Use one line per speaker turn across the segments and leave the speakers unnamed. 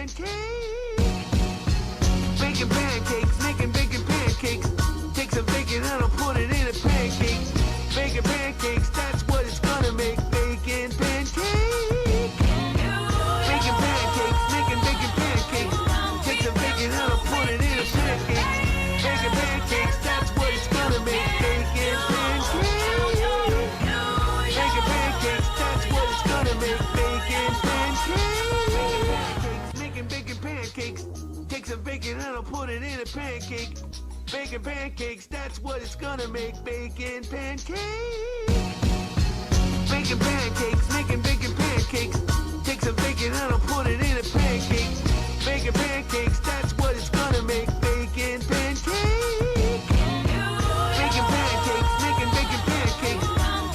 pancake. Bacon pancakes, making bacon pancakes. Take some bacon and I'll put it in a pancake. Bacon pancakes, that's what it's gonna make. Bacon pancake. Bacon pancakes, making bacon pancakes. Take some bacon and I'll put it in a pancake. Bacon pancakes, that's what it's gonna make. Bacon pancake. Bacon pancakes, that's what it's gonna make. Bacon pancakes. Making bacon pancakes. Take some bacon and I'll put it in a pancake. Bacon pancakes, that's what it's gonna make. Bacon pancake. Bacon pancakes, making bacon pancakes. Take some bacon and I'll put it in a pancake. Bacon pancakes, that's what it's gonna make. Bacon pancake. Bacon pancakes, making bacon pancakes.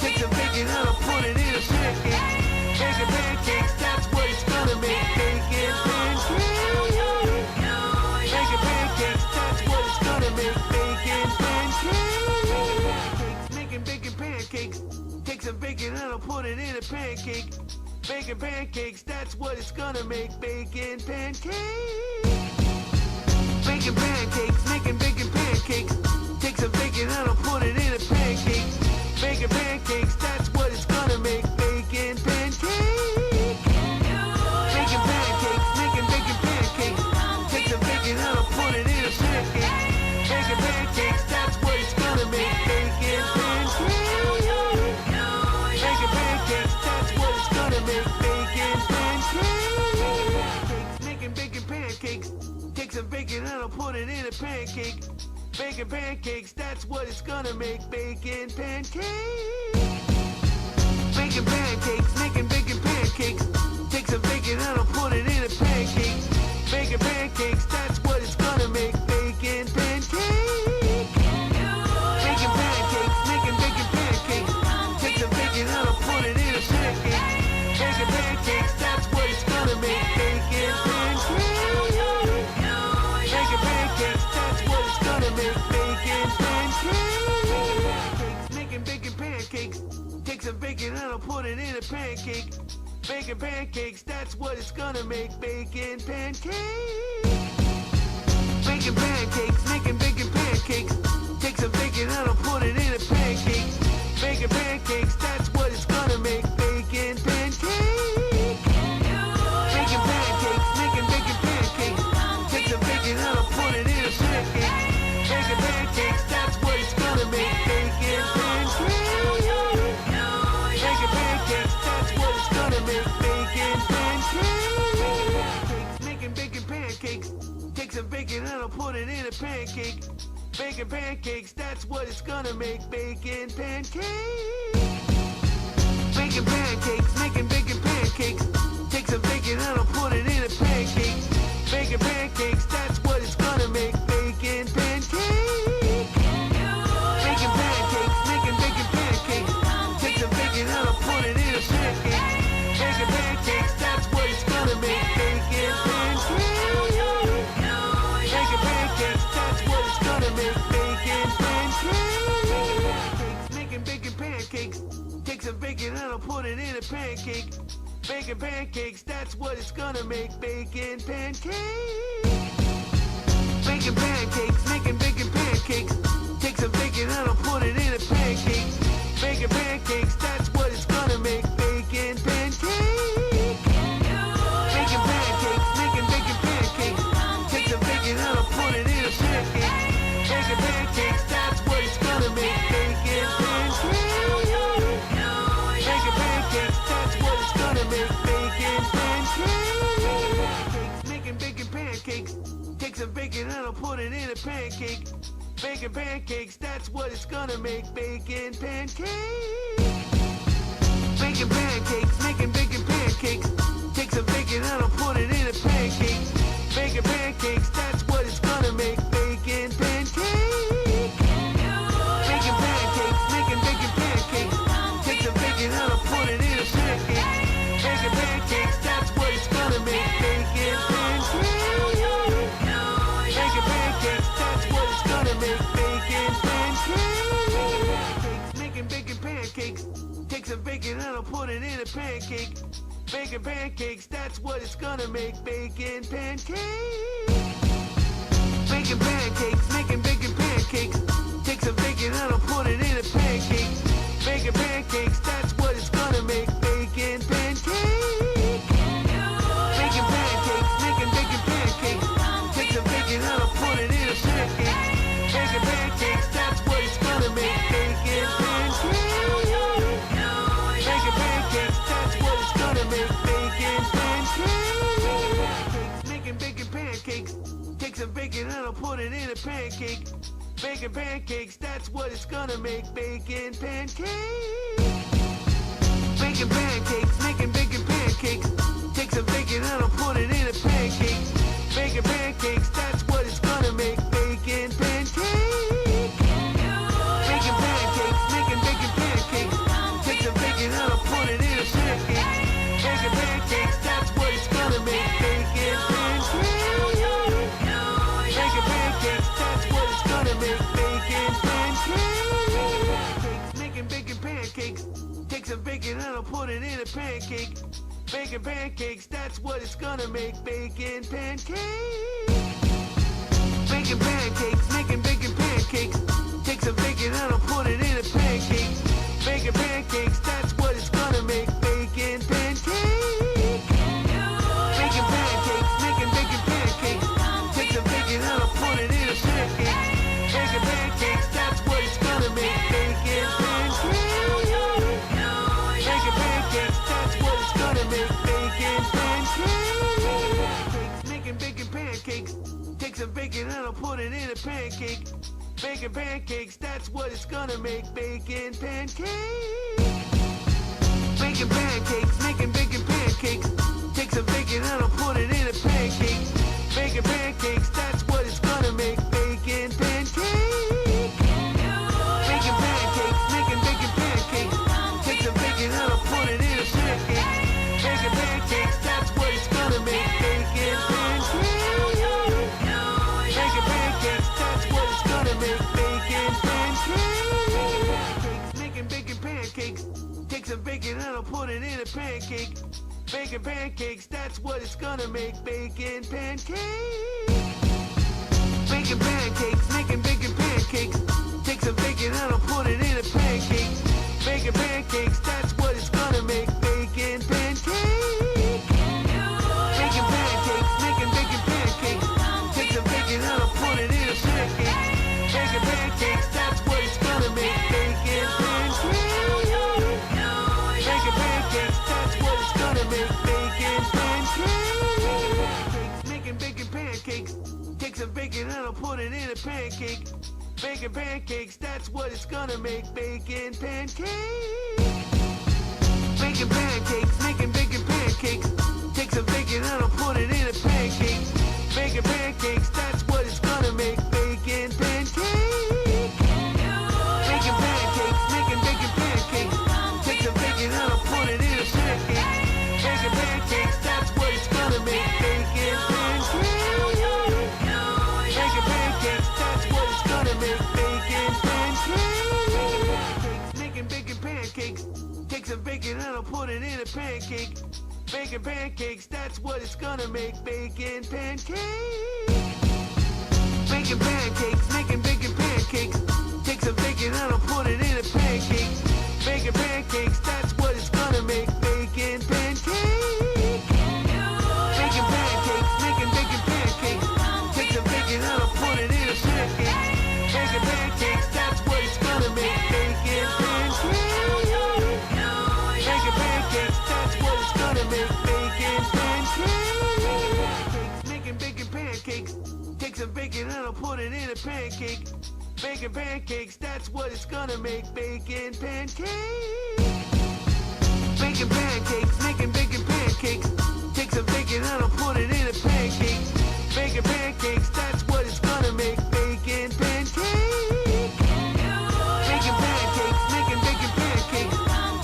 Take some bacon and I'll put it in a pancake. Bacon pancakes, that's what it's gonna make. Bacon pancake. Bacon pancakes, that's what it's gonna make. Bacon pancakes. Making bacon pancakes. Take some bacon and I'll put it in a pancake. Bacon pancakes, that's what it's gonna make. Bacon pancake. Bacon pancakes, making bacon pancakes. Take some bacon and I'll put it in a pancake. Bacon pancakes, that's what it's gonna make. Bacon pancake. Bacon pancakes, making bacon pancakes. Take some bacon and I'll put it in a pancake. Bacon pancakes, that's what it's gonna make. Bacon pancake. Bacon pancakes, that's what it's gonna make. Bacon pancakes. Making bacon pancakes. Take some bacon and I'll put it in a pancake. Bacon pancakes, that's what it's gonna make. Bacon pancake. Bacon pancakes, making bacon pancakes. Take some bacon and I'll put it in a pancake. Bacon pancakes, that's what it's gonna make. Bacon pancake. Bacon pancakes, making bacon pancakes. Take some bacon and I'll put it in a pancake. Bacon pancakes, that's what it's gonna make. Bacon pancake. Bacon pancakes, that's what it's gonna make. Bacon pancakes. Making bacon pancakes. Take some bacon and I'll put it in a pancake. Bacon pancakes, that's what it's gonna make. Bacon pancake. Bacon pancakes, making bacon pancakes. Take some bacon and I'll put it in a pancake. Bacon pancakes, that's what it's gonna make. Bacon pancake. Bacon pancakes, making bacon pancakes. Take some bacon and I'll put it in a pancake. Bacon pancakes, that's what it's gonna make. Bacon pancake. Bacon pancakes, that's what it's gonna make. Bacon pancakes. Making bacon pancakes. Take some bacon and I'll put it in a pancake. Bacon pancakes, that's what it's gonna make. Bacon pancakes. Bacon pancakes, making bacon pancakes. Take some bacon and I'll put it in a pancake. Bacon pancakes, that's what it's gonna make. Bacon pancakes. Bacon pancakes, making bacon pancakes. Take some bacon and I'll put it in a pancake. Bacon pancakes, that's what it's gonna make. Bacon pancakes. Bacon pancakes, that's what it's gonna make. Bacon pancakes. Making bacon pancakes. Take some bacon and I'll put it in a pancake. Bacon pancakes, that's what it's gonna make. Bacon pancakes. Bacon pancakes, making bacon pancakes. Take some bacon and I'll put it in a pancake. Bacon pancakes, that's what it's gonna make. Bacon pancakes. Bacon pancakes, making bacon pancakes. Take some bacon and I'll put it in a pancake. Bacon pancakes, that's what it's gonna make. Bacon pancakes. Bacon pancakes, that's what it's gonna make. Bacon pancakes. Making bacon pancakes. Take some bacon and I'll put it in a pancake. Bacon pancakes, that's what it's gonna make. Bacon pancakes. Bacon pancakes, making bacon pancakes. Take some bacon and I'll put it in a pancake. Bacon pancakes, that's what it's gonna make. Bacon pancakes. Bacon pancakes, making bacon pancakes. Take some bacon and I'll put it in a pancake. Bacon pancakes, that's what it's gonna make. Bacon pancakes. Bacon pancakes, that's what it's gonna make. Bacon pancakes. Making bacon pancakes. Take some bacon and I'll put it in a pancake. Bacon pancakes, that's what it's gonna make. Bacon pancakes. Bacon pancakes, making bacon pancakes. Take some bacon and I'll put it in a pancake. Bacon pancakes, that's what it's gonna make. Bacon pancakes. Bacon pancakes, making bacon pancakes. Take some bacon and I'll put it in a pancake. Bacon pancakes, that's what it's gonna make. Bacon pancakes. Bacon pancakes, that's what it's gonna make. Bacon pancakes. Making bacon pancakes. Take some bacon and I'll put it in a pancake. Bacon pancakes, that's what it's gonna make. Bacon pancakes. Bacon pancakes, making bacon pancakes. Take some bacon and I'll put it in a pancake. Bacon pancakes, that's what it's gonna make. Bacon pancakes. Bacon pancakes, making bacon pancakes. Take some bacon and I'll put it in a pancake. Bacon pancakes, that's what it's gonna make. Bacon pancakes. Bacon pancakes, that's what it's gonna make. Bacon pancakes. Making bacon pancakes. Take some bacon and I'll put it in a pancake. Bacon pancakes, that's what it's gonna make. Bacon pancakes. Bacon pancakes, making bacon pancakes. Take some bacon and I'll put it in a pancake. Bacon pancakes, that's what it's gonna make. Bacon pancakes. Bacon pancakes, making bacon pancakes. Take some bacon and I'll put it in a pancake. Bacon pancakes, that's what it's gonna make. Bacon pancakes. Bacon pancakes, that's what it's gonna make. Bacon pancakes. Making bacon pancakes. Take some bacon and I'll put it in a pancake. Bacon pancakes, that's what it's gonna make. Bacon pancakes. Bacon pancakes, making bacon pancakes. Take some bacon and I'll put it in a pancake. Bacon pancakes, that's what it's gonna make. Bacon pancakes. Bacon pancakes, making bacon pancakes. Take some bacon and I'll put it in a pancake. Bacon pancakes, that's what it's gonna make. Bacon pancakes. Bacon pancakes, that's what it's gonna make. Bacon pancakes. Making bacon pancakes. Take some bacon and I'll put it in a pancake. Bacon pancakes, that's what it's gonna make. Bacon pancakes. Bacon pancakes, making bacon pancakes. Take some bacon and I'll put it in a pancake. Bacon pancakes, that's what it's gonna make. Bacon pancakes. Bacon pancakes, making bacon pancakes. Take some bacon and I'll put it in a pancake. Bacon pancakes, that's what it's gonna make. Bacon pancakes. Bacon pancakes, that's what it's gonna make. Bacon pancakes. Making bacon pancakes. Take some bacon and I'll put it in a pancake. Bacon pancakes, that's what it's gonna make. Bacon pancakes. Bacon pancakes, making bacon pancakes. Take some bacon and I'll put it in a pancake. Bacon pancakes, that's what it's gonna make. Bacon pancakes. Bacon pancakes, making bacon pancakes. Take some bacon and I'll put it in a pancake. Bacon pancakes, that's what it's gonna make. Bacon pancakes. Bacon pancakes, that's what it's gonna make. Bacon pancakes. Making bacon pancakes. Take some bacon and I'll put it in a pancake. Bacon pancakes, that's what it's gonna make. Bacon pancakes. Bacon pancakes, making bacon pancakes. Take some bacon and I'll put it in a pancake. Bacon pancakes, that's what it's gonna make. Bacon pancakes. Bacon pancakes, making bacon pancakes. Take some bacon and I'll put it in a pancake. Bacon pancakes, that's what it's gonna make. Bacon pancakes. Bacon pancakes, that's what it's gonna make. Bacon pancakes. Making bacon pancakes. Take some bacon and I'll put it in a pancake. Bacon pancakes, that's what it's gonna make. Bacon pancakes. Bacon pancakes, making bacon pancakes. Take some bacon and I'll put it in a pancake. Bacon pancakes, that's what it's gonna make. Bacon pancakes. Bacon pancakes, making bacon pancakes.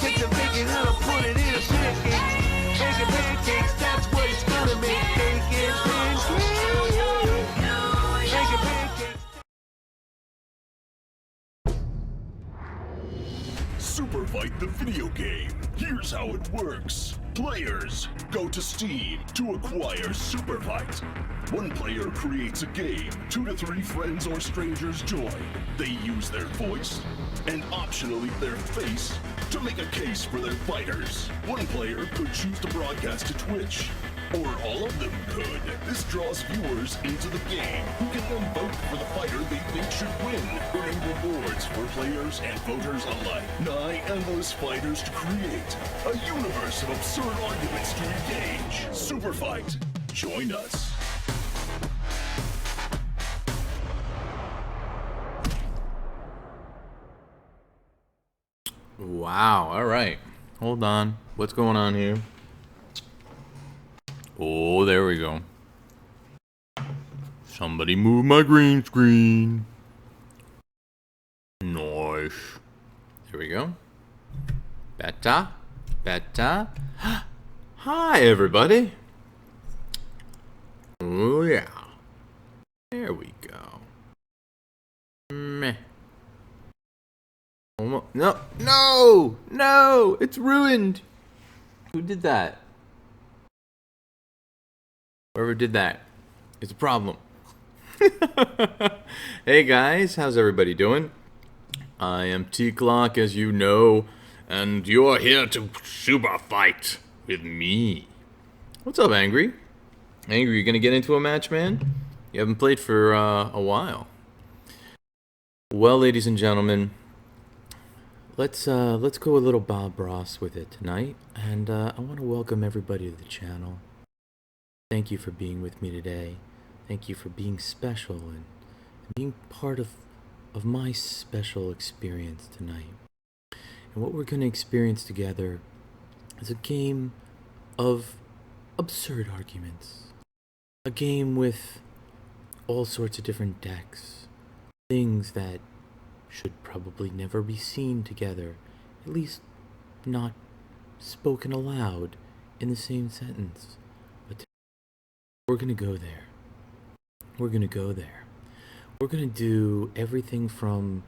Take some bacon and I'll put it in a pancake. Bacon pancakes, that's what it's gonna make. Bacon pancakes. Bacon pancakes.
Superfight the video game. Here's how it works. Players, go to Steam to acquire Superfight. One player creates a game, 2 to 3 friends or strangers join. They use their voice, and optionally their face, to make a case for their fighters. One player could choose to broadcast to Twitch, or all of them could. This draws viewers into the game, who can then vote for the fighter they think should win, earning rewards for players and voters alike. Nigh endless fighters to create, a universe of absurd arguments to engage. Superfight. Join us.
Wow, all right. Hold on. What's going on here? Oh, there we go. Somebody move my green screen. Nice. There we go. Better. Better. Hi, everybody. Oh, yeah. There we go. Meh. No, no, no, it's ruined. Who did that? Whoever did that is a problem. Hey guys, how's everybody doing? I am Teacloc, as you know, and you're here to super fight with me. What's up, Angry? Angry, you gonna get into a match, man? You haven't played for a while. Well, ladies and gentlemen, let's go a little Bob Ross with it tonight, and I want to welcome everybody to the channel. Thank you for being with me today. Thank you for being special and being part of my special experience tonight. And what we're going to experience together is a game of absurd arguments. A game with all sorts of different decks. Things that should probably never be seen together, at least not spoken aloud in the same sentence. But we're gonna go there. We're gonna go there. We're gonna do everything from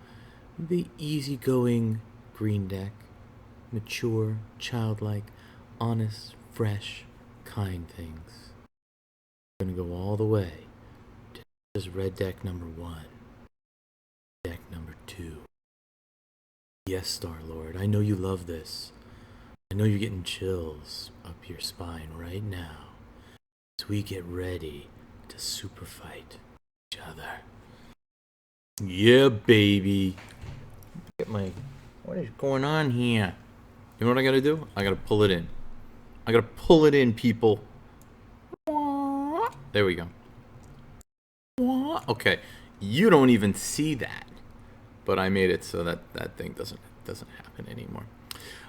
the easygoing green deck, mature, childlike, honest, fresh, kind things. We're gonna go all the way to this red deck number 1. Deck number 2. Yes, Star-Lord, I know you love this. I know you're getting chills up your spine right now as we get ready to super fight each other. Yeah, baby. What is going on here? You know what I gotta do? I gotta pull it in. I gotta pull it in, people. There we go. Okay, you don't even see that. But I made it so that thing doesn't happen anymore.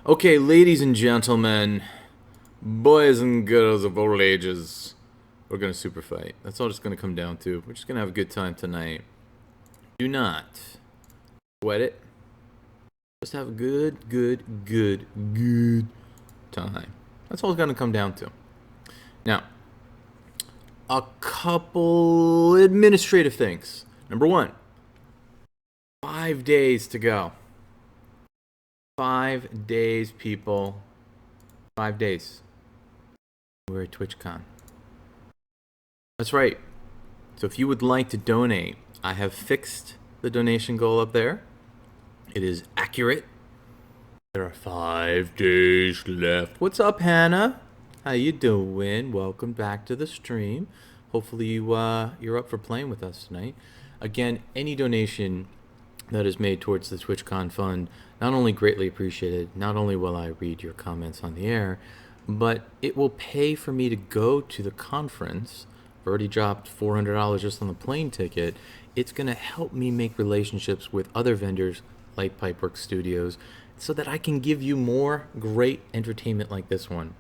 Okay, ladies and gentlemen, boys and girls of all ages, we're gonna super fight. That's all it's gonna come down to. We're just gonna have a good time tonight. Do not sweat it. Just have a good time. That's all it's gonna come down to. Now, a couple administrative things. Number 1. 5 days to go. 5 days, people. 5 days. We're at TwitchCon. That's right. So if you would like to donate, I have fixed the donation goal up there. It is accurate. There are 5 days left. What's up, Hannah? How you doing? Welcome back to the stream. Hopefully you're up for playing with us tonight. Again, any donation that is made towards the TwitchCon fund, not only greatly appreciated, not only will I read your comments on the air, but it will pay for me to go to the conference. I've already dropped $400 just on the plane ticket. It's going to help me make relationships with other vendors like Pipeworks Studios so that I can give you more great entertainment like this one.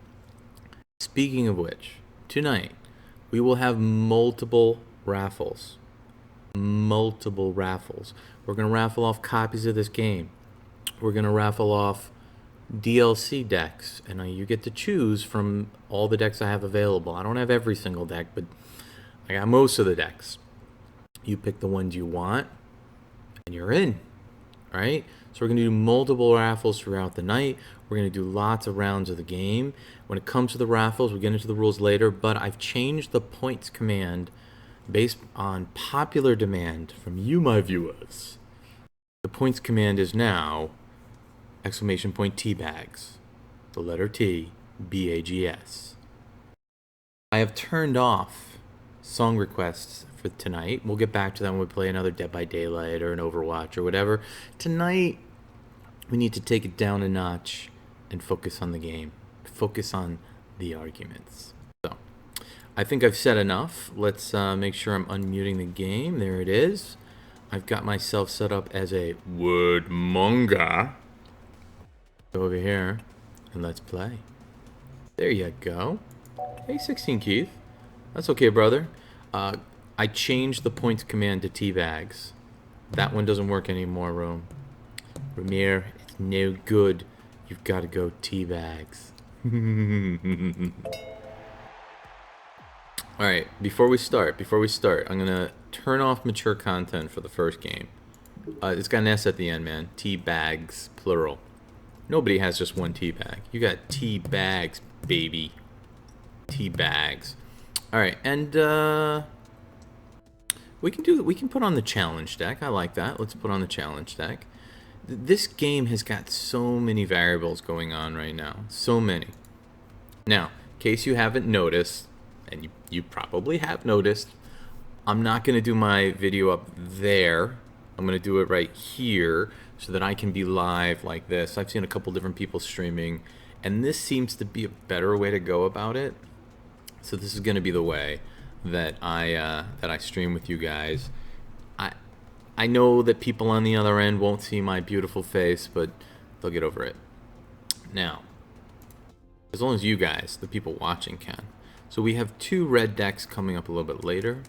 Speaking of which, tonight we will have multiple raffles. We're going to raffle off copies of this game. We're going to raffle off DLC decks, and you get to choose from all the decks I have available. I don't have every single deck, but I got most of the decks. You pick the ones you want, and you're in. right? So we're going to do multiple raffles throughout the night. We're going to do lots of rounds of the game. When it comes to the raffles, we'll get into the rules later, but I've changed the points command based on popular demand from you, my viewers. The points command is now exclamation point teabags, the letter T, B-A-G-S. I have turned off song requests for tonight. We'll get back to that when we play another Dead by Daylight or an Overwatch or whatever. Tonight, we need to take it down a notch and focus on the game. Focus on the arguments. So, I think I've said enough. Let's make sure I'm unmuting the game. There it is. I've got myself set up as a word monger. Go over here and let's play. There you go. Hey, 16 Keith. That's okay, brother. I changed the points command to teabags. That one doesn't work anymore, Rome. Ramir, it's no good. You've got to go teabags. Alright, before we start, I'm going to turn off mature content for the first game. It's got an S at the end, man. Teabags, plural. Nobody has just one teabag. You got teabags, baby. Teabags. Alright, and we can put on the challenge deck. I like that. Let's put on the challenge deck. This game has got so many variables going on right now. So many. Now, in case you haven't noticed, and you probably have noticed, I'm not going to do my video up there. I'm going to do it right here so that I can be live like this. I've seen a couple different people streaming, and this seems to be a better way to go about it. So this is going to be the way that I stream with you guys. I know that people on the other end won't see my beautiful face, but they'll get over it. Now, as long as you guys, the people watching, can. So we have 2 red decks coming up a little bit later.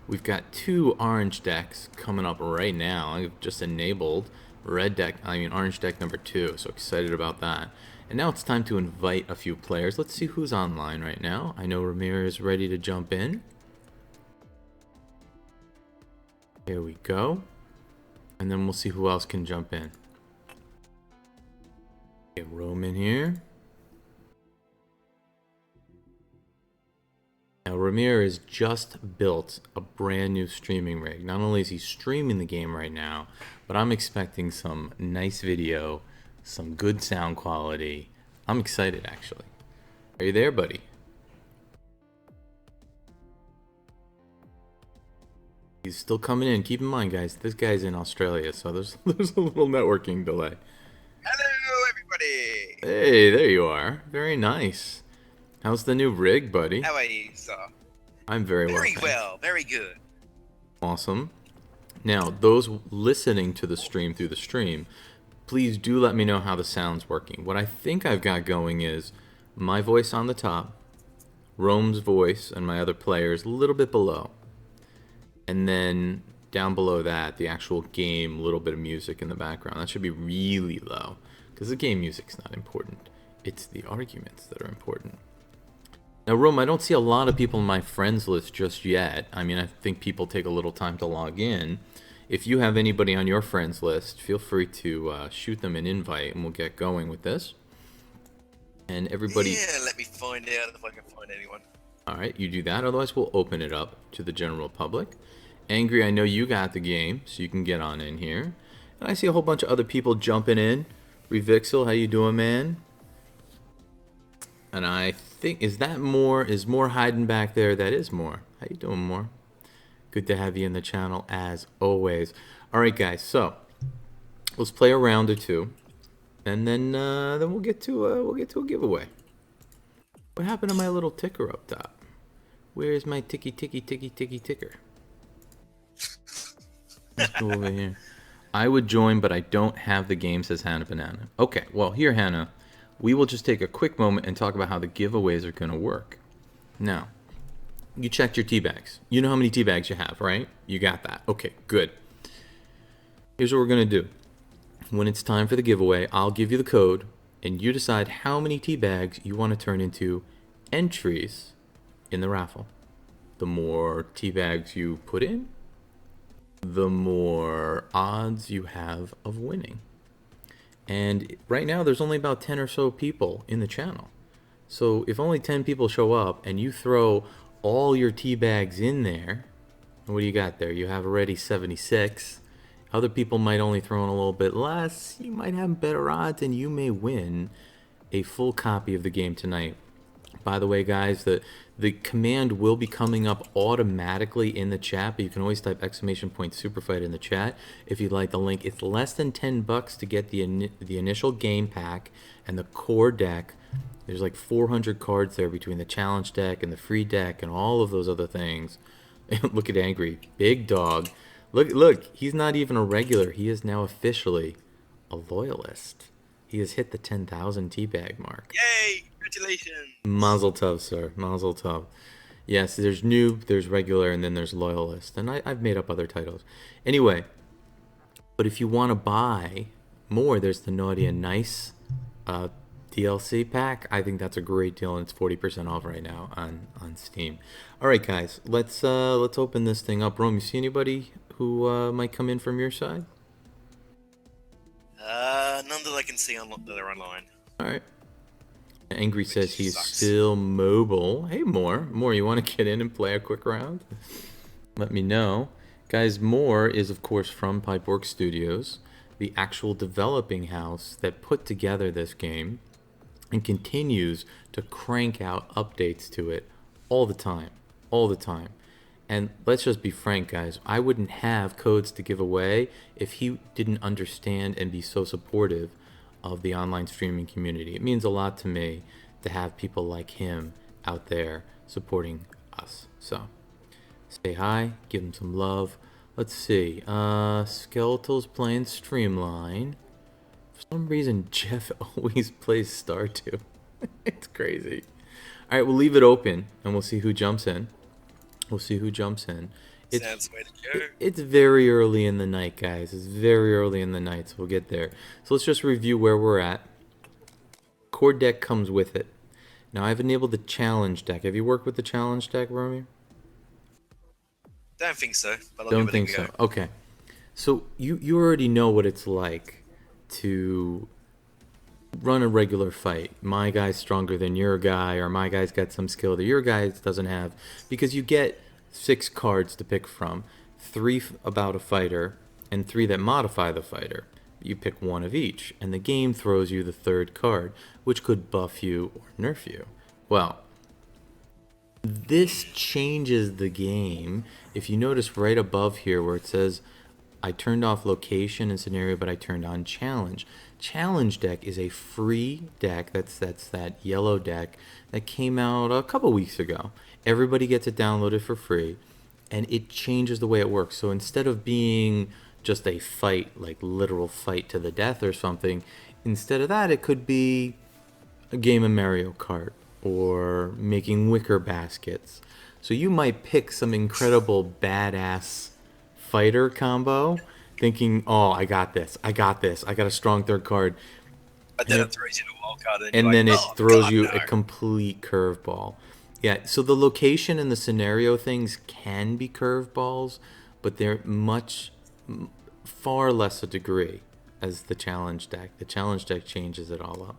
We've got 2 orange decks coming up right now. I've just enabled orange deck number 2, so excited about that. And now it's time to invite a few players. Let's see who's online right now. I know Ramir is ready to jump in. Here we go. And then we'll see who else can jump in. Get Roman here. Now Ramir has just built a brand new streaming rig. Not only is he streaming the game right now, but I'm expecting some nice video, some good sound quality. I'm excited, actually. Are you there, buddy? He's still coming in. Keep in mind, guys, this guy's in Australia, so there's a little networking delay.
Hello, everybody.
Hey, there you are. Very nice. How's the new rig, buddy?
How are you, sir?
I'm very well.
Very well. Very good.
Awesome. Now, those listening to the stream through the stream, please do let me know how the sound's working. What I think I've got going is my voice on the top, Rome's voice, and my other players a little bit below. And then down below that, the actual game, a little bit of music in the background. That should be really low, because the game music's not important. It's the arguments that are important. Now, Rome, I don't see a lot of people in my friends list just yet. I mean, I think people take a little time to log in. If you have anybody on your friends list, feel free to shoot them an invite, and we'll get going with this. And everybody...
Yeah, let me find out if I can find anyone.
All right, you do that. Otherwise, we'll open it up to the general public. Angry, I know you got the game, so you can get on in here. And I see a whole bunch of other people jumping in. Revixel, how you doing, man? And I think, is more hiding back there? That is more. How you doing, more? Good to have you in the channel, as always. All right, guys, so let's play a round or two, and then we'll get to a giveaway. What happened to my little ticker up top? Where's my ticky ticker? Let's go over here. I would join, but I don't have the game, says Hannah Banana. Okay, well, here, Hannah, we will just take a quick moment and talk about how the giveaways are going to work. Now, you checked your tea bags. You know how many tea bags you have, right? You got that. Okay, good. Here's what we're going to do. When it's time for the giveaway, I'll give you the code, and you decide how many tea bags you want to turn into entries in the raffle. The more tea bags you put in, the more odds you have of winning. And right now, there's only about 10 or so people in the channel. So if only 10 people show up and you throw all your tea bags in there, what do you got there? You have already 76. Other people might only throw in a little bit less. You might have better odds and you may win a full copy of the game tonight. By the way, guys, the command will be coming up automatically in the chat, but you can always type !Superfight in the chat if you'd like the link. It's less than $10 to get the initial game pack and the core deck. There's like 400 cards there between the challenge deck and the free deck and all of those other things. Look at Angry. Big dog. Look, he's not even a regular. He is now officially a loyalist. He has hit the 10,000 teabag mark.
Yay! Congratulations!
Mazel tov, sir. Mazel tov. Yes, there's noob, there's regular, and then there's loyalist. And I've made up other titles. Anyway, but if you want to buy more, there's the Naughty and Nice DLC pack. I think that's a great deal, and it's 40% off right now on Steam. All right, guys, let's open this thing up. Rome, you see anybody who might come in from your side?
None that I can see that are online.
All right. Angry says he's
sucks.
still mobile. Hey, Moore, you want to get in and play a quick round? Let me know. Guys, Moore is, of course, from Pipeworks Studios, the actual developing house that put together this game and continues to crank out updates to it all the time. And let's just be frank, guys. I wouldn't have codes to give away if he didn't understand and be so supportive of the online streaming community. It means a lot to me to have people like him out there supporting us. So, say hi, give him some love. Let's see. Skeletal's playing Streamline. For some reason, Jeff always plays Stardew. It's crazy. All right, we'll leave it open, and we'll see who jumps in. Sounds the way to go. It's very early in the night, guys. It's very early in the night, so we'll get there. So let's just review where we're at. Core deck comes with it. Now, I've enabled the challenge deck. Have you worked with the challenge deck, Romy?
Don't think so, but I'll
Don't
give it
think
a go.
so. Okay. So you already know what it's like to run a regular fight. My guy's stronger than your guy, or my guy's got some skill that your guy doesn't have, because you get 6 cards to pick from, 3 about a fighter and 3 that modify the fighter. You pick one of each, and the game throws you the 3rd card, which could buff you or nerf you. Well, this changes the game. If you notice right above here where it says I turned off location and scenario, but I turned on challenge. Challenge deck is a free deck. That's that yellow deck that came out a couple weeks ago. Everybody gets it downloaded for free, and it changes the way it works. So instead of being just a fight, like literal fight to the death or something, instead of that, it could be a game of Mario Kart or making wicker baskets. So you might pick some incredible badass fighter combo, thinking, oh, I got this, I got a strong 3rd card.
But then it throws you the wild card,
And then it throws you
a
a complete curveball. Yeah, so the location and the scenario things can be curveballs, but they're far less a degree as the challenge deck. The challenge deck changes it all up.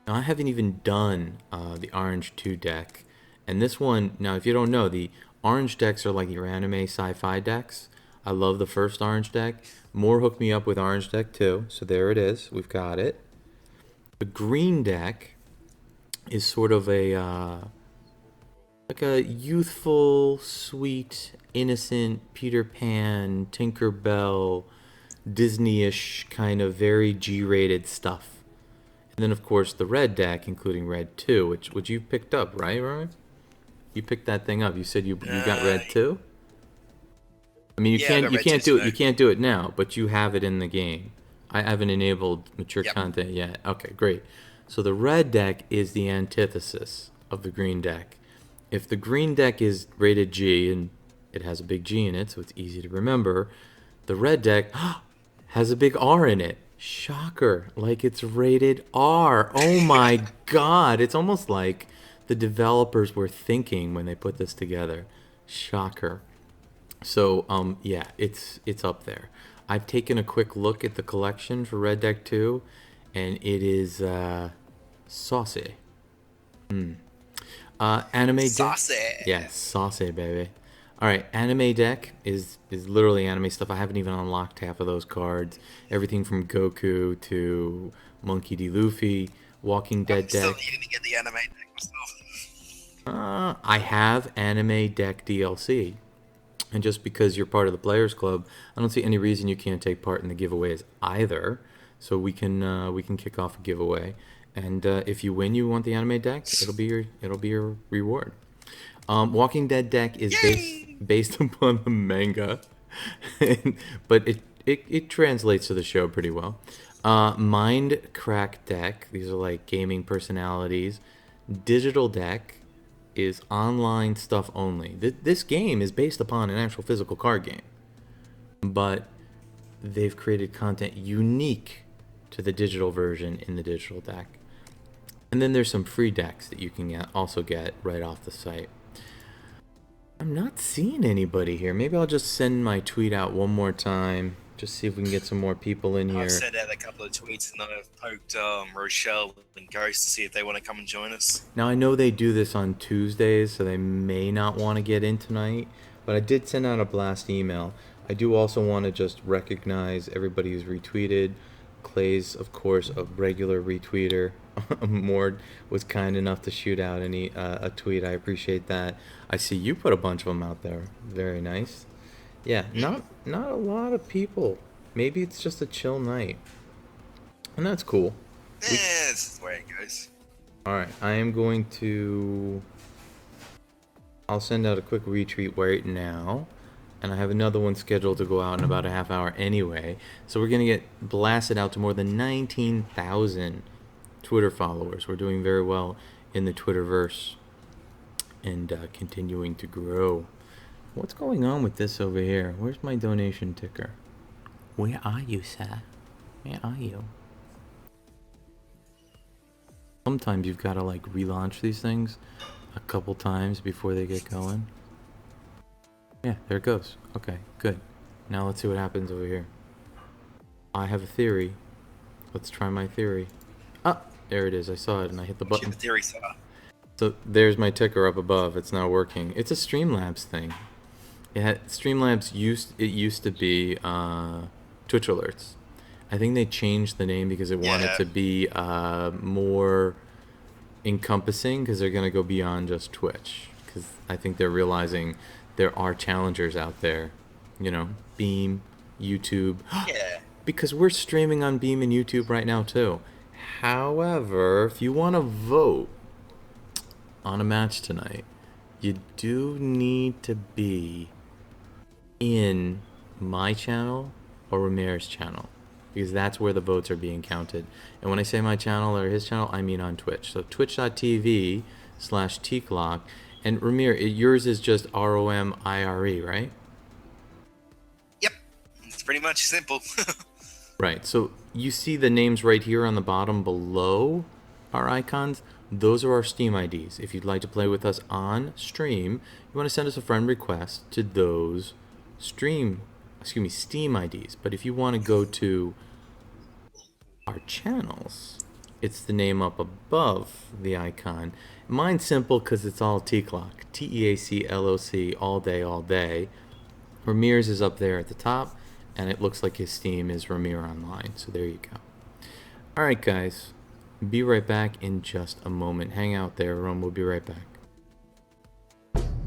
Now, I haven't even done the Orange 2 deck. And this one, now if you don't know, the Orange decks are like your anime sci-fi decks. I love the first Orange deck. Moore hooked me up with Orange deck too, so there it is. We've got it. The Green deck is sort of like a youthful, sweet, innocent Peter Pan, Tinkerbell, Disney-ish kind of very G-rated stuff. And then, of course, the Red deck, including Red 2, which you picked up, right, Ryan? You picked that thing up. You said you got Red 2? I mean, you can't do it now, but you have it in the game. I haven't enabled mature content yet. Okay, great. So the Red deck is the antithesis of the Green deck. If the Green deck is rated G, and it has a big G in it, so it's easy to remember, the Red deck has a big R in it. Shocker, like it's rated R. Oh my god, it's almost like the developers were thinking when they put this together. Shocker. So yeah, it's up there. I've taken a quick look at the collection for Red Deck 2, and it is saucy. Anime deck.
Saucy.
Yeah, saucy, baby. All right, anime deck is literally anime stuff. I haven't even unlocked half of those cards. Everything from Goku to Monkey D. Luffy, Walking Dead
Still
deck.
needing to get the anime deck myself.
I have anime deck DLC, and just because you're part of the Players Club, I don't see any reason you can't take part in the giveaways either. So we can kick off a giveaway, and if you win, you want the anime deck. It'll be your reward. Walking Dead deck is based upon the manga, but it translates to the show pretty well. Mind Crack deck, these are like gaming personalities. Digital deck is online stuff only. This game is based upon an actual physical card game, but they've created content unique to the digital version in the digital deck. And then there's some free decks that you can also get right off the site. I'm not seeing anybody here. Maybe I'll just send my tweet out one more time. Just see if we can get some more people in here.
I've sent out a couple of tweets and I've poked Rochelle and Ghost to see if they want to come and join us.
Now, I know they do this on Tuesdays, so they may not want to get in tonight. But I did send out a blast email. I do also want to just recognize everybody who's retweeted. Clay's, of course, a regular retweeter. Mord was kind enough to shoot out a tweet. I appreciate that. I see you put a bunch of them out there. Very nice. Yeah, not a lot of people. Maybe it's just a chill night, and that's cool.
This is the way it goes.
All right, I am going to. I'll send out a quick retweet right now, and I have another one scheduled to go out in about a half hour anyway. So we're gonna get blasted out to more than 19,000 Twitter followers. We're doing very well in the Twitterverse, and continuing to grow. What's going on with this over here? Where's my donation ticker? Where are you, sir? Where are you? Sometimes you've got to like relaunch these things a couple times before they get going. Yeah, there it goes. Okay, good. Now let's see what happens over here. I have a theory. Let's try my theory. Ah, there it is. I saw it and I hit the button.
The theory, sir.
So there's my ticker up above. It's not working. It's a Streamlabs thing. Streamlabs used to be Twitch alerts. I think they changed the name because it wanted to be more encompassing, because they're gonna go beyond just Twitch. Because I think they're realizing there are challengers out there, you know, Beam, YouTube.
Yeah.
Because we're streaming on Beam and YouTube right now too. However, if you want to vote on a match tonight, you do need to be in my channel or Ramirez's channel, because that's where the votes are being counted. And when I say my channel or his channel, I mean on Twitch. So twitch.tv/Teacloc. And Ramir, yours is just ROMIRE, right?
Yep. It's pretty much simple.
Right. So you see the names right here on the bottom below our icons. Those are our Steam IDs. If you'd like to play with us on stream, you want to send us a friend request to those Steam IDs. But if you want to go to our channels, it's the name up above the icon. Mine's simple because it's all Teacloc. Teacloc, all day. Ramirez is up there at the top, and it looks like his Steam is Ramir Online. So there you go. All right, guys. Be right back in just a moment. Hang out there, everyone. We'll be right back.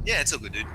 Yeah, it's all good, dude.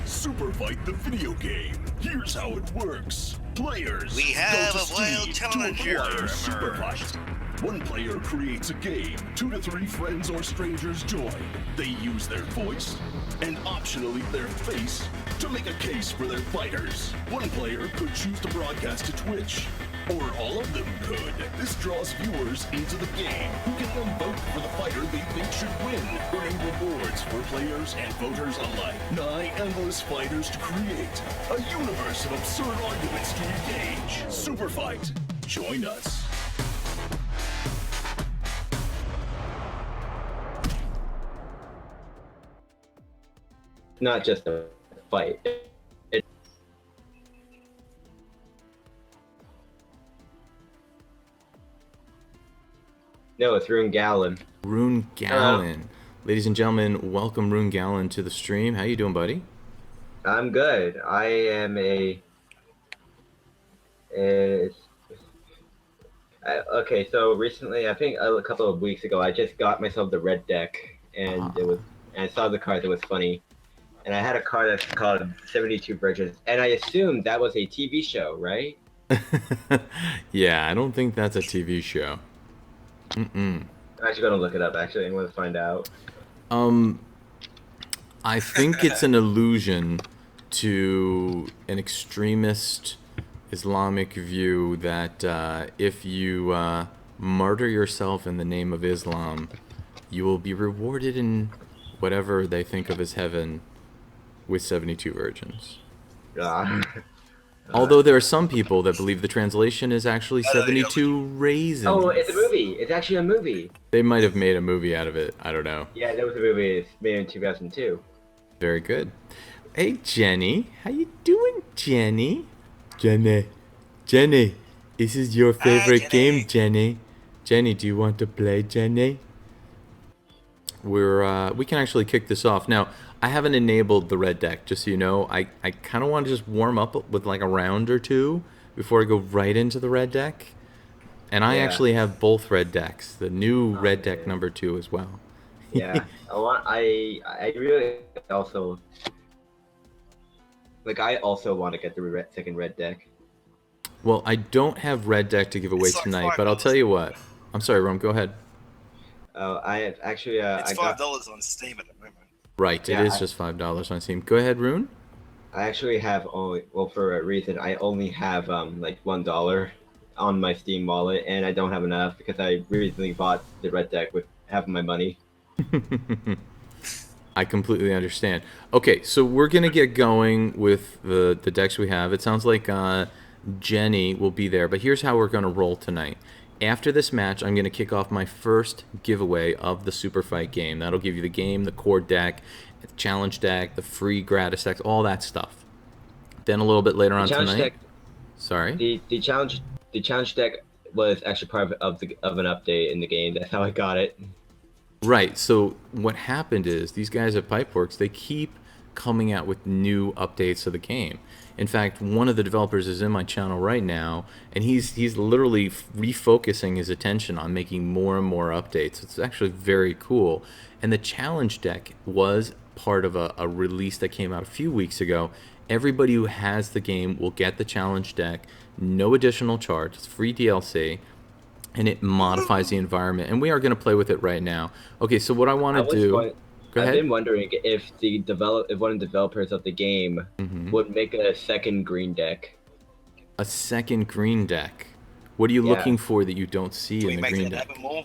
Superfight the video game. Here's how it works. Players
We have
go to
a wild
Steam
challenger.
to acquire Superfight. One player creates a game. 2 to 3 friends or strangers join. They use their voice and optionally their face to make a case for their fighters. One player could choose to broadcast to Twitch, or all of them could. This draws viewers into the game, who can then vote for the fighter they think should win, earning rewards for players and voters alike. Nigh endless fighters to create, a universe of absurd arguments to engage. Superfight. Join us.
Not just a fight. No, it's Rune Gallon.
Rune
Hello.
Gallon. Ladies and gentlemen, welcome Rune Gallon to the stream. How you doing, buddy?
I'm good. I am a okay. So recently, I think a couple of weeks ago, I just got myself the red deck, and I saw the card. It was funny, and I had a card that's called 72 Virgins, and I assumed that was a TV show, right?
Yeah, I don't think that's a TV show.
I'm actually gonna look it up. Actually, I'm gonna find out.
I think it's an allusion to an extremist Islamic view that if you murder yourself in the name of Islam, you will be rewarded in whatever they think of as heaven with 72 virgins.
Ah.
Although there are some people that believe the translation is actually
I don't know.
72 raisins.
Oh, it's a movie. It's actually a movie.
They might have made a movie out of it. I don't know.
Yeah, that was a movie. It's made in 2002.
Very good. Hey, Jenny. How you doing, Jenny? Jenny, this is your favorite
Jenny.
game, Jenny. Jenny, do you want to play, Jenny? We can actually kick this off. Now, I haven't enabled the red deck, just so you know. I kind of want to just warm up with like a round or two before I go right into the red deck. And I
Yeah.
actually have both red decks, the new red deck
man.
number 2 as well.
Yeah, I really also I also want to get the second red deck.
Well, I don't have red deck to give away
It's like
tonight, but I'll tell you what. I'm sorry, Rom, go ahead.
Oh, I have actually
It's
I got
$5 on Steam at the moment.
Right,
Yeah,
it is just $5 on Steam. Go ahead, Rune.
I actually have only for a reason I only have like $1 on my Steam wallet, and I don't have enough because I recently bought the red deck with half of my money.
I completely understand. Okay, so we're gonna get going with the decks we have. It sounds like Jenny will be there, but here's how we're gonna roll tonight. After this match, I'm gonna kick off my first giveaway of the Superfight game. That'll give you the game, the core deck, the challenge deck, the free gratis decks, all that stuff. Then a little bit later on
Challenge
tonight.
deck,
Sorry.
the challenge deck was actually part of an update in the game. That's how I got it.
Right. So what happened is these guys at Pipeworks, they keep coming out with new updates to the game. In fact, one of the developers is in my channel right now, and he's literally refocusing his attention on making more and more updates. It's actually very cool. And the challenge deck was part of a release that came out a few weeks ago. Everybody who has the game will get the challenge deck, no additional charge. It's free DLC. And it modifies the environment, and we are going to play with it right now. Okay, so what I want to do... Go
I've
ahead.
been wondering if if one of the developers of the game would make a second green deck.
A second green deck. What are you
Yeah.
looking for that you don't see
Can
in
we
the
make
green
that
deck?
happen more?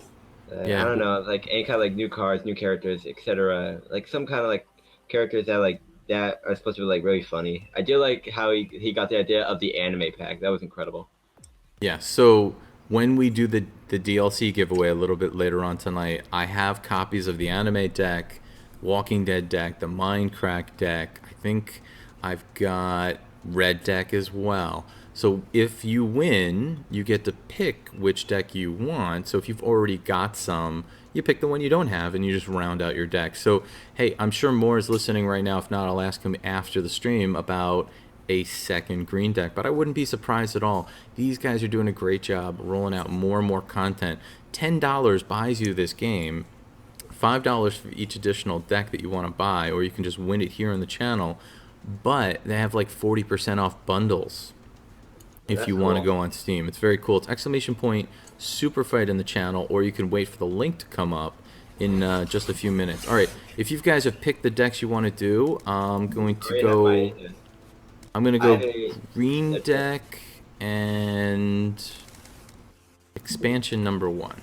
Yeah.
I don't know, like any kind of like new cards, new characters, etc. Like some kind of like characters that are supposed to be like really funny. I do like how he got the idea of the anime pack. That was incredible.
Yeah, so when we do the DLC giveaway a little bit later on tonight, I have copies of the anime deck, Walking Dead deck, the Minecraft deck. I think I've got red deck as well. So if you win, you get to pick which deck you want. So if you've already got some, you pick the one you don't have and you just round out your deck. So, hey, I'm sure Moore is listening right now. If not, I'll ask him after the stream about a second green deck, but I wouldn't be surprised at all. These guys are doing a great job rolling out more and more content. $10 buys you this game, $5 for each additional deck that you want to buy, or you can just win it here on the channel. But they have like 40% off bundles if
That's
you want to
cool.
go on Steam. It's very cool. It's !! Superfight in the channel, or you can wait for the link to come up in just a few minutes. All right, if you guys have picked the decks you want to do, I'm going to go. I'm going to go green deck and expansion number 1.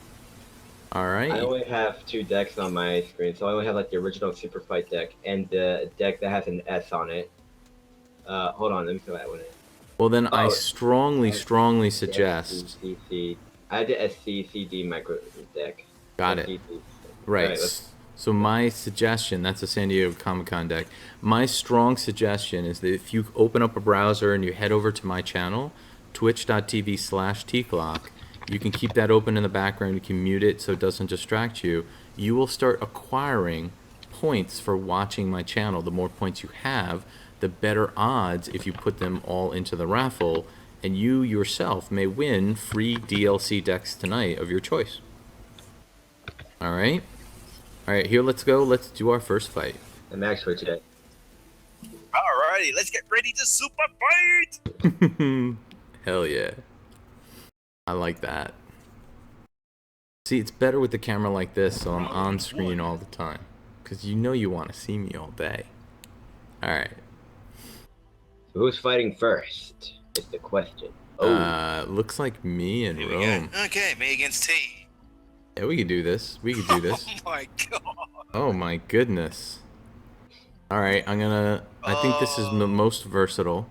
All
I
right.
only have 2 decks on my screen, so I only have like the original Superfight deck and the deck that has an S on it. Hold on, let me see that one.
Well, then I
Oh,
strongly suggest.
SCCD. I had the SCCD micro deck.
Got it.
SCCD.
Right.
Alright, let's-
So my suggestion, that's a San Diego Comic-Con deck. My strong suggestion is that if you open up a browser and you head over to my channel, twitch.tv/Teacloc, you can keep that open in the background. You can mute it so it doesn't distract you. You will start acquiring points for watching my channel. The more points you have, the better odds if you put them all into the raffle, and you yourself may win free DLC decks tonight of your choice. All right, here, let's go. Let's do our first fight.
The max for today.
Alrighty, let's get ready to super fight!
Hell yeah. I like that. See, it's better with the camera like this, so I'm on screen all the time. Because you know you want to see me all day. Alright.
So who's fighting first? Is the question.
Looks like me and
Here we
Rome.
go. Okay, me against T.
Yeah, we can do this. We can do this.
Oh my god.
Oh my goodness. Alright, I think this is the most versatile.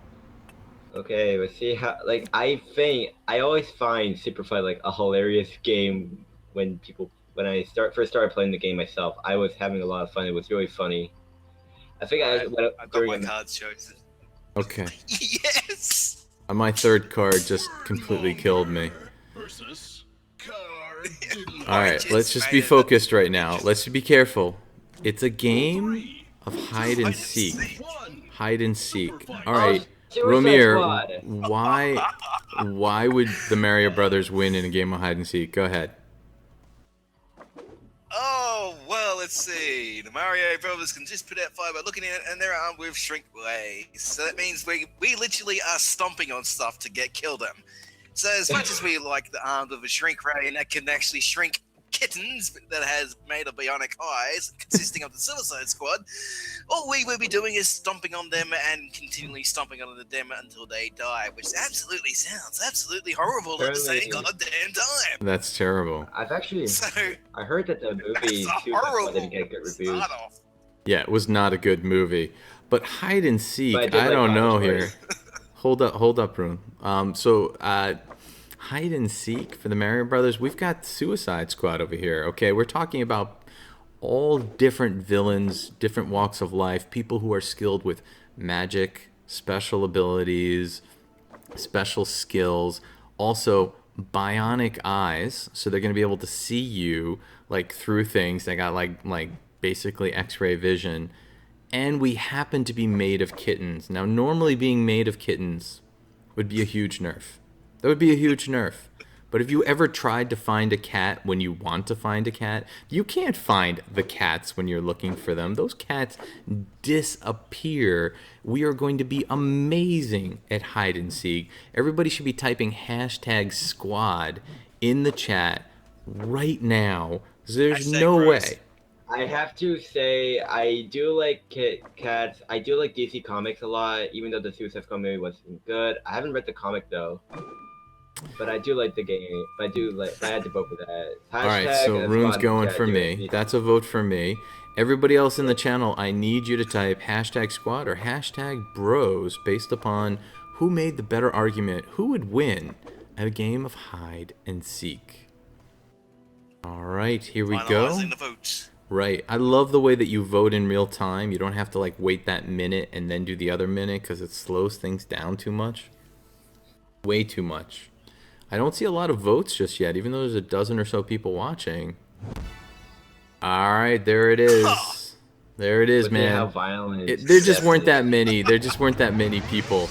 Okay, let's see how. Like, I always find Superfight like a hilarious game when I first started playing the game myself. I was having a lot of fun. It was really funny. I think
I've got my cards chosen.
Okay.
Yes!
My third card just completely killed me.
Versus card.
Alright, let's just be focused right now. Let's be careful. It's a game of hide and seek. Hide and seek. Alright, Romir, why would the Mario Brothers win in a game of hide and seek? Go ahead.
Oh, well, let's see. The Mario Brothers can just put out fire by looking at it, and they're armed with shrink blades. So that means we literally are stomping on stuff to kill them. So as much as we like the armed with a shrink ray, and that can actually shrink kittens that has made of bionic eyes, consisting of the Suicide Squad, all we will be doing is stomping on them and continually stomping on them until they die, which absolutely sounds absolutely horrible at the same goddamn time.
That's terrible.
I heard that the movie
That's a
Suicide Squad
horrible
didn't get good reviews.
start off.
Yeah, it was not a good movie. But hide and seek,
But I did
I
like
don't know
Raffles.
here. Hold up, Rune. Hide and seek for the Mario Brothers, we've got Suicide Squad over here. Okay, we're talking about all different villains, different walks of life, people who are skilled with magic, special abilities, special skills, also bionic eyes, so they're going to be able to see you like through things. They got like basically X-ray vision, and we happen to be made of kittens. Now, normally being made of kittens would be a huge nerf. That would be a huge nerf. But if you ever tried to find a cat when you want to find a cat, you can't find the cats when you're looking for them. Those cats disappear. We are going to be amazing at hide and seek. Everybody should be typing #squad in the chat right now. There's no way.
I have to say, I do like cats. I do like DC Comics a lot, even though the Suicide Squad movie wasn't good. I haven't read the comic though, but I do like the game. I had to vote for that.
Alright, so Rune's going for me. That's a vote for me. Everybody else in the channel, I need you to type #squad or #bros based upon who made the better argument, who would win at a game of hide and seek. Alright, here we go.
Finalizing the votes.
Right. I love the way that you vote in real time. You don't have to like wait that minute and then do the other minute because it slows things down too much. Way too much. I don't see a lot of votes just yet, even though there's a dozen or so people watching. Alright, there it is. There it is,
Look at
man.
how violent
There just weren't that many. There just weren't that many people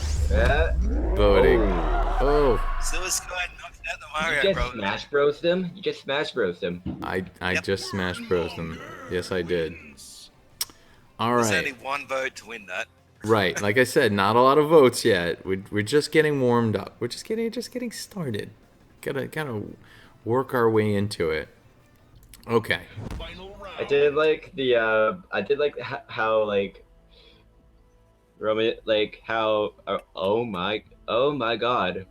voting. Oh.
Suicide Squad knocked out the
You
Mario
just
Brothers.
Smash Bros them? You just Smash Bros them.
I just Smash Bros them. Yes, I did.
There's
Alright.
only one vote to win that.
Right, like I said, not a lot of votes yet. We're just getting warmed up. We're just getting started. Gotta work our way into it. Okay.
Final round.
I did like how like Roman like how oh my god.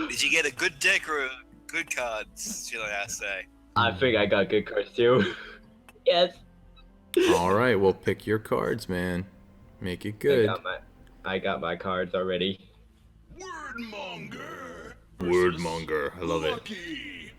Did you get a good deck or good cards, should I say?
I think I got good cards too. Yes.
All right, well, pick your cards, man. Make it good.
I got my cards already.
Wordmonger.
Wordmonger, I love it.
Lucky.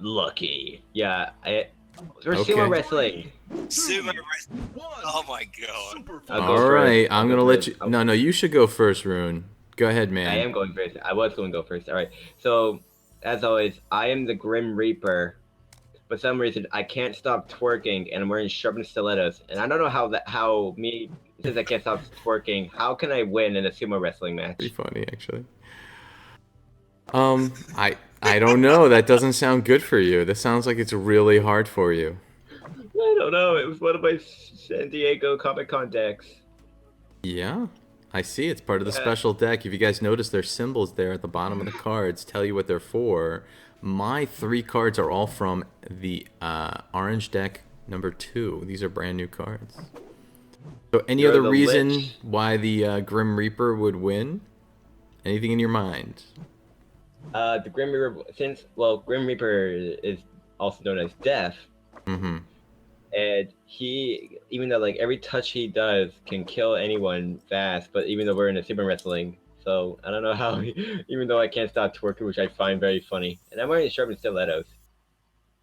Lucky. Yeah. We're
Okay.
sumo wrestling.
Sumo wrestling.
One.
Oh my god.
Superfight.
I'll go
All right,
first.
I'm gonna let you. No, you should go first, Rune. Go ahead,
I
man.
am going first. I was going to go first. All right. So, as always, I am the Grim Reaper. For some reason, I can't stop twerking, and I'm wearing sharpened stilettos. And I don't know since I can't stop twerking, how can I win in a sumo wrestling match?
Pretty funny, actually. I don't know. That doesn't sound good for you. That sounds like it's really hard for you.
I don't know. It was one of my San Diego Comic Con decks.
Yeah, I see. It's part of the
Yeah.
special deck. If you guys notice, there's symbols there at the bottom of the cards. Tell you what they're for. My 3 cards are all from the orange deck number 2. These are brand new cards. So any
You're
other
the
reason
Lich.
why the Grim Reaper would win? Anything in your mind?
The Grim Reaper, Grim Reaper is also known as Death,
Mm-hmm.
and even though like every touch he does can kill anyone fast, but even though we're in a super wrestling, so I don't know how, even though I can't stop twerking, which I find very funny, and I'm wearing sharpened stilettos.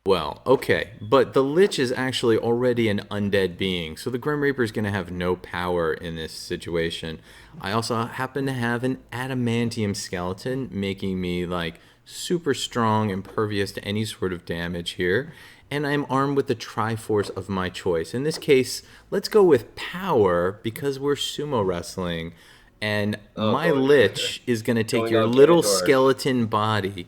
Well, okay, but the Lich is actually already an undead being, so the Grim Reaper is going to have no power in this situation. I also happen to have an adamantium skeleton, making me like super strong, impervious to any sort of damage here, and I'm armed with the Triforce of my choice. In this case, let's go with power because we're sumo wrestling, and my
going-
Lich is going to take
going
your
on
little
Ganondorf.
skeleton body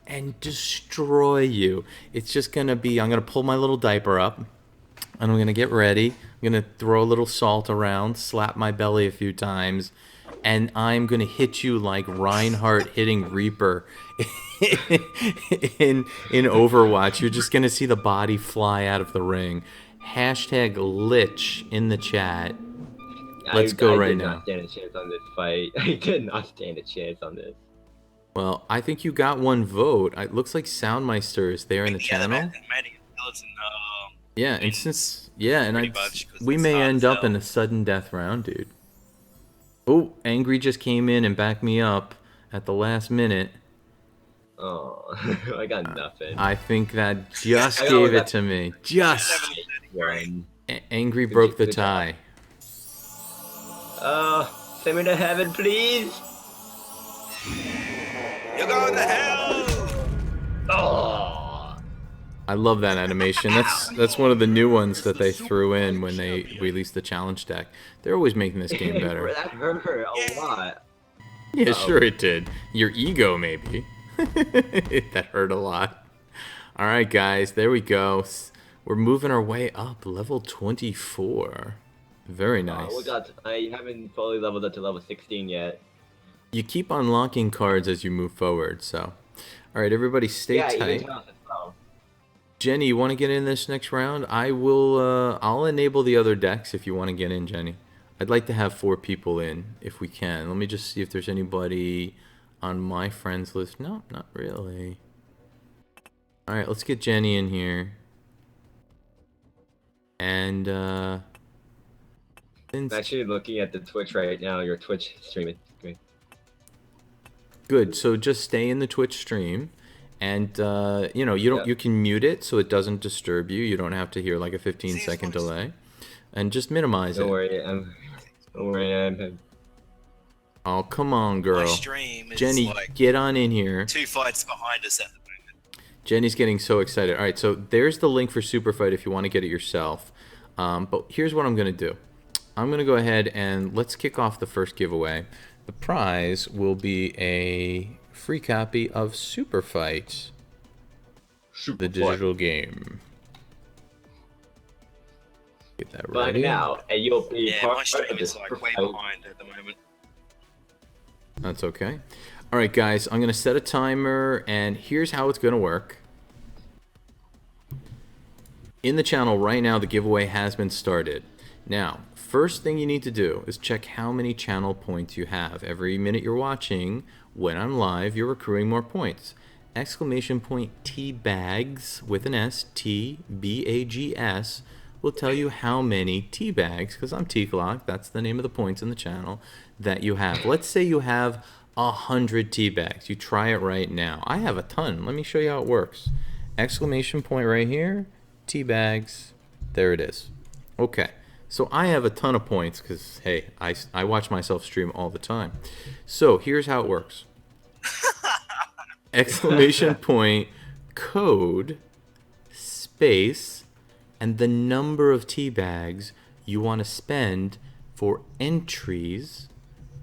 and destroy you. It's just gonna be, I'm gonna pull my little diaper up, and I'm gonna get ready. I'm gonna throw a little salt around, slap my belly a few times, and I'm gonna hit you like Reinhardt hitting Reaper in Overwatch. You're just gonna see the body fly out of the ring. Hashtag Lich in the chat. Let's go
I
right
did
now.
not stand a chance on this fight. I did not stand a chance on this.
Well, I think you got one vote. It looks like Soundmeister is there in the channel. Yeah, and
Pretty much, 'cause
we
it's
may
hard
end
to
up
tell.
in a sudden death round, dude. Oh, Angry just came in and backed me up at the last minute.
Oh, I got nothing.
I think that just
I
gave
got
it to me. Just.
70-30.
Angry broke the
good job.
tie.
Send me to heaven, please.
You're going to hell!
Oh,
I love that animation. That's one of the new ones that they threw in when they released the challenge deck. They're always making this game better.
that hurt a lot.
Yeah, sure it did. Your ego, maybe. That hurt a lot. All right, guys, there we go. We're moving our way up, level 24. Very nice.
I haven't fully leveled up to level 16 yet.
You keep unlocking cards as you move forward, so. All right, everybody stay
Yeah,
tight.
even Thomas as well.
Jenny, you want to get in this next round? I'll enable the other decks if you want to get in, Jenny. I'd like to have 4 people in, if we can. Let me just see if there's anybody on my friends list. No, not really. All right, let's get Jenny in here. And,
I'm
since...
actually looking at the Twitch right now, your Twitch streaming. Great.
Good, so just stay in the Twitch stream. And, you can mute it so it doesn't disturb you. You don't have to hear like a 15-second delay. And just minimize
Don't
it.
worry, I'm
Oh, come on,
My
girl.
stream is
Jenny,
like
get on in here.
2 fights behind us at the moment.
Jenny's getting so excited. All right, so there's the link for Superfight if you want to get it yourself. But here's what I'm going to do. I'm going to go ahead and let's kick off the first giveaway. The prize will be a free copy of Superfight, the digital game. Get that
Find
ready.
out, and you'll be
Yeah,
part
my
of
stream
this
is like way
fight.
behind at the moment.
That's okay. All right, guys, I'm going to set a timer, and here's how it's going to work. In the channel right now, the giveaway has been started. Now, first thing you need to do is check how many channel points you have. Every minute you're watching, when I'm live, you're accruing more points. Exclamation point T-bags with an S, T-B-A-G-S, will tell you how many T-bags, because I'm Teacloc, that's the name of the points in the channel, that you have. Let's say you have 100 T-bags. You try it right now. I have a ton. Let me show you how it works. Exclamation point right here, T-bags. There it is. Okay. So I have a ton of points because, hey, I watch myself stream all the time. So here's how it works. Exclamation point, code, space, and the number of tea bags you want to spend for entries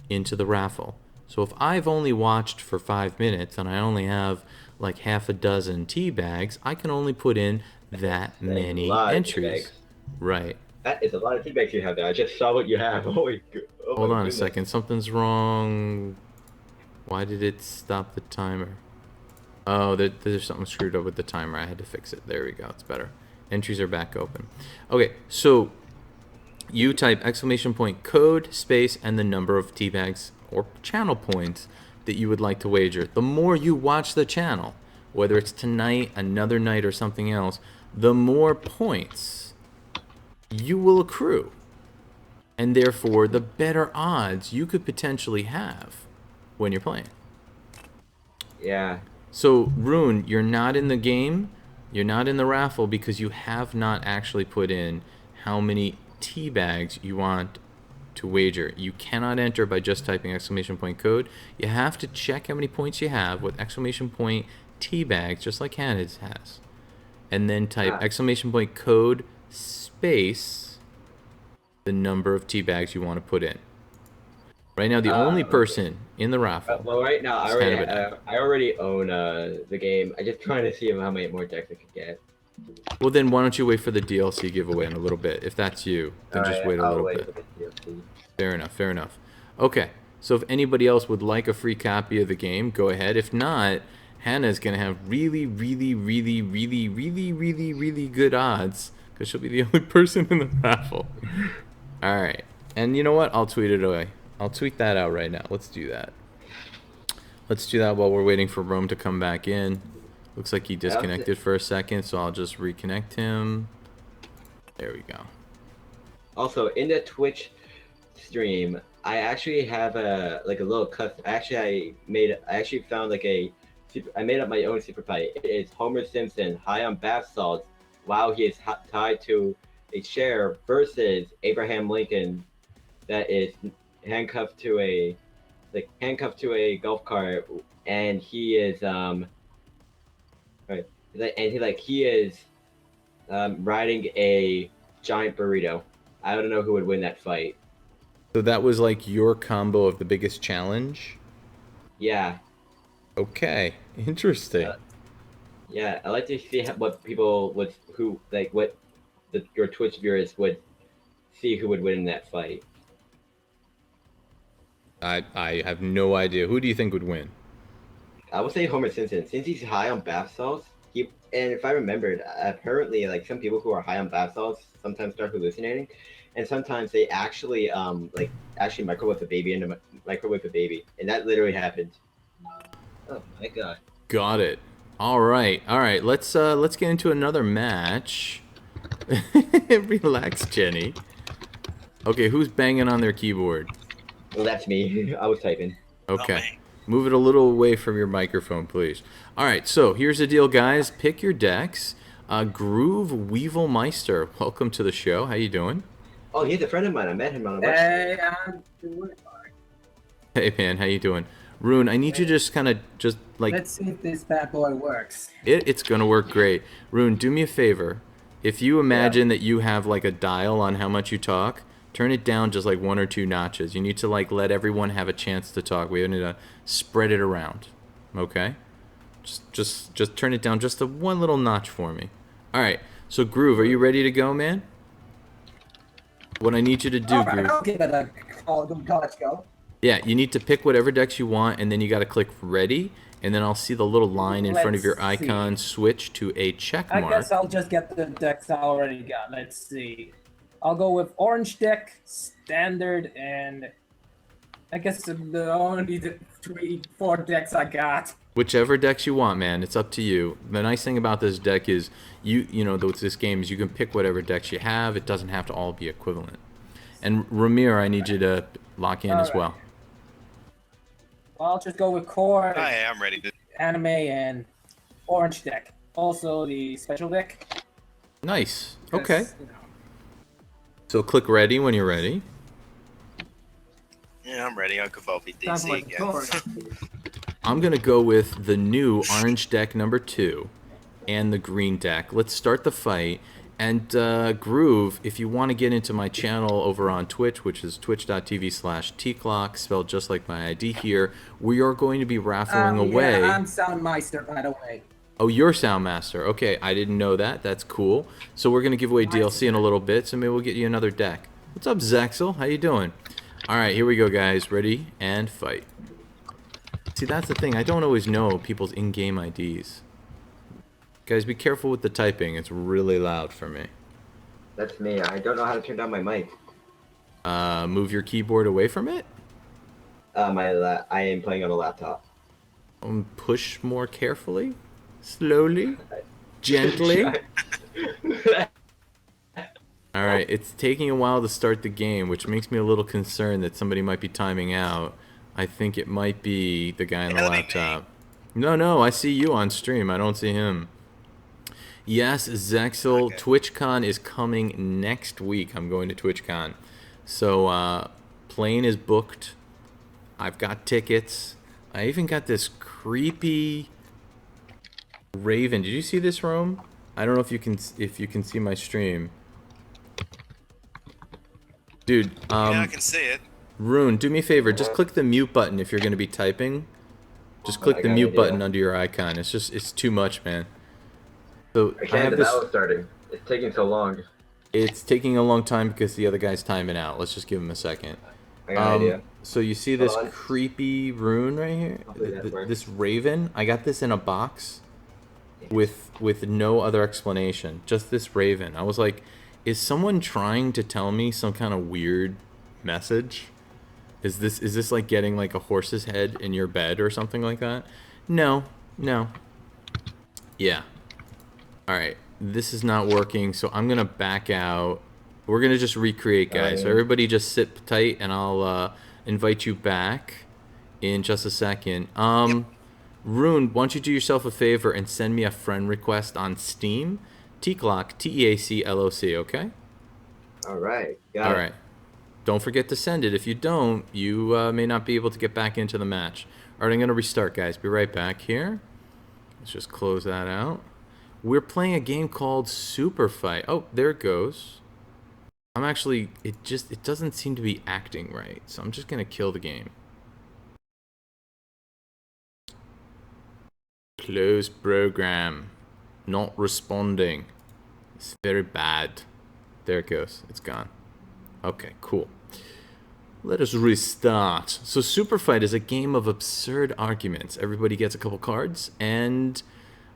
into the raffle. So if I've only watched for 5 minutes and I only have like half a dozen tea bags, I can only put in that many entries. Right.
That is a lot of tea bags you have there. I just saw what you have. Oh
Hold
my
on
goodness.
a second. Something's wrong. Why did it stop the timer? Oh, there's something screwed up with the timer. I had to fix it. There we go. It's better. Entries are back open. Okay, so you type exclamation point code, space, and the number of tea bags or channel points that you would like to wager. The more you watch the channel, whether it's tonight, another night, or something else, the more points you will accrue. And therefore, the better odds you could potentially have when you're playing.
Yeah.
So, Rune, you're not in the game, you're not in the raffle because you have not actually put in how many tea bags you want to wager. You cannot enter by just typing exclamation point code. You have to check how many points you have with exclamation point tea bags, just like Hannah has. And then type exclamation point code space the number of tea bags you want to put in. Right now, the only person in the raffle.
Well, right now,
is
I already own the game. I'm just trying to see how many more decks I could get.
Well, then why don't you wait for the DLC giveaway in a little bit? If that's you, then just wait a little bit. Fair enough, fair enough. Okay, so if anybody else would like a free copy of the game, go ahead. If not, Hannah's going to have really, really, really, really, really, really, really good odds because she'll be the only person in the raffle. All right. And you know what? I'll tweet it away. I'll tweet that out right now. Let's do that. Let's do that while we're waiting for Rome to come back in. Looks like he disconnected for a second, so I'll just reconnect him. There we go.
Also, in the Twitch stream, I actually have a little custom. I made up my own Superfight. It is Homer Simpson high on bath salts while he is tied to a chair versus Abraham Lincoln that is handcuffed to a golf cart, and he is riding a giant burrito. I don't know who would win that fight.
So that was like your combo of the biggest challenge?
Yeah.
Okay, interesting.
Yeah, I like to see what people would your Twitch viewers would see who would win in that fight.
I have no idea. Who do you think would win?
I would say Homer Simpson, since he's high on bath salts. And if I remembered, apparently, like some people who are high on bath salts sometimes start hallucinating, and sometimes they actually microwave a baby, and that literally happened. Oh my god.
Got it. All right. Let's get into another match. Relax, Jenny. Okay, who's banging on their keyboard?
Well, that's me. I was typing.
Okay. Move it a little away from your microphone, please. All right, so here's the deal, guys. Pick your decks. Groove Weevil Meister, welcome to the show. How you doing?
Oh, he's a friend of mine. I met him on a website.
Hey, I'm doing fine.
Hey, man, how you doing? Rune, I need you to just
Let's see if this bad boy works.
It's going to work great. Rune, do me a favor. If you imagine that you have like a dial on how much you talk, turn it down just like 1 or 2 notches. You need to like let everyone have a chance to talk. We need to spread it around. Okay? Just turn it down just a one little notch for me. All right. So Groove, are you ready to go, man? What I need you to do, Groove.
I'll give it a let's go.
Yeah, you need to pick whatever decks you want, and then you got to click ready, and then I'll see the little line in front of your icon switch to a check mark.
I guess I'll just get the decks I already got. Let's see. I'll go with orange deck, standard, and I guess the only 4 decks I got.
Whichever decks you want, man. It's up to you. The nice thing about this deck is this game is you can pick whatever decks you have. It doesn't have to all be equivalent. And Ramir, I need you to lock in as well.
Well, I'll just go with core,
Hi, I'm ready.
anime, and orange deck. Also the special deck.
Nice. Okay. So click ready when you're ready.
Yeah, I'm ready. Uncle Volpe
Time for
DC
my
again.
tutorial.
I'm going to go with the new orange deck number 2 and the green deck. Let's start the fight. And Groove, if you want to get into my channel over on Twitch, which is twitch.tv/Teacloc, spelled just like my ID here, we are going to be raffling away.
Yeah, I'm Soundmeister, by the way.
Oh, you're Soundmaster. Okay, I didn't know that. That's cool. So we're going to give away DLC in a little bit, so maybe we'll get you another deck. What's up, Zexel? How you doing? All right, here we go, guys. Ready and fight. See, that's the thing. I don't always know people's in-game IDs. Guys, be careful with the typing. It's really loud for me.
That's me. I don't know how to turn down my mic.
Move your keyboard away from it.
I am playing on a laptop.
Push more carefully, slowly, gently. All right, it's taking a while to start the game, which makes me a little concerned that somebody might be timing out. I think it might be the guy on the laptop. No, I see you on stream. I don't see him. Yes, Zexel, okay. TwitchCon is coming next week. I'm going to TwitchCon. So, plane is booked. I've got tickets. I even got this creepy Raven. Did you see this, Rome? I don't know if you can see my stream. Dude,
yeah, I can see it.
Rune, do me a favor. Just click the mute button if you're going to be typing. Just click the mute button under your icon. It's too much, man. So
I have this. Starting. It's taking so long.
It's taking a long time because the other guy's timing out. Let's just give him a second.
I got an idea.
So you see this creepy rune right here? This Raven? I got this in a box with no other explanation. Just this Raven. I was like, is someone trying to tell me some kind of weird message? Is this like getting like a horse's head in your bed or something like that? No. Yeah. All right. This is not working, so I'm gonna back out. We're gonna just recreate, guys. So everybody just sit tight, and I'll invite you back in just a second. Rune, why don't you do yourself a favor and send me a friend request on Steam? Teacloc, Teacloc, okay?
All right.
All right. Don't forget to send it. If you don't, you may not be able to get back into the match. All right, I'm going to restart, guys. Be right back here. Let's just close that out. We're playing a game called Superfight. Oh, there it goes. I'm actually, it doesn't seem to be acting right. So I'm just going to kill the game. Close program. Not responding. It's very bad. There it goes. It's gone. Okay, cool. Let us restart. So Superfight is a game of absurd arguments. Everybody gets a couple cards and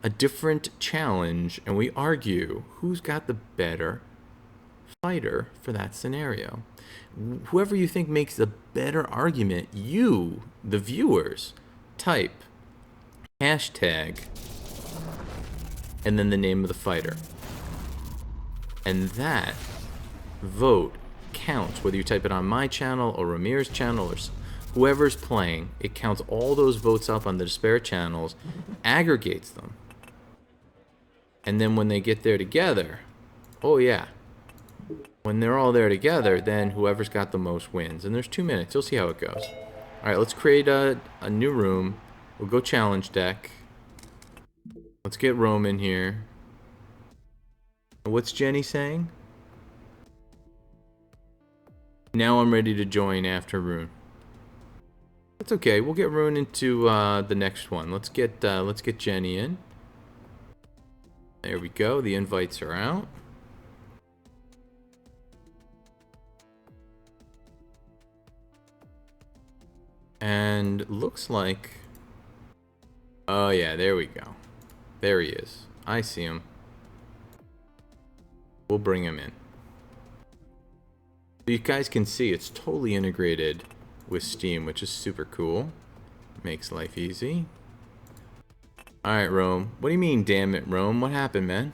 a different challenge, and we argue who's got the better fighter for that scenario. Whoever you think makes the better argument, you, the viewers, type hashtag and then the name of the fighter. And that vote counts, whether you type it on my channel or Ramir's channel or whoever's playing. It counts all those votes up on the disparate channels, aggregates them, and then when they get there together, oh yeah, when they're all there together, then whoever's got the most wins. And there's 2 minutes. You'll see how it goes. All right, let's create a new room. We'll go challenge deck. Let's get Rome in here. What's Jenny saying? Now I'm ready to join after Rune. It's okay. We'll get Rune into the next one. Let's get Jenny in. There we go. The invites are out. And looks like, oh yeah, there we go. There he is. I see him. We'll bring him in. You guys can see it's totally integrated with Steam, which is super cool. Makes life easy. Alright, Rome. What do you mean, damn it, Rome? What happened, man?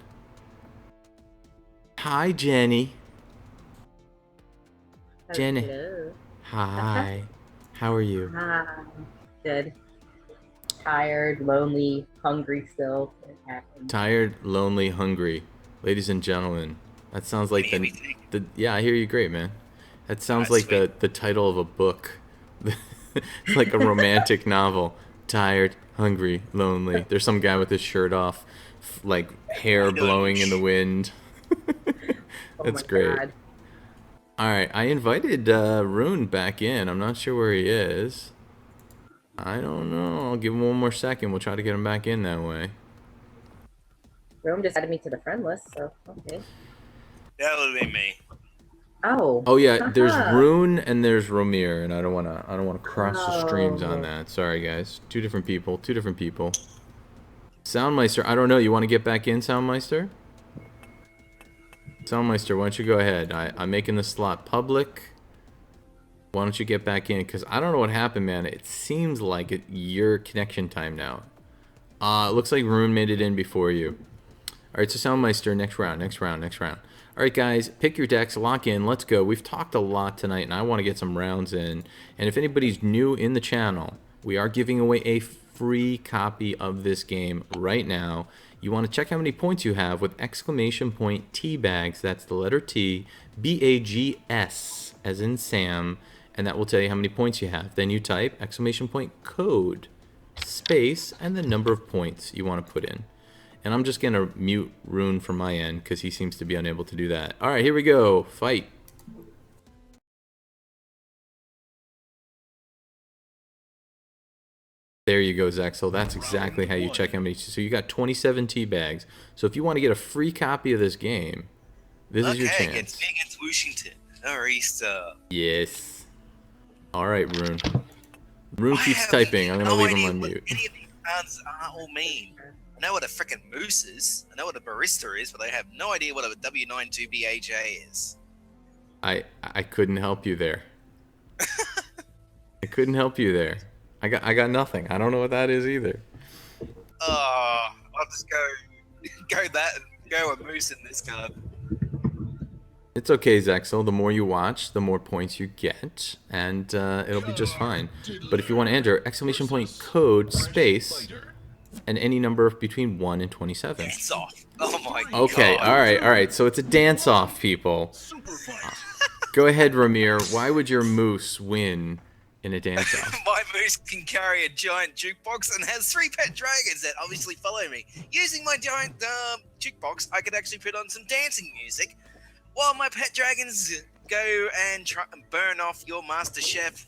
Hi, Jenny. Jenny.
Hello.
Hi. How are you?
Hi. Good. Tired, lonely, hungry still.
Tired, lonely, hungry. Ladies and gentlemen, That sounds like
Can you hear me?
the yeah, I hear you great, man. That sounds
Alright,
like the title of a book. It's like a romantic novel. Tired, hungry, lonely. There's some guy with his shirt off, like hair blowing in the wind.
Oh
That's
my
great.
God.
All right, I invited Rune back in. I'm not sure where he is. I don't know. I'll give him one more second. We'll try to get him back in that way.
Rome just added me to the friend list, so okay.
That would be me.
Oh.
Oh yeah, there's
Haha.
Rune and there's Romir, and I don't wanna cross the streams on
Oh.
that. Sorry guys, two different people. Soundmeister, I don't know. You want to get back in, Soundmeister? Soundmeister, why don't you go ahead? I'm making the slot public. Why don't you get back in? Because I don't know what happened, man. It seems like your connection time now. It looks like Rune made it in before you. All right, so Soundmeister, next round. All right, guys, pick your decks, lock in, let's go. We've talked a lot tonight, and I want to get some rounds in. And if anybody's new in the channel, we are giving away a free copy of this game right now. You want to check how many points you have with exclamation point T-Bags. That's the letter T, B-A-G-S, as in Sam, and that will tell you how many points you have. Then you type exclamation point code, space, and the number of points you want to put in. And I'm just going to mute Rune from my end because he seems to be unable to do that. All right, here we go. Fight. There you go, Zexel. That's exactly how you check how many. So you got 27 tea bags. So if you want to get a free copy of this game, this is your chance.
Against me against Washington. Nor'easter.
Yes. All right, Rune. Rune keeps typing. I'm going to leave him on mute.
Any of these cards are all mean. I know what a frickin' moose is. I know what a barista is, but I have no idea what a W92BAJ is.
I couldn't help you there. I couldn't help you there. I got nothing. I don't know what that is either.
Oh, I'll just go a moose in this card.
It's okay, Zexel. The more you watch, the more points you get, and it'll be just fine. But if you want to enter, exclamation point code space and any number between 1 and 27.
It's off. Oh my god.
Okay, all right. So it's a dance-off, people. Go ahead, Ramir. Why would your moose win in a dance-off?
My moose can carry a giant jukebox and has 3 pet dragons that obviously follow me. Using my giant jukebox, I could actually put on some dancing music while my pet dragons go and try and burn off your master chef.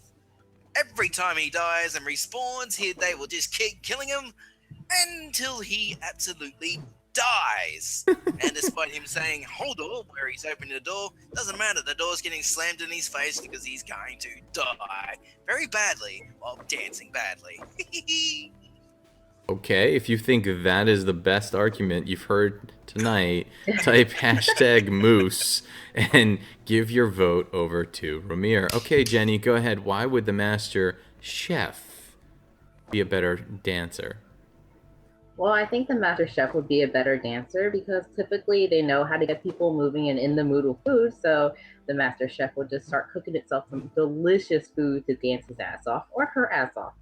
Every time he dies and respawns, they will just keep killing him until he absolutely dies. And despite him saying hold on where he's opening the door, doesn't matter, the door's getting slammed in his face because he's going to die very badly while dancing badly.
Okay, if you think that is the best argument you've heard tonight, type hashtag moose and give your vote over to Ramir. Okay, Jenny, go ahead. Why would the master chef be a better dancer?
Well, I think the master chef would be a better dancer because typically they know how to get people moving and in the mood with food. So the master chef would just start cooking itself some delicious food to dance his ass off or her ass off.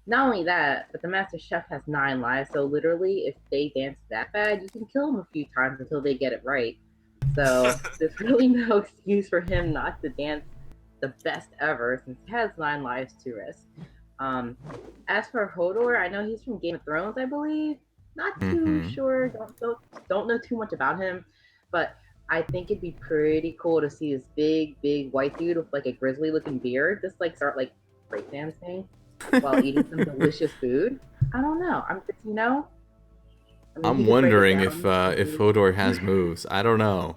Not only that, but the master chef has 9 lives. So literally, if they dance that bad, you can kill them a few times until they get it right. So there's really no excuse for him not to dance the best ever since he has 9 lives to risk. As for Hodor, I know he's from Game of Thrones, I believe. Not too sure. Don't know too much about him, but I think it'd be pretty cool to see this big white dude with like a grizzly-looking beard just like start like breakdancing while eating some delicious food. I don't know.
I'm wondering if Hodor has moves. I don't know.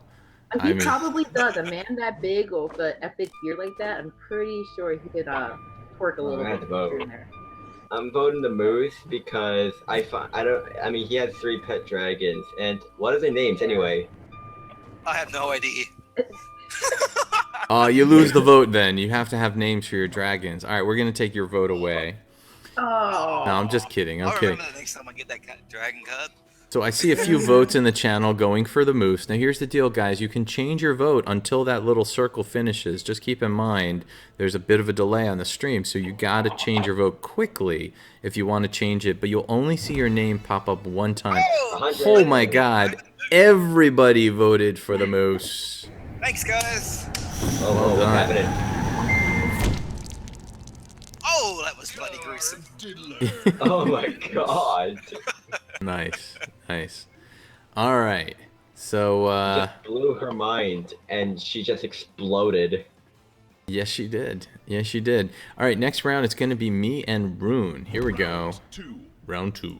He probably does. A man that big with an epic beard like that, I'm pretty sure he could twerk a little bit here and there.
I'm voting the moose because he has 3 pet dragons, and what are their names anyway?
I have no idea.
You lose the vote then. You have to have names for your dragons. All right, we're going to take your vote away.
Oh.
No, I'm just kidding.
I'll remember the next time I get that dragon card.
So I see a few votes in the channel going for the moose. Now here's the deal, guys. You can change your vote until that little circle finishes. Just keep in mind there's a bit of a delay on the stream, so you got to change your vote quickly if you want to change it. But you'll only see your name pop up one time. Oh my God. everybody voted for the moose.
Thanks, guys.
Oh, what's happening?
Oh, that was bloody gruesome.
Oh my god.
Nice, nice. All right, so
Just blew her mind, and she just exploded.
yes, she did. Yes, she did. All right, next round it's gonna be me and Rune. Here we go. Round 2.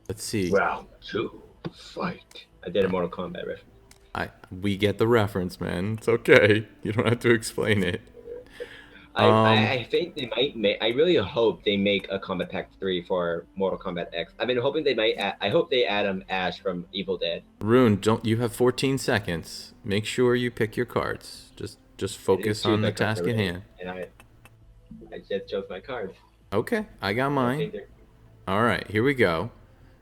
Let's see.
Round 2, fight. I did a Mortal Kombat reference.
We get the reference, man. It's okay. You don't have to explain it.
I think they might make. I really hope they make a Combat Pack 3 for Mortal Kombat X. I've been hoping they might. I hope they add Ash from Evil Dead.
Rune, don't you have 14 seconds? Make sure you pick your cards. Just focus on the task at hand.
And I just chose my cards.
Okay, I got mine.
think they're-
All right, here we go.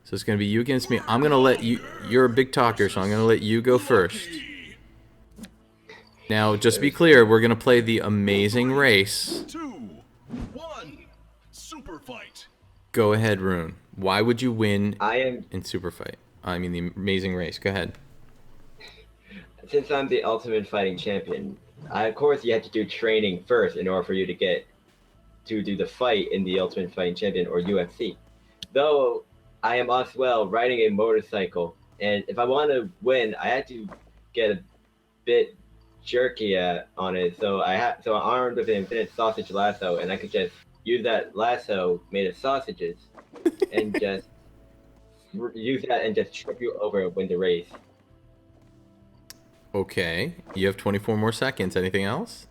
So it's gonna be you against me. I'm gonna let you. You're a big talker, so I'm gonna let you go first. Now, just be clear, we're gonna play the Amazing Race.
2, 1, super fight.
Go ahead, Rune. Why would you win
I am
in Superfight? I mean, the Amazing Race. Go ahead.
since I'm the Ultimate Fighting Champion. Of course, you have to do training first in order for you to do the fight in the Ultimate Fighting Champion or UFC. Though I am as well riding a motorcycle, and if I want to win, I have to get a bit jerky on it. So I'm armed with an infinite sausage lasso, and I could just use that lasso made of sausages, and just use that and just trip you over and win the race.
Okay, you have 24 more seconds. Anything else?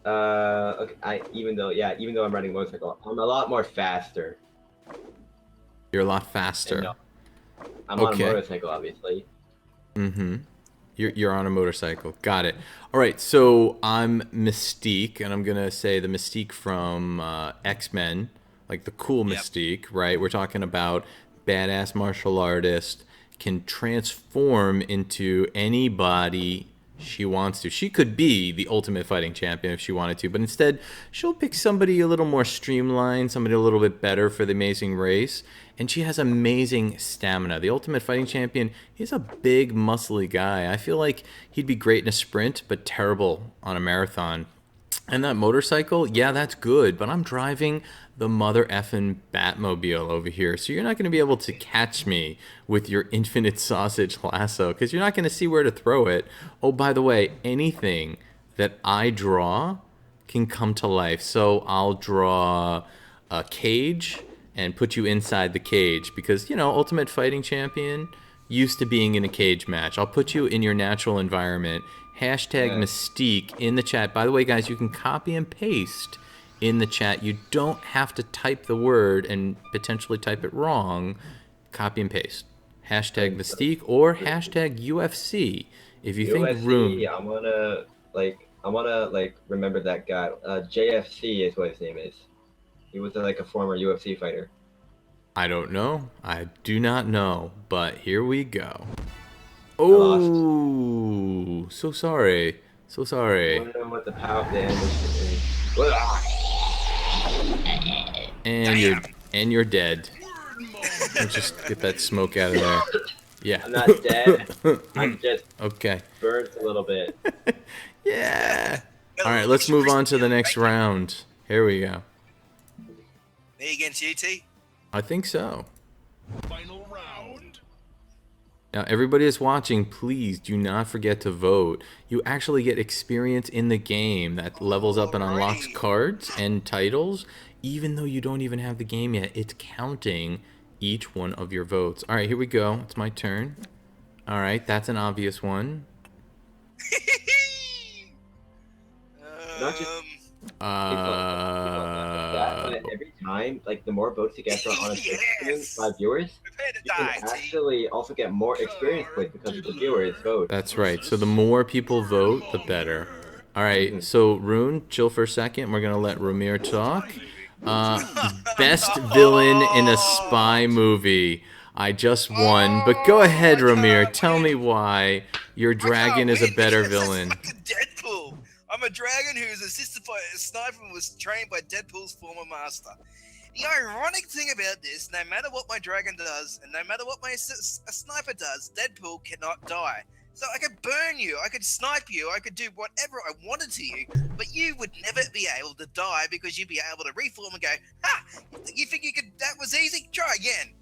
Okay, even though I'm riding a motorcycle, I'm a lot more faster.
You're a lot faster.
And, I'm on a
Okay.
motorcycle, obviously.
Mm-hmm. You're on a motorcycle. Got it. All right, so I'm Mystique, and I'm going to say the Mystique from X-Men, like the cool Mystique, right? We're talking about badass martial artist, can transform into anybody she wants to. She could be the Ultimate Fighting Champion if she wanted to, but instead she'll pick somebody a little more streamlined, somebody a little bit better for the Amazing Race, and she has amazing stamina. The Ultimate Fighting Champion, he's a big, muscly guy. I feel like he'd be great in a sprint, but terrible on a marathon. And that motorcycle, yeah, that's good, but I'm driving the mother effing Batmobile over here, so you're not going to be able to catch me with your infinite sausage lasso, because you're not going to see where to throw it. Oh, by the way, anything that I draw can come to life. So I'll draw a cage and put you inside the cage, because, you know, Ultimate Fighting Champion, used to being in a cage match. I'll put you in your natural environment. Hashtag Mystique in the chat. By the way, guys, you can copy and paste in the chat. You don't have to type the word and potentially type it wrong. Copy and paste. Hashtag Mystique or hashtag UFC. If you think Rune.
I wanna remember that guy. JFC is what his name is. He was like a former UFC fighter.
I don't know. I do not know. But here we go. Oh, so sorry. So
I
sorry.
don't know what the power of the animation is.
And you're dead. Let's just get that smoke out of there. Yeah.
I'm not dead. I'm just
Okay.
burnt a little bit.
Yeah. All right, let's move on to the next round. Here we go.
Me against you, T?
I think so.
Final round.
Now, everybody that's watching, please do not forget to vote. You actually get experience in the game that levels up and unlocks cards and titles, even though you don't even have the game yet. It's counting each one of your votes. All right, here we go. It's my turn. All right, that's an obvious one.
Not just but every time, like the more votes you get on a stream by viewers,
Prepare to
you can
die, T.
actually also get more experience points because of the viewers' vote.
That's right. So the more people vote, the better. All right, so Rune, chill for a second. We're going to let Ramir talk. Best villain in a spy movie. I just won, but go ahead, Ramir. Tell me why your dragon is a better villain.
That's fucking Deadpool. I'm a dragon who's assisted by a sniper and was trained by Deadpool's former master. The ironic thing about this, no matter what my dragon does, and no matter what my sniper does, Deadpool cannot die. So I could burn you, I could snipe you, I could do whatever I wanted to you, but you would never be able to die because you'd be able to reform and go, ha! You think you could? That was easy? Try again.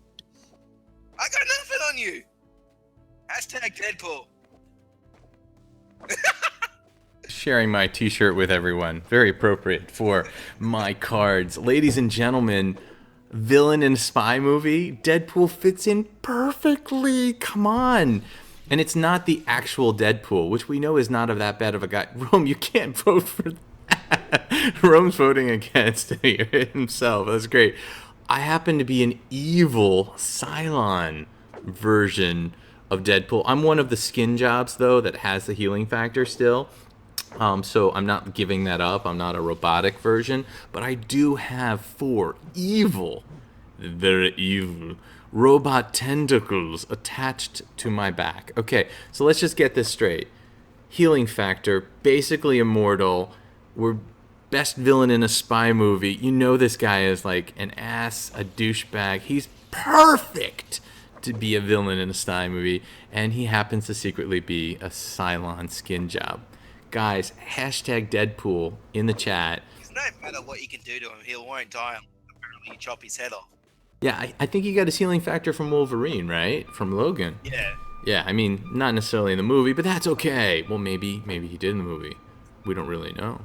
I got nothing on you. Hashtag Deadpool.
Sharing my t-shirt with everyone. Very appropriate for my cards. Ladies and gentlemen, villain in a spy movie, Deadpool fits in perfectly. Come on. And it's not the actual Deadpool, which we know is not that bad of a guy. Rome, you can't vote for that. Rome's voting against himself. That's great. I happen to be an evil Cylon version of Deadpool. I'm one of the skin jobs, though, that has the healing factor still. So I'm not giving that up. I'm not a robotic version. But I do have 4 evil, very evil, robot tentacles attached to my back. Okay, so let's just get this straight. Healing factor, basically immortal. We're best villain in a spy movie. You know this guy is like an ass, a douchebag. He's perfect to be a villain in a spy movie. And he happens to secretly be a Cylon skin job. Guys, hashtag Deadpool in the chat.
No matter what you can do to him, he won't die. Apparently, you chop his head off.
Yeah, I think he got his healing factor from Wolverine, right? From Logan.
Yeah.
Yeah, I mean, not necessarily in the movie, but that's okay. Well, maybe he did in the movie. We don't really know.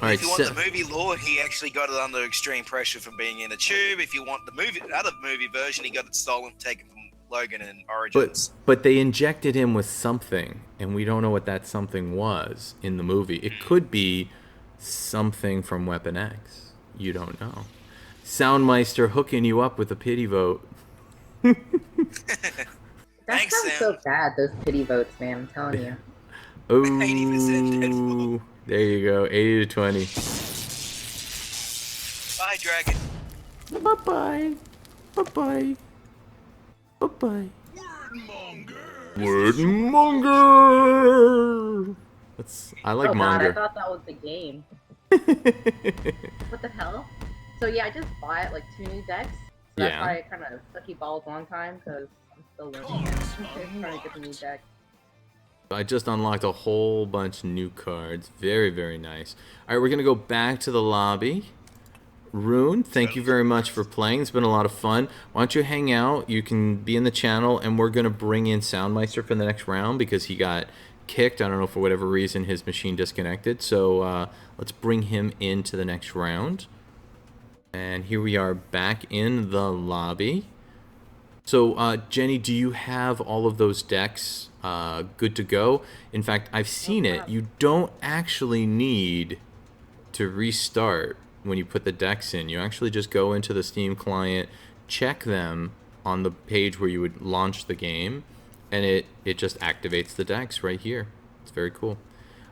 All right,
if you want the movie lore, he actually got it under extreme pressure from being in a tube. If you want the other movie version, he got it stolen, taken from Logan and Origins.
But they injected him with something, and we don't know what that something was in the movie. It could be something from Weapon X. You don't know. Soundmeister hooking you up with a pity vote.
That
Thanks,
sounds
Sam.
so bad, those pity votes, man. I'm telling you.
Oh,
80% Deadpool.
there you go, 80 to 20.
Bye, Dragon.
Bye-bye. Bye-bye. Bye-bye. Wordmonger! I like
oh god,
Monger.
I thought that was the game. What the hell? So yeah, I just bought like 2 new decks. So that's
Yeah.
why I kind of sucky balls long time, because I'm still learning it. I'm trying to get the new deck.
I just unlocked a whole bunch of new cards. Very, very nice. All right, we're going to go back to the lobby. Rune, thank you very much for playing. It's been a lot of fun. Why don't you hang out? You can be in the channel, and we're going to bring in Soundmeister for the next round because he got kicked. I don't know, for whatever reason, his machine disconnected. So let's bring him into the next round. And here we are back in the lobby. So, Jenny, do you have all of those decks good to go? In fact, I've seen it. You don't actually need to restart when you put the decks in. You actually just go into the Steam client, check them on the page where you would launch the game, and it just activates the decks right here. It's very cool.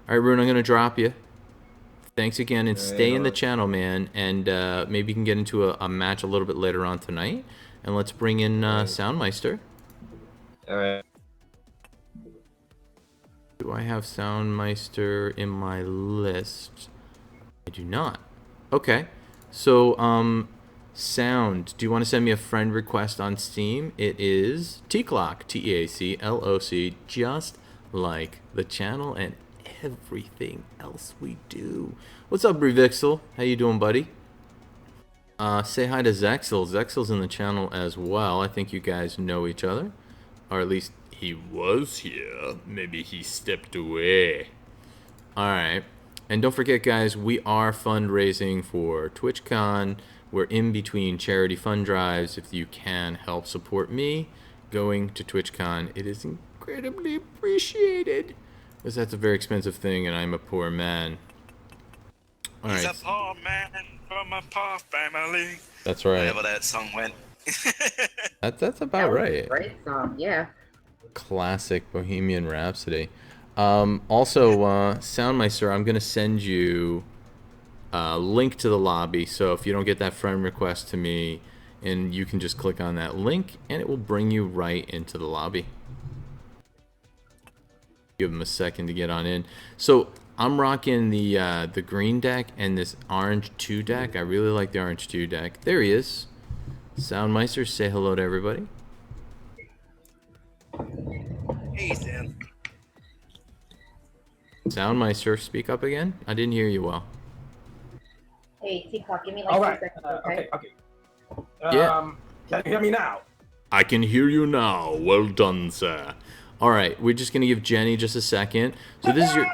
All right, Rune, I'm going to drop you. Thanks again, and stay in the channel, man, and maybe you can get into a match a little bit later on tonight, and let's bring in Soundmeister.
Alright.
Do I have Soundmeister in my list? I do not. Okay, so Sound, do you want to send me a friend request on Steam? It is Teacloc, Teacloc, just like the channel and everything else we do. What's up, Brevixel? How you doing, buddy? Say hi to Zexel. Zexel's in the channel as well. I think you guys know each other, or at least he was here. Maybe he stepped away. All right. And don't forget, guys, we are fundraising for TwitchCon. We're in between charity fund drives. If you can help support me going to TwitchCon, it is incredibly appreciated. Because that's a very expensive thing, and I'm a poor man. All
He's
right.
a poor man from a poor family.
That's right.
Whatever that song went.
That's about
That was
right.
a great song, yeah.
Classic Bohemian Rhapsody. Also, Soundmeister, I'm going to send you a link to the lobby, so if you don't get that friend request to me, and you can just click on that link, and it will bring you right into the lobby. Give them a second to get on in. So, I'm rocking the green deck and this orange 2 deck. I really like the orange 2 deck. There he is. Soundmeister, say hello to everybody.
Hey, Sam.
Soundmeister, speak up again. I didn't hear you well.
Hey, Teacloc, give me like
All
2
right.
seconds,
Okay.
Yeah.
Can you hear me now?
I can hear you now. Well done, sir. All right, we're just gonna give Jenny just a second. So this is your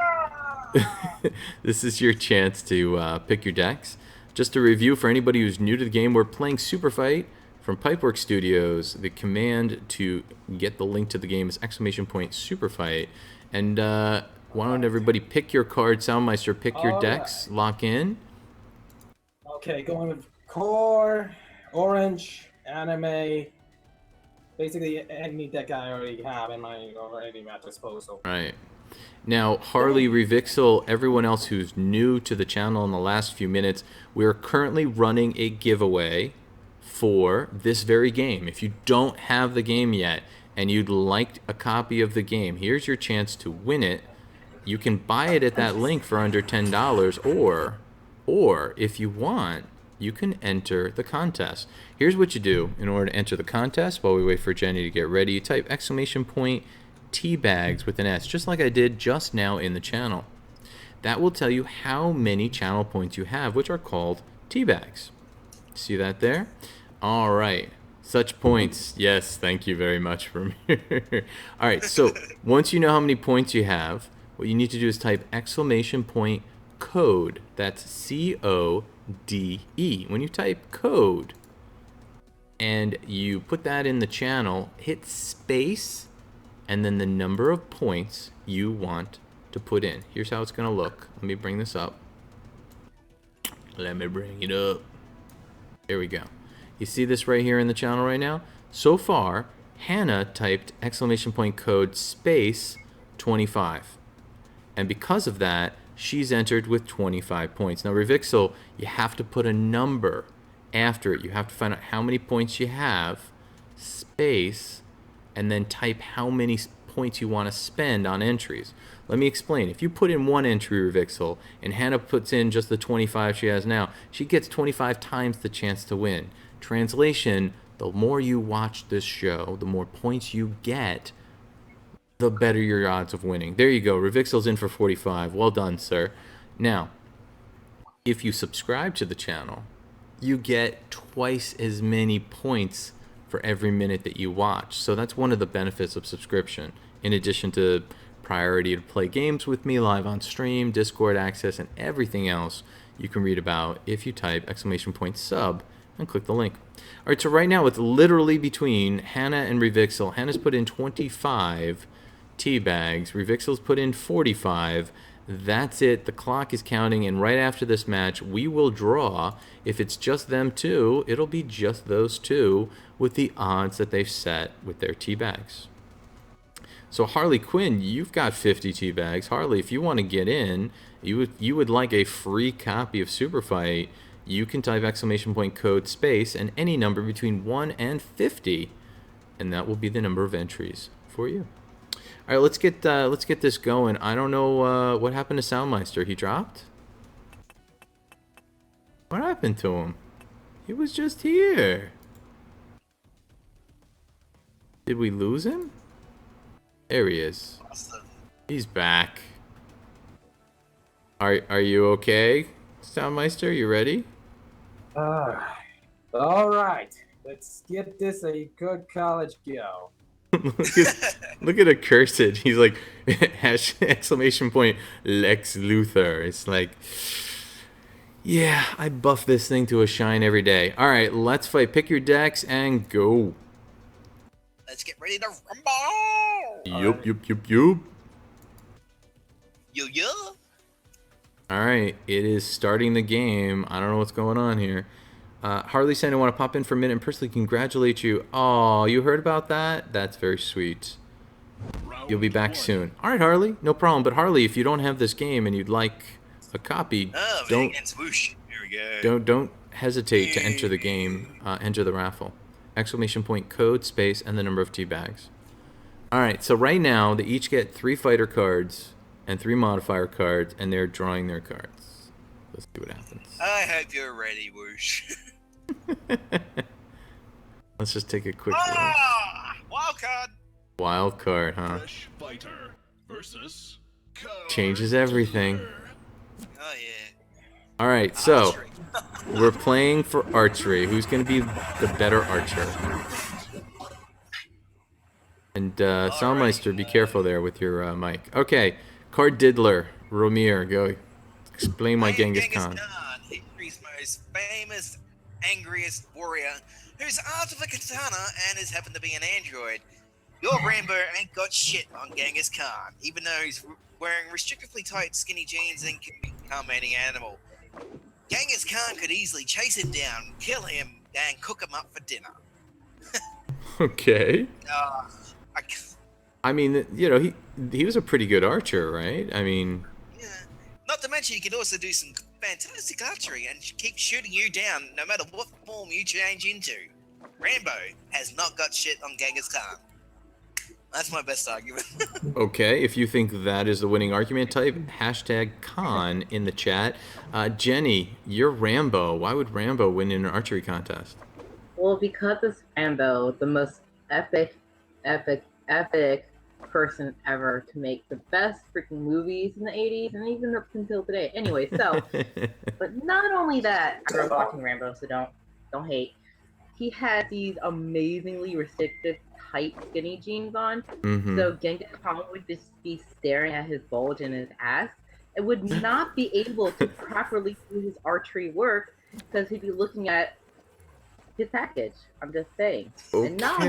this is your chance to pick your decks. Just to review for anybody who's new to the game, we're playing Superfight from Pipeworks Studios. The command to get the link to the game is !Superfight. And why don't everybody pick your card, Soundmeister, pick your decks, lock in.
Okay, going with core, orange, anime. Basically, any deck I already have in my already at disposal.
Right. Now, Harley, Revixel, everyone else who's new to the channel in the last few minutes, we are currently running a giveaway for this very game. If you don't have the game yet and you'd like a copy of the game, here's your chance to win it. You can buy it at that link for under $10, or if you want, you can enter the contest. Here's what you do in order to enter the contest while we wait for Jenny to get ready. You type !Teabags with an S, just like I did just now in the channel. That will tell you how many channel points you have, which are called Teabags. See that there? All right. Such points. Yes, thank you very much for me. All right, so once you know how many points you have, what you need to do is type !code. That's CODE. When you type code and you put that in the channel, hit space and then the number of points you want to put in. Here's how it's going to look. Let me bring this up. Let me bring it up. There we go. You see this right here in the channel right now? So far, Hannah typed !code space 25. And because of that, she's entered with 25 points. Now, Revixel, you have to put a number after it. You have to find out how many points you have, space, and then type how many points you want to spend on entries. Let me explain. If you put in one entry, Revixel, and Hannah puts in just the 25 she has now, she gets 25 times the chance to win. Translation, the more you watch this show, the more points you get, the better your odds of winning. There you go. Revixel's in for 45. Well done, sir. Now, if you subscribe to the channel, you get twice as many points for every minute that you watch. So that's one of the benefits of subscription, in addition to priority to play games with me live on stream, Discord access, and everything else you can read about if you type !sub and click the link. All right, so right now it's literally between Hannah and Revixel. Hannah's put in 25 Teabags. Revixel's put in 45. That's it. The clock is counting, and right after this match, we will draw. If it's just them two, it'll be just those two with the odds that they've set with their Teabags. So Harley Quinn, you've got 50 Teabags. Harley, if you want to get in, you would like a free copy of Superfight, you can type !code space and any number between 1 and 50, and that will be the number of entries for you. All right, let's get this going. I don't know what happened to Soundmeister. He dropped? What happened to him? He was just here. Did we lose him? There he is. He's back. Are you okay, Soundmeister? You ready?
All right. Let's get this a good college go.
look at Accursed. He's like !Lex Luthor. It's like, yeah, I buff this thing to a shine every day. All right, let's fight. Pick your decks and go.
Let's get ready to rumble.
Yup.
Yo.
All right, it is starting the game. I don't know what's going on here. Harley saying I want to pop in for a minute and personally congratulate you. Oh, you heard about that? That's very sweet. You'll be back soon. All right, Harley, no problem. But Harley, if you don't have this game and you'd like a copy, don't hesitate to enter the game. Enter the raffle. !Code space and the number of Teabags. All right, so right now they each get 3 fighter cards and 3 modifier cards, and they're drawing their cards. Let's see what happens.
I hope you're ready, Whoosh.
Let's just take a quick look.
Wild card.
Wild card, huh?
Fresh fighter versus
Changes everything.
Oh yeah.
All right, so
Archery.
we're playing for archery. Who's going to be the better archer? And Soundmeister, be careful there with your mic. Okay, Card Diddler, Romir, go explain why Genghis Khan.
History's most famous, angriest warrior, who's after the katana and is happened to be an android. Your Rambo ain't got shit on Genghis Khan, even though he's wearing restrictively tight, skinny jeans and can become any animal. Genghis Khan could easily chase him down, kill him, and cook him up for dinner.
Okay.
I,
I mean, you know, he was a pretty good archer, right? I mean,
yeah. Not to mention, he could also do some fantastic archery and keep shooting you down no matter what form you change into. Rambo has not got shit on Genghis Khan. That's my best argument.
okay, if you think that is the winning argument, type hashtag Khan in the chat. Jenny, you're Rambo. Why would Rambo win in an archery contest?
Well, because it's Rambo, the most epic person ever to make the best freaking movies in the 80s and even up until today. Anyway, so, but not only that, I grew up watching Rambo, so don't hate. He had these amazingly restrictive, tight, skinny jeans on.
Mm-hmm.
So Genghis Khan would just be staring at his bulge and his ass and would not be able to properly do his archery work because he'd be looking at his package. I'm just saying.
Okay.
And not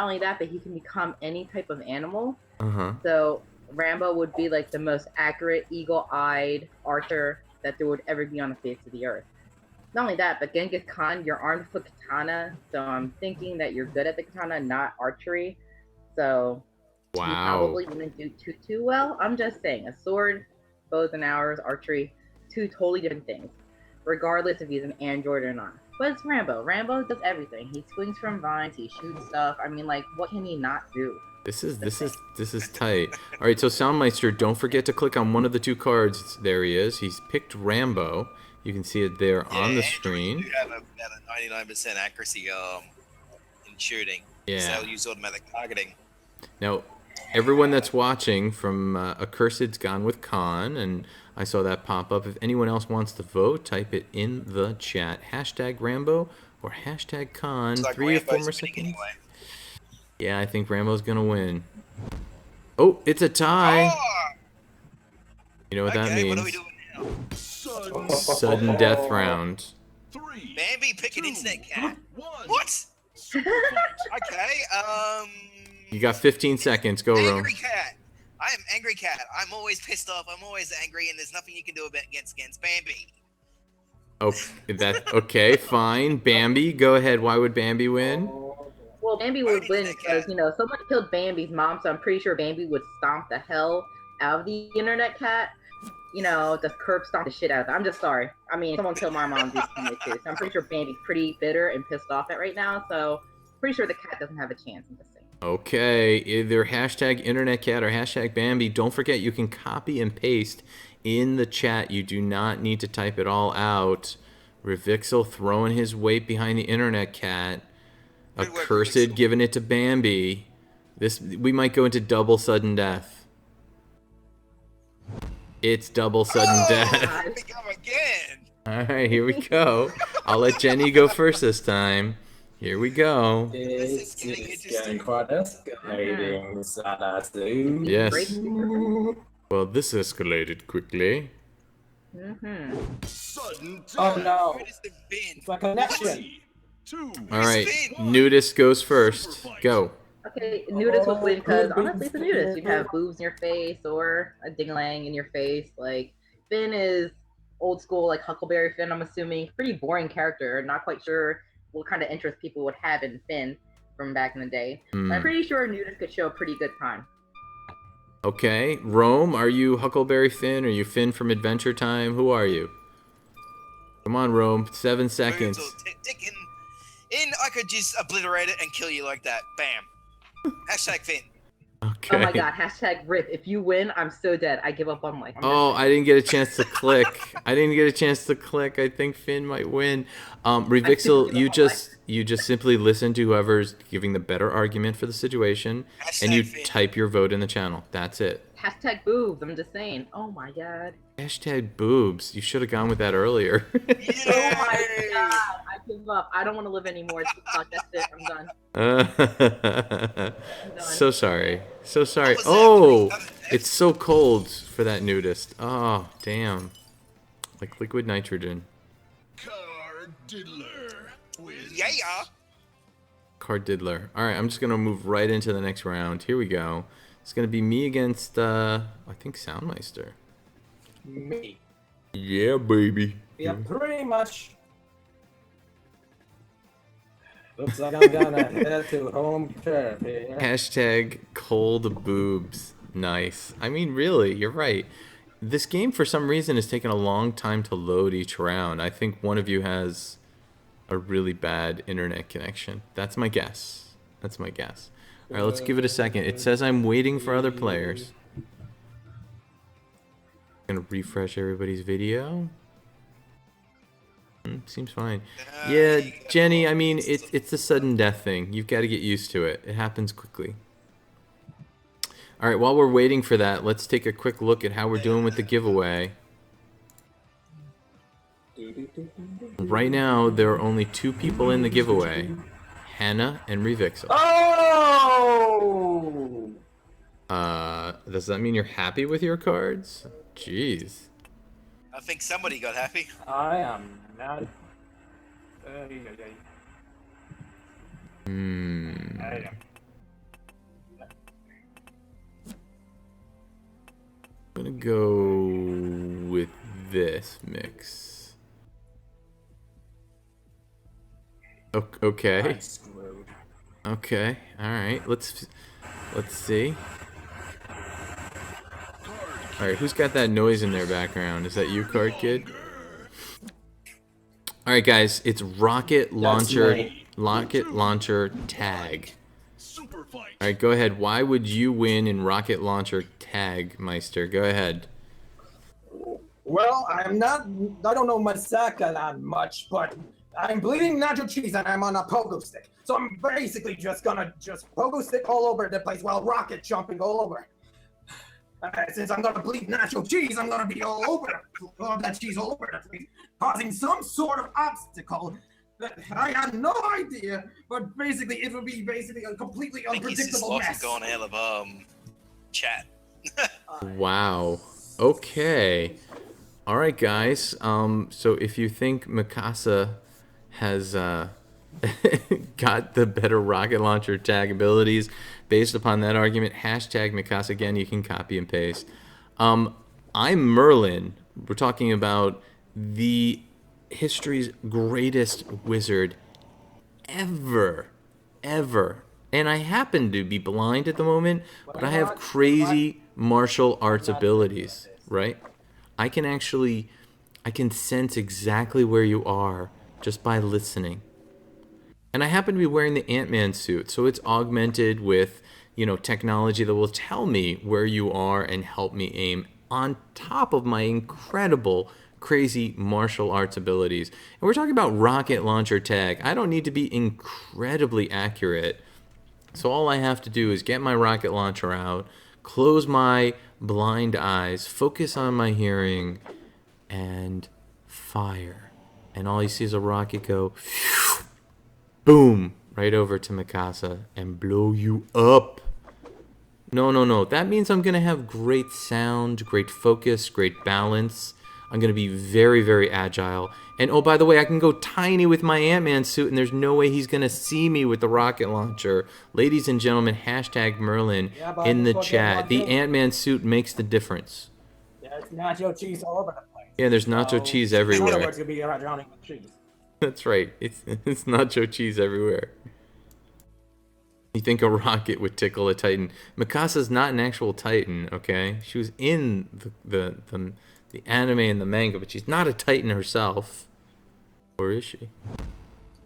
only that, but he can become any type of animal.
Uh-huh.
So Rambo would be like the most accurate, eagle-eyed archer that there would ever be on the face of the earth. Not only that, but Genghis Khan, you're armed with a katana, so I'm thinking that you're good at the katana, not archery. So you probably wouldn't do too well. I'm just saying, a sword, bows and arrows, archery, 2 totally different things, regardless if he's an android or not. But it's Rambo. Rambo does everything. He swings from vines, he shoots stuff. I mean, like, what can he not do?
This is tight. All right, so Soundmeister, don't forget to click on one of the 2 cards. There he is. He's picked Rambo. You can see it there on the screen.
You have about a 99% accuracy in shooting.
Yeah.
So they'll use automatic targeting.
Now, everyone that's watching from Accursed's gone with Khan, and I saw that pop up. If anyone else wants to vote, type it in the chat. Hashtag Rambo or hashtag Khan.
It's like
3 or 4
Rambo's
more
winning
seconds.
anyway.
Yeah, I think Rambo's gonna win. Oh, it's a tie.
Oh!
You know what that
Okay,
means?
what are we doing now?
Sudden death round.
3,
Bambi, pick an internet cat.
1.
What?
Superfight.
Okay,
You got 15 seconds. Go, Rome.
Angry cat. I am angry cat. I'm always pissed off. I'm always angry, and there's nothing you can do against Bambi.
Oh, okay? Fine. Bambi, go ahead. Why would Bambi win?
Well, Bambi would win because, someone killed Bambi's mom, so I'm pretty sure Bambi would stomp the hell out of the internet cat. Just curb stomp the shit out of it. I'm just sorry. I mean, someone killed my mom recently too, so I'm pretty sure Bambi's pretty bitter and pissed off at right now, so pretty sure the cat doesn't have a chance in this thing.
Okay, either hashtag internet cat or hashtag Bambi. Don't forget you can copy and paste in the chat. You do not need to type it all out. Revixel throwing his weight behind the internet cat. Accursed giving it to Bambi. We might go into double sudden death. It's double sudden death.
Here we go again.
All right, here we go. I'll let Jenny go first this time. Here we go.
This is getting interesting.
Quite escalating, Sadatu.
Yes. Well, this escalated quickly.
Sudden death.
Oh no,
Where does the bin?
it's my connection.
3, 2,
All right, Nudist goes first. Go.
Okay, nudist would win because honestly, it's a nudist. You'd have boobs in your face or a ding-a-lang in your face. Like, Finn is old school, like Huckleberry Finn, I'm assuming. Pretty boring character. Not quite sure what kind of interest people would have in Finn from back in the day.
Hmm.
I'm pretty sure nudist could show a pretty good time.
Okay, Rome, are you Huckleberry Finn? Are you Finn from Adventure Time? Who are you? Come on, Rome. 7 seconds.
Boobs will tick in. I could just obliterate it and kill you like that. Bam. Hashtag Finn.
Okay.
Oh my god, hashtag RIP. If you win, I'm so dead. I give up on life.
Oh, I didn't get a chance to click. I didn't get a chance to click. I think Finn might win. Revixel, you just simply listen to whoever's giving the better argument for the situation, and you
Finn.
type your vote in the channel. That's it.
Hashtag boobs. I'm just saying. Oh my god.
Hashtag boobs. You should have gone with that earlier.
Oh my god. I give up. I don't want to live anymore. Fuck, that's it. I'm done.
So sorry. So sorry.
What was that?
Oh, it's so cold for that nudist. Oh, damn. Like liquid nitrogen.
Card Diddler wins.
Yeah.
Card Diddler. All right, I'm just going to move right into the next round. Here we go. It's going to be me against, I think, Soundmeister.
Me.
Yeah, baby.
Yeah, pretty much. Looks like I'm gonna head to home therapy.
Hashtag cold boobs. Nice. I mean, really, you're right. This game, for some reason, is taking a long time to load each round. I think one of you has a really bad internet connection. That's my guess. That's my guess. All right, let's give it a second. It says I'm waiting for other players. Gonna refresh everybody's video. Seems fine. Yeah, Jenny, I mean, it's a sudden death thing. You've got to get used to it. It happens quickly. All right, while we're waiting for that, let's take a quick look at how we're doing with the giveaway. Right now, there are only 2 people in the giveaway. Hannah and Revixel.
Oh!
Does that mean you're happy with your cards? Jeez.
I think somebody got happy.
I am not.
I'm gonna go with this mix. Okay.
I'm screwed.
Okay. All right. Let's see. All right. Who's got that noise in their background? Is that you, Card Kid? All right, guys. It's rocket launcher tag.
Superfight.
All right. Go ahead. Why would you win in rocket launcher tag, Meister? Go ahead.
Well, I don't know Masaka that much, but I'm bleeding nacho cheese and I'm on a pogo stick. So I'm basically just gonna pogo stick all over the place while rocket jumping all over. Since I'm gonna bleed nacho cheese, I'm gonna be all over that cheese all over the place, causing some sort of obstacle that I had no idea, but basically it will be basically a completely
I think he's just
unpredictable
lost
mess.
gone out of chat.
Wow. Okay. All right, guys. So if you think Mikasa has got the better rocket launcher tag abilities, based upon that argument, hashtag Mikasa again. You can copy and paste. I'm Merlin. We're talking about the history's greatest wizard ever. And I happen to be blind at the moment, but I have crazy martial arts abilities, right? I can sense exactly where you are just by listening. And I happen to be wearing the Ant-Man suit, so it's augmented with, technology that will tell me where you are and help me aim on top of my incredible, crazy martial arts abilities. And we're talking about rocket launcher tag. I don't need to be incredibly accurate. So all I have to do is get my rocket launcher out, close my blind eyes, focus on my hearing, and fire. And all you see is a rocket go, boom, right over to Mikasa and blow you up. No. That means I'm going to have great sound, great focus, great balance. I'm going to be very, very agile. And oh, by the way, I can go tiny with my Ant-Man suit, and there's no way he's going to see me with the rocket launcher. Ladies and gentlemen, hashtag Merlin in the chat. The Ant-Man suit makes the difference.
There's nacho cheese all over the place.
Yeah, there's nacho cheese everywhere.
In other words, you'll be drowning with cheese.
That's right. It's nacho cheese everywhere. You think a rocket would tickle a Titan? Mikasa's not an actual Titan, okay? She was in the anime and the manga, but she's not a Titan herself. Or is she?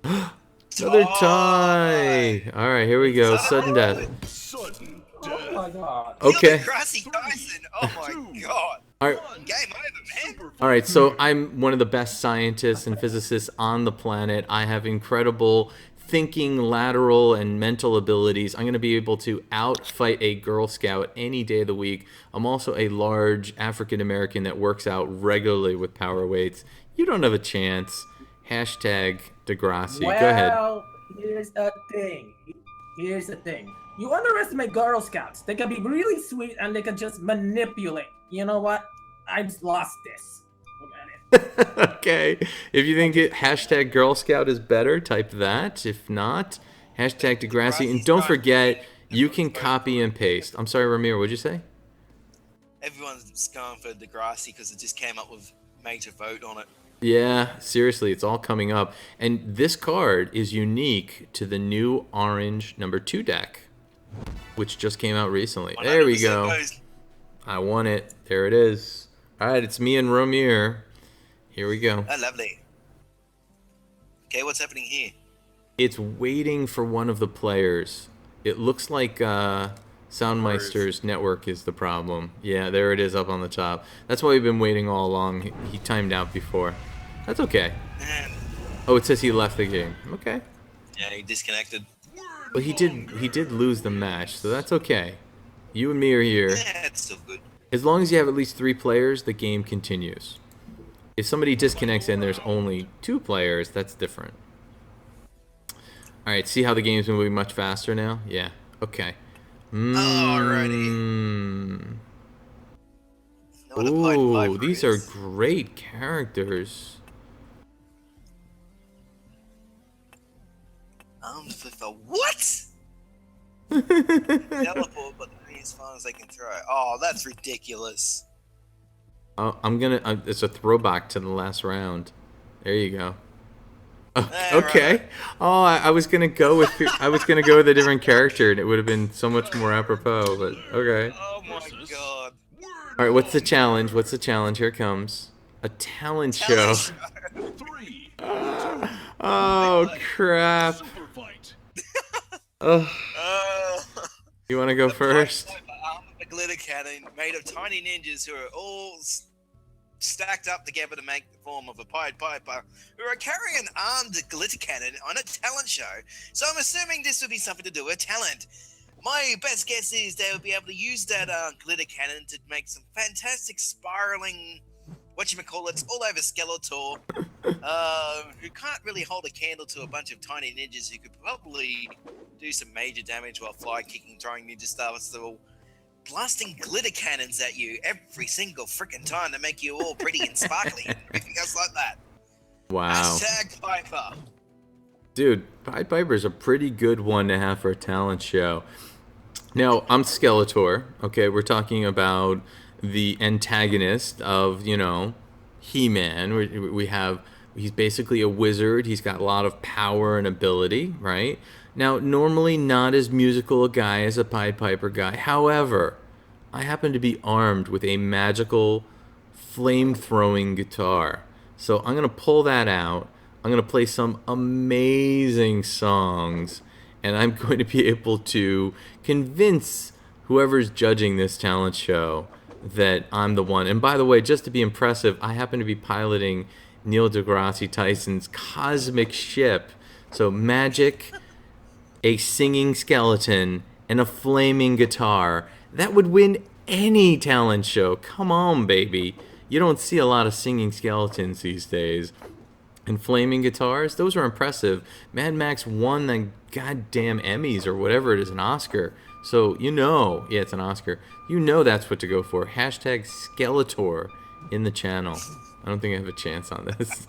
Another tie! Alright, here we go. Sudden death.
Sudden death.
my god.
Okay.
Degrassi Tyson. Oh my god.
All right.
Game over, man.
All right, so I'm one of the best scientists and physicists on the planet. I have incredible thinking, lateral, and mental abilities. I'm going to be able to outfight a Girl Scout any day of the week. I'm also a large African American that works out regularly with power weights. You don't have a chance. Hashtag Degrassi.
Well,
Go ahead.
here's the thing. Here's the thing. You underestimate Girl Scouts. They can be really sweet and they can just manipulate. You know what? I've lost this.
Okay. If you think hashtag Girl Scout is better, type that. If not, hashtag Degrassi. And don't forget, you can copy and paste. I'm sorry, Ramiro, what'd you say?
Everyone's going for Degrassi because it just came up with major vote on it.
Yeah, seriously, it's all coming up. And this card is unique to the new orange #2 deck, which just came out recently. There we go. I won it. There it is. All right, it's me and Ramir. Here we go.
Oh, lovely. Okay, what's happening here?
It's waiting for one of the players. It looks like Soundmeister's network is the problem. Yeah, there it is up on the top. That's why we've been waiting all along. He timed out before. That's okay. Oh, it says he left the game. Okay.
Yeah, he disconnected.
Well, he did lose the match, so that's okay. You and me are here.
Yeah, it's still good.
As long as you have at least 3 players, the game continues. If somebody disconnects and there's only 2 players, that's different. Alright, see how the game's moving much faster now? Yeah, okay.
Alrighty.
Ooh, these are great characters.
What? Teleport, but as far as they can throw. Oh, that's ridiculous.
Oh, I'm gonna. It's a throwback to the last round. There you go. Okay.
Right.
Oh, I was gonna go with a different character, and it would have been so much more apropos. But okay.
Oh my god.
All right. What's the challenge? What's the challenge? Here it comes. A talent show.
3,
Oh crap.
Superfight.
Oh, you want to go first?
A glitter cannon made of tiny ninjas who are all stacked up together to make the form of a Pied Piper, who are carrying an armed glitter cannon on a talent show. So I'm assuming this would be something to do with talent. My best guess is they would be able to use that glitter cannon to make some fantastic spiraling, whatchamacallits, all over Skeletor, who can't really hold a candle to a bunch of tiny ninjas who could probably do some major damage while fly kicking, throwing ninja stars, so blasting glitter cannons at you every single freaking time to make you all pretty and sparkly and everything else like that.
Wow.
Hashtag Piper.
Dude, Pied Piper's a pretty good one to have for a talent show. Now, I'm Skeletor, okay? We're talking about the antagonist of, He-Man. He's basically a wizard. He's got a lot of power and ability, right? Now, normally not as musical a guy as a Pied Piper guy. However, I happen to be armed with a magical flame-throwing guitar. So I'm going to pull that out. I'm going to play some amazing songs. And I'm going to be able to convince whoever's judging this talent show that I'm the one. And by the way, just to be impressive, I happen to be piloting Neil deGrasse Tyson's cosmic ship. So magic, a singing skeleton, and a flaming guitar. That would win any talent show. Come on, baby. You don't see a lot of singing skeletons these days. And flaming guitars, those are impressive. Mad Max won the goddamn Emmys or whatever it is, an Oscar. So, yeah, it's an Oscar. That's what to go for. Hashtag Skeletor in the channel. I don't think I have a chance on this.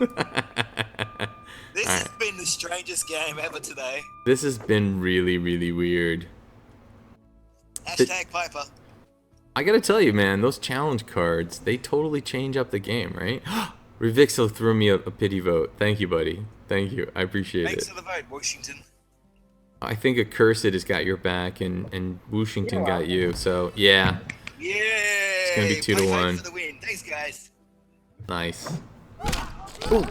This has been the strangest game ever today.
This has been really, really weird.
Hashtag Piper.
I gotta tell you, man, those challenge cards, they totally change up the game, right? Revixo threw me a pity vote. Thank you, buddy. Thank you. I appreciate
Thanks
it.
for the vote, Washington.
I think Accursed has got your back, and Washington got you. So, yeah.
Yeah.
It's going to be 2-1.
For the win. Thanks, guys.
Nice. Ooh.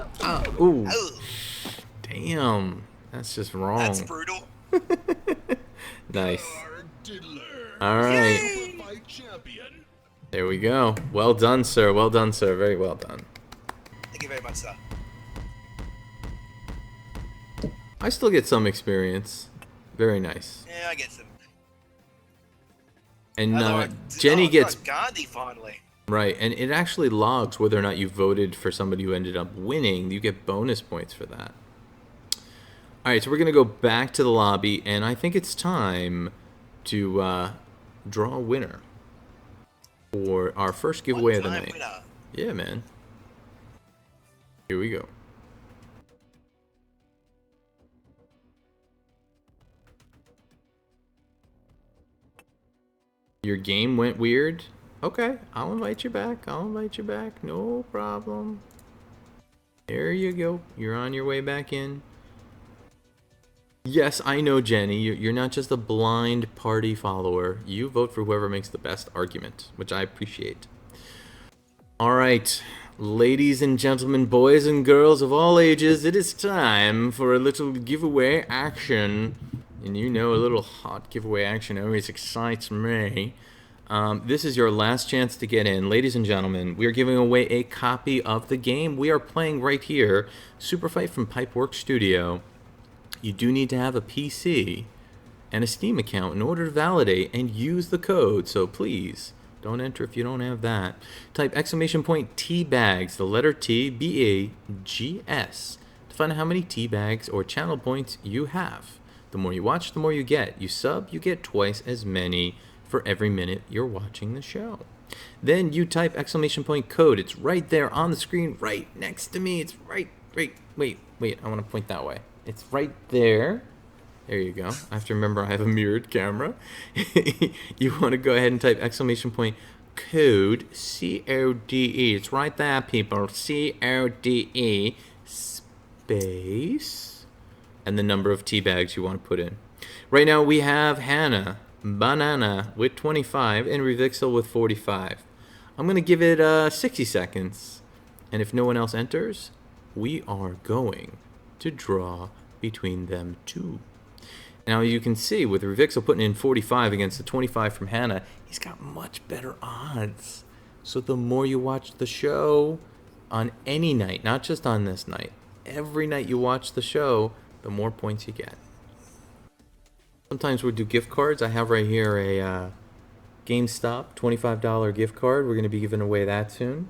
Ooh.
Oh,
Damn. That's just wrong.
that's brutal.
Nice. All right.
Superfight champion.
There we go. Well done, sir. Well done, sir. Very well done.
Thank you very much, sir.
I still get some experience. Very nice.
Yeah, I get some.
And
Although
Jenny gets
Gandhi finally.
right, and it actually logs whether or not you voted for somebody who ended up winning. You get bonus points for that. All right, so we're gonna go back to the lobby, and I think it's time to draw a winner for our first giveaway of the
One-time
night.
winner.
Yeah, man. Here we go. Your game went weird? Okay, I'll invite you back. I'll invite you back. No problem. There you go. You're on your way back in. Yes, I know, Jenny. You're not just a blind party follower. You vote for whoever makes the best argument, which I appreciate. All right, ladies and gentlemen, boys and girls of all ages, it is time for a little giveaway action. And you know, a little hot giveaway action always excites me. This is your last chance to get in. Ladies and gentlemen, we are giving away a copy of the game we are playing right here, Superfight from Pipeworks Studio. You do need to have a PC and a Steam account in order to validate and use the code, so please don't enter if you don't have that. Type !TBags, the letter T, B-A-G-S, to find out how many T-bags or channel points you have. The more you watch, the more you get. You sub, you get twice as many for every minute you're watching the show. Then you type !code. It's right there on the screen, right next to me. It's right, wait, I want to point that way. It's right there. There you go. I have to remember I have a mirrored camera. You want to go ahead and type !code, C-O-D-E. It's right there, people. C-O-D-E space and the number of tea bags you want to put in. Right now we have Hannah, Banana with 25 and Revixel with 45. I'm going to give it 60 seconds. And if no one else enters, we are going to draw between them two. Now you can see with Revixel putting in 45 against the 25 from Hannah, he's got much better odds. So the more you watch the show on any night, not just on this night, every night you watch the show, the more points you get. Sometimes we'll do gift cards. I have right here a GameStop $25 gift card. We're going to be giving away that soon.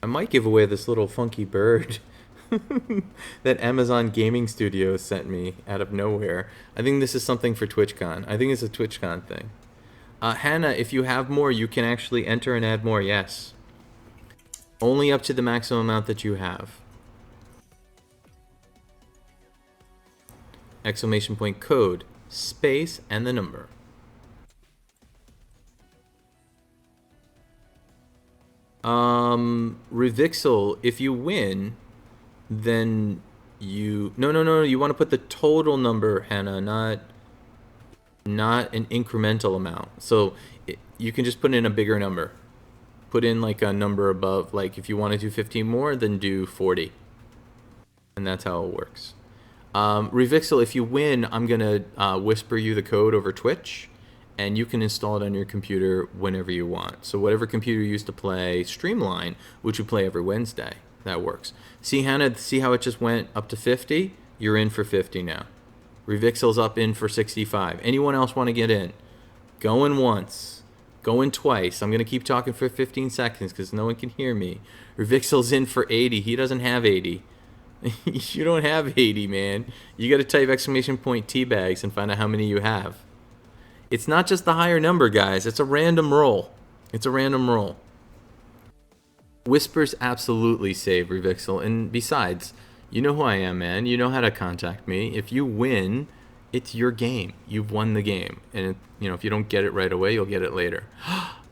I might give away this little funky bird that Amazon Gaming Studios sent me out of nowhere. I think this is something for TwitchCon. I think it's a TwitchCon thing. Hannah, if you have more, you can actually enter and add more, yes. Only up to the maximum amount that you have. !code, space, and the number. Revixel, if you win, then you... No, you want to put the total number, Hannah, not an incremental amount. So you can just put in a bigger number. Put in like a number above, like if you want to do 15 more, then do 40. And that's how it works. Revixel, if you win, I'm going to whisper you the code over Twitch, and you can install it on your computer whenever you want. So whatever computer you use to play Streamline, which we play every Wednesday, that works. See, Hannah, see how it just went up to 50? You're in for 50 now. Revixel's up in for 65. Anyone else want to get in? Going once. Going twice. I'm going to keep talking for 15 seconds because no one can hear me. Revixel's in for 80. He doesn't have 80. You don't have 80, man. You got to type !Teabags and find out how many you have. It's not just the higher number, guys. It's a random roll. It's a random roll. Whispers absolutely save Revixel. And besides, you know who I am, man. You know how to contact me. If you win, it's your game. You've won the game. And, if you don't get it right away, you'll get it later.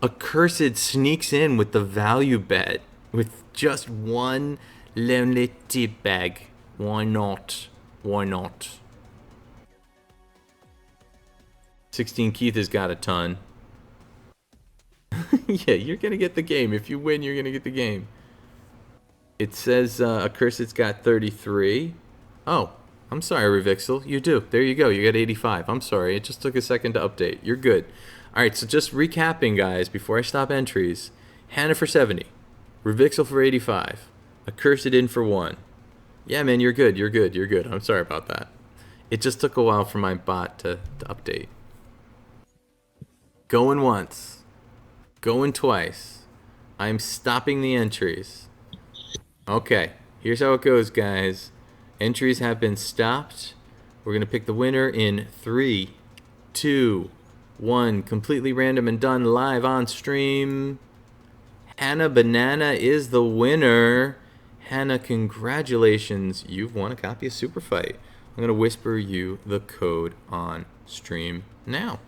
Accursed sneaks in with the value bet with just one lonely tea bag. Why not? Why not? 16 Keith has got a ton. Yeah, you're going to get the game. If you win, you're going to get the game. It says Accursed's got 33. Oh, I'm sorry, Revixel. You do. There you go. You got 85. I'm sorry. It just took a second to update. You're good. All right, so just recapping, guys, before I stop entries. Hannah for 70. Revixel for 85. Accursed in for 1. Yeah, man, you're good. You're good. You're good. I'm sorry about that. It just took a while for my bot to update. Going once. Going twice. I'm stopping the entries. Okay, here's how it goes, guys. Entries have been stopped. We're going to pick the winner in 3, 2, 1. Completely random and done live on stream. Hannah Banana is the winner. Hannah, congratulations. You've won a copy of Superfight. I'm going to whisper you the code on stream now.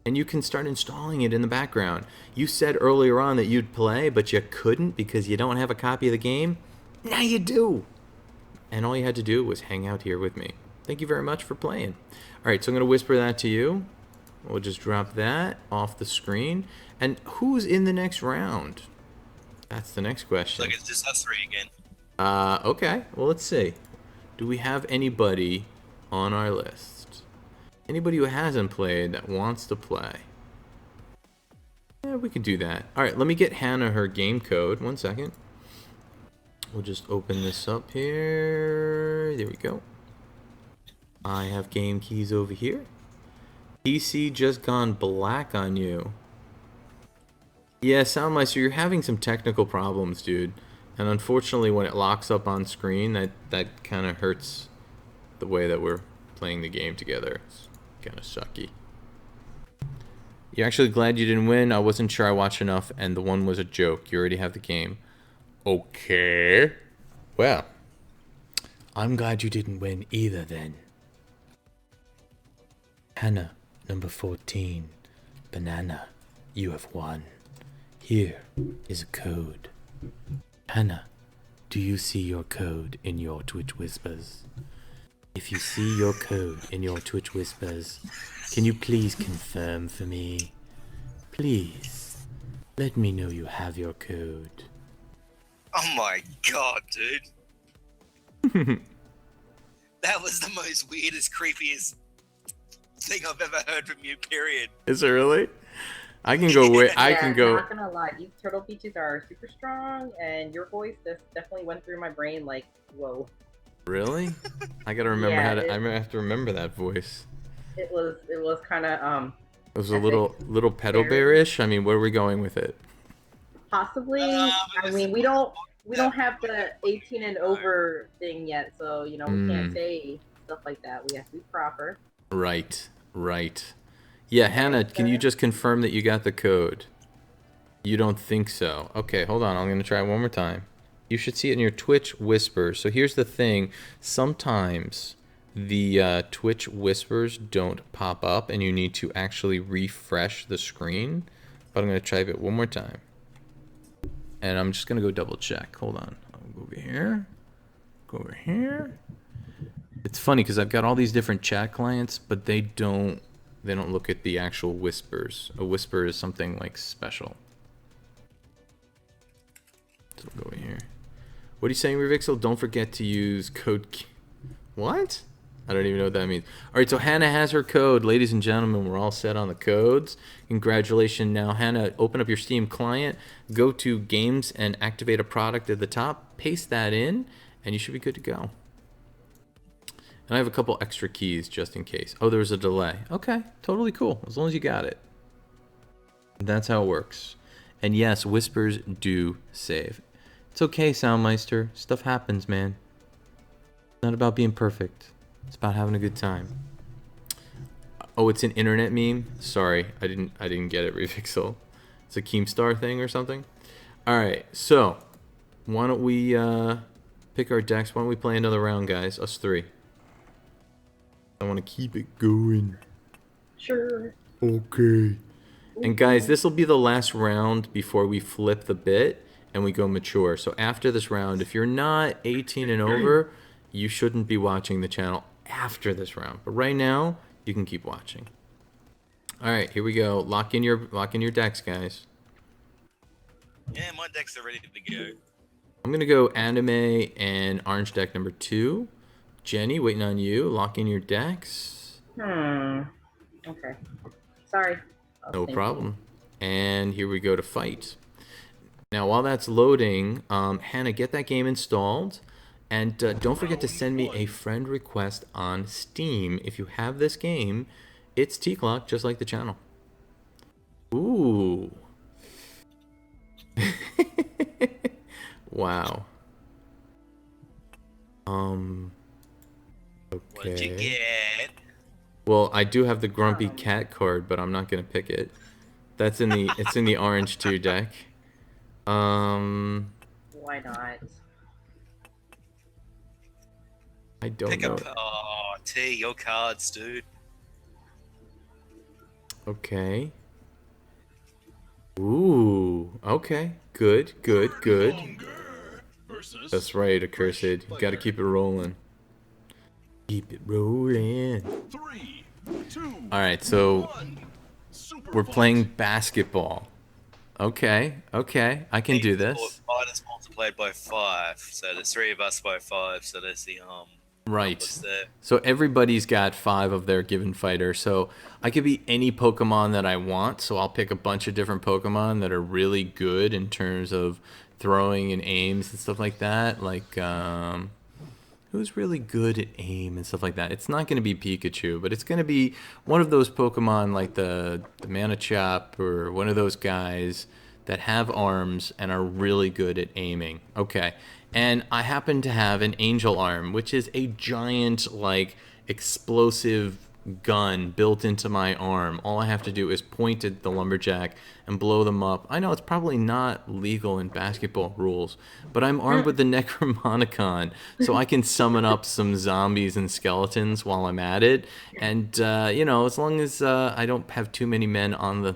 And you can start installing it in the background. You said earlier on that you'd play, but you couldn't because you don't have a copy of the game. Now you do. And all you had to do was hang out here with me. Thank you very much for playing. All right, so I'm going to whisper that to you. We'll just drop that off the screen. And who's in the next round? That's the next question.
Look, it's just us three again.
Okay. Well, let's see. Do we have anybody on our list? Anybody who hasn't played that wants to play? Yeah, we can do that. All right, let me get Hannah her game code. 1 second. We'll just open this up here. There we go. I have game keys over here. PC just gone black on you. Yeah, Soundmeister, you're having some technical problems, dude. And unfortunately, when it locks up on screen, that kind of hurts the way that we're playing the game together. It's kind of sucky. You're actually glad you didn't win? I wasn't sure I watched enough, and the one was a joke. You already have the game. Okay. Well, I'm glad you didn't win either then. Hannah, number 14. Banana, you have won. Here is a code. Hannah, do you see your code in your Twitch Whispers? If you see your code in your Twitch Whispers, can you please confirm for me? Please, let me know you have your code.
Oh my god, dude. That was the most weirdest, creepiest thing I've ever heard from you, period.
Is it really? I can go wait. I can go.
I'm not gonna lie, these turtle beaches are super strong, and your voice just definitely went through my brain like, whoa.
Really? I gotta remember how to. I have to remember that voice.
It was kind of
It was a little pedal bear-ish. I mean, where are we going with it?
possibly. I mean, we don't have the 18 and over thing yet, so we can't say stuff like that. We have to be proper.
Right. Yeah, Hannah, can you just confirm that you got the code? You don't think so. Okay, hold on. I'm going to try it one more time. You should see it in your Twitch Whispers. So here's the thing. Sometimes the Twitch Whispers don't pop up, and you need to actually refresh the screen. But I'm going to type it one more time. And I'm just going to go double check. Hold on. I'll go over here. Go over here. It's funny because I've got all these different chat clients, but they don't look at the actual whispers. A whisper is something like special. So we'll go over here. What are you saying, Revixel? Don't forget to use code. What? I don't even know what that means. All right, so Hannah has her code. Ladies and gentlemen, we're all set on the codes. Congratulations. Now, Hannah, open up your Steam client, go to Games, and activate a product at the top. Paste that in, and you should be good to go. And I have a couple extra keys just in case. Oh, there was a delay. Okay, totally cool. As long as you got it. That's how it works. And yes, whispers do save. It's okay, Soundmeister. Stuff happens, man. It's not about being perfect. It's about having a good time. Oh, it's an internet meme? Sorry, I didn't get it, Revixel. It's a Keemstar thing or something? Alright, so why don't we pick our decks? Why don't we play another round, guys? Us three. I want to keep it going.
Sure.
Okay. And guys, this will be the last round before we flip the bit and we go mature. So after this round, if you're not 18 and over, you shouldn't be watching the channel after this round. But right now, you can keep watching. All right, here we go. Lock in your decks, guys.
Yeah, my decks are ready to go.
I'm gonna go anime and orange deck number 2. Jenny, waiting on you. Lock in your decks.
Okay. Sorry. I was
No
thinking.
problem. And here we go to fight. Now, while that's loading, Hannah, get that game installed. And don't forget to send me a friend request on Steam. If you have this game, it's Teacloc, just like the channel. Ooh. Wow.
What'd you
Okay.
get?
Well, I do have the Grumpy Cat card, but I'm not gonna pick it. It's in the Orange 2 deck.
Why not?
I don't
Pick
know.
up. Oh, T, your cards, dude.
Okay. Ooh. Okay. Good.
Versus
That's right, Accursed. You gotta keep it rolling. Keep it rolling.
3, 2,
Alright, so
1. Super
we're
fight.
playing basketball. Okay. I can do this.
Minus multiplied by 5. So there's 3 of us by 5. So there's the
Right.
numbers there.
So everybody's got 5 of their given fighter. So I could be any Pokemon that I want. So I'll pick a bunch of different Pokemon that are really good in terms of throwing and aims and stuff like that. Like, who's really good at aim and stuff like that? It's not going to be Pikachu, but it's going to be one of those Pokemon like the Manichop or one of those guys that have arms and are really good at aiming. Okay. And I happen to have an Angel Arm, which is a giant, like, explosive gun built into my arm. All I have to do is point at the Lumberjack and blow them up. I know it's probably not legal in basketball rules, but I'm armed with the Necromonicon, so I can summon up some zombies and skeletons while I'm at it. And, as long as I don't have too many men on the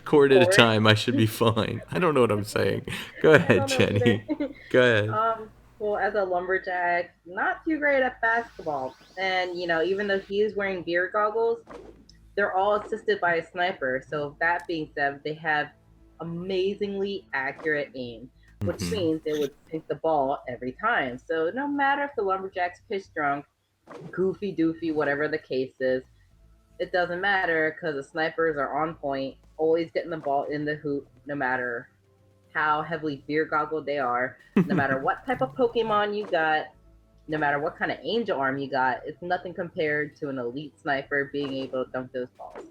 court at a time, I should be fine. I don't know what I'm saying. Go ahead, Jenny. Go ahead.
Well, as a lumberjack, not too great at basketball. And, even though he is wearing beer goggles, they're all assisted by a sniper. So that being said, they have amazingly accurate aim, which means they would sink the ball every time. So no matter if the lumberjack's piss drunk, goofy doofy, whatever the case is, it doesn't matter because the snipers are on point, always getting the ball in the hoop, no matter how heavily beer goggled they are, no matter what type of Pokemon you got, no matter what kind of Angel Arm you got, it's nothing compared to an elite sniper being able to dunk those balls.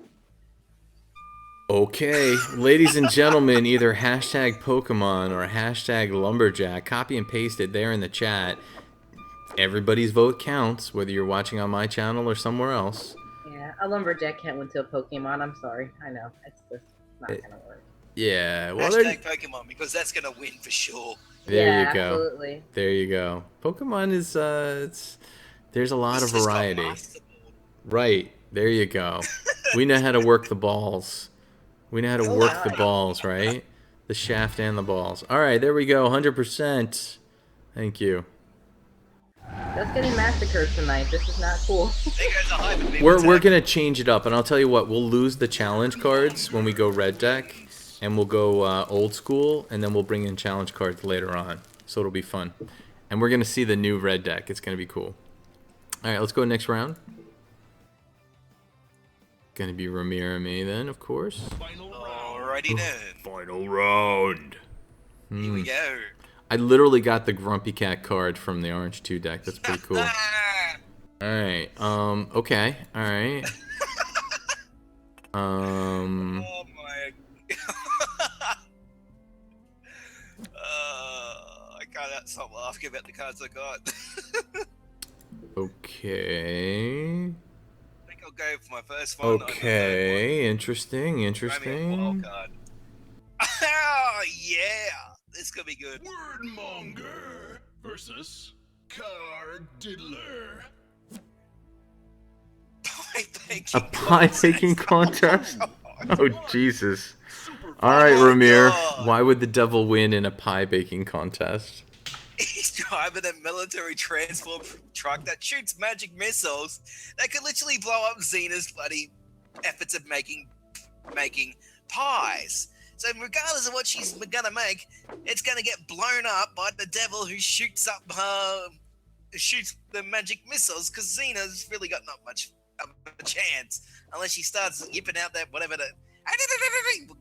Okay, ladies and gentlemen, either hashtag Pokemon or hashtag Lumberjack. Copy and paste it there in the chat. Everybody's vote counts, whether you're watching on my channel or somewhere else.
Yeah, a lumberjack can't win to a Pokemon. I'm sorry. I know. It's just not going to work.
Yeah, well,
Hashtag Pokemon, because that's gonna win for sure.
there
Yeah,
you go.
absolutely.
There you go. Pokemon is there's a lot
It's
of
just got
variety.
Master Ball.
Right. There you go. We know how to work the balls. We know how to work the balls, right? The shaft and the balls. All right, there we go. 100%. Thank you.
Just getting massacred tonight. This is not cool.
There goes the hype of people
We're
attack.
gonna change it up, and I'll tell you what. We'll lose the challenge cards when we go red deck, and we'll go old school, and then we'll bring in challenge cards later on. So it'll be fun, and we're gonna see the new red deck. It's gonna be cool. All right, let's go next round. Gonna be Ramiro and me then, of course.
Final round.
Alrighty then.
Final round.
Here we go.
I literally got the Grumpy Cat card from the Orange 2 deck. That's pretty cool. Alright, okay, alright.
Oh my. I can't stop laughing about the cards I got.
Okay.
I think I'll go for my first one.
Okay, interesting,
Throw me a
interesting.
wild card. Oh, yeah! This could be good.
Wordmonger versus Card Diddler.
A pie making contest? Oh, Jesus.
Super
Alright,
Oh,
Ramir.
God.
Why would the devil win in a pie baking contest?
He's driving a military transport truck that shoots magic missiles that could literally blow up Xena's bloody efforts of making pies. So regardless of what she's gonna make, it's gonna get blown up by the devil who shoots up her shoots the magic missiles because Xena's really got not much of a chance unless she starts yipping out that whatever the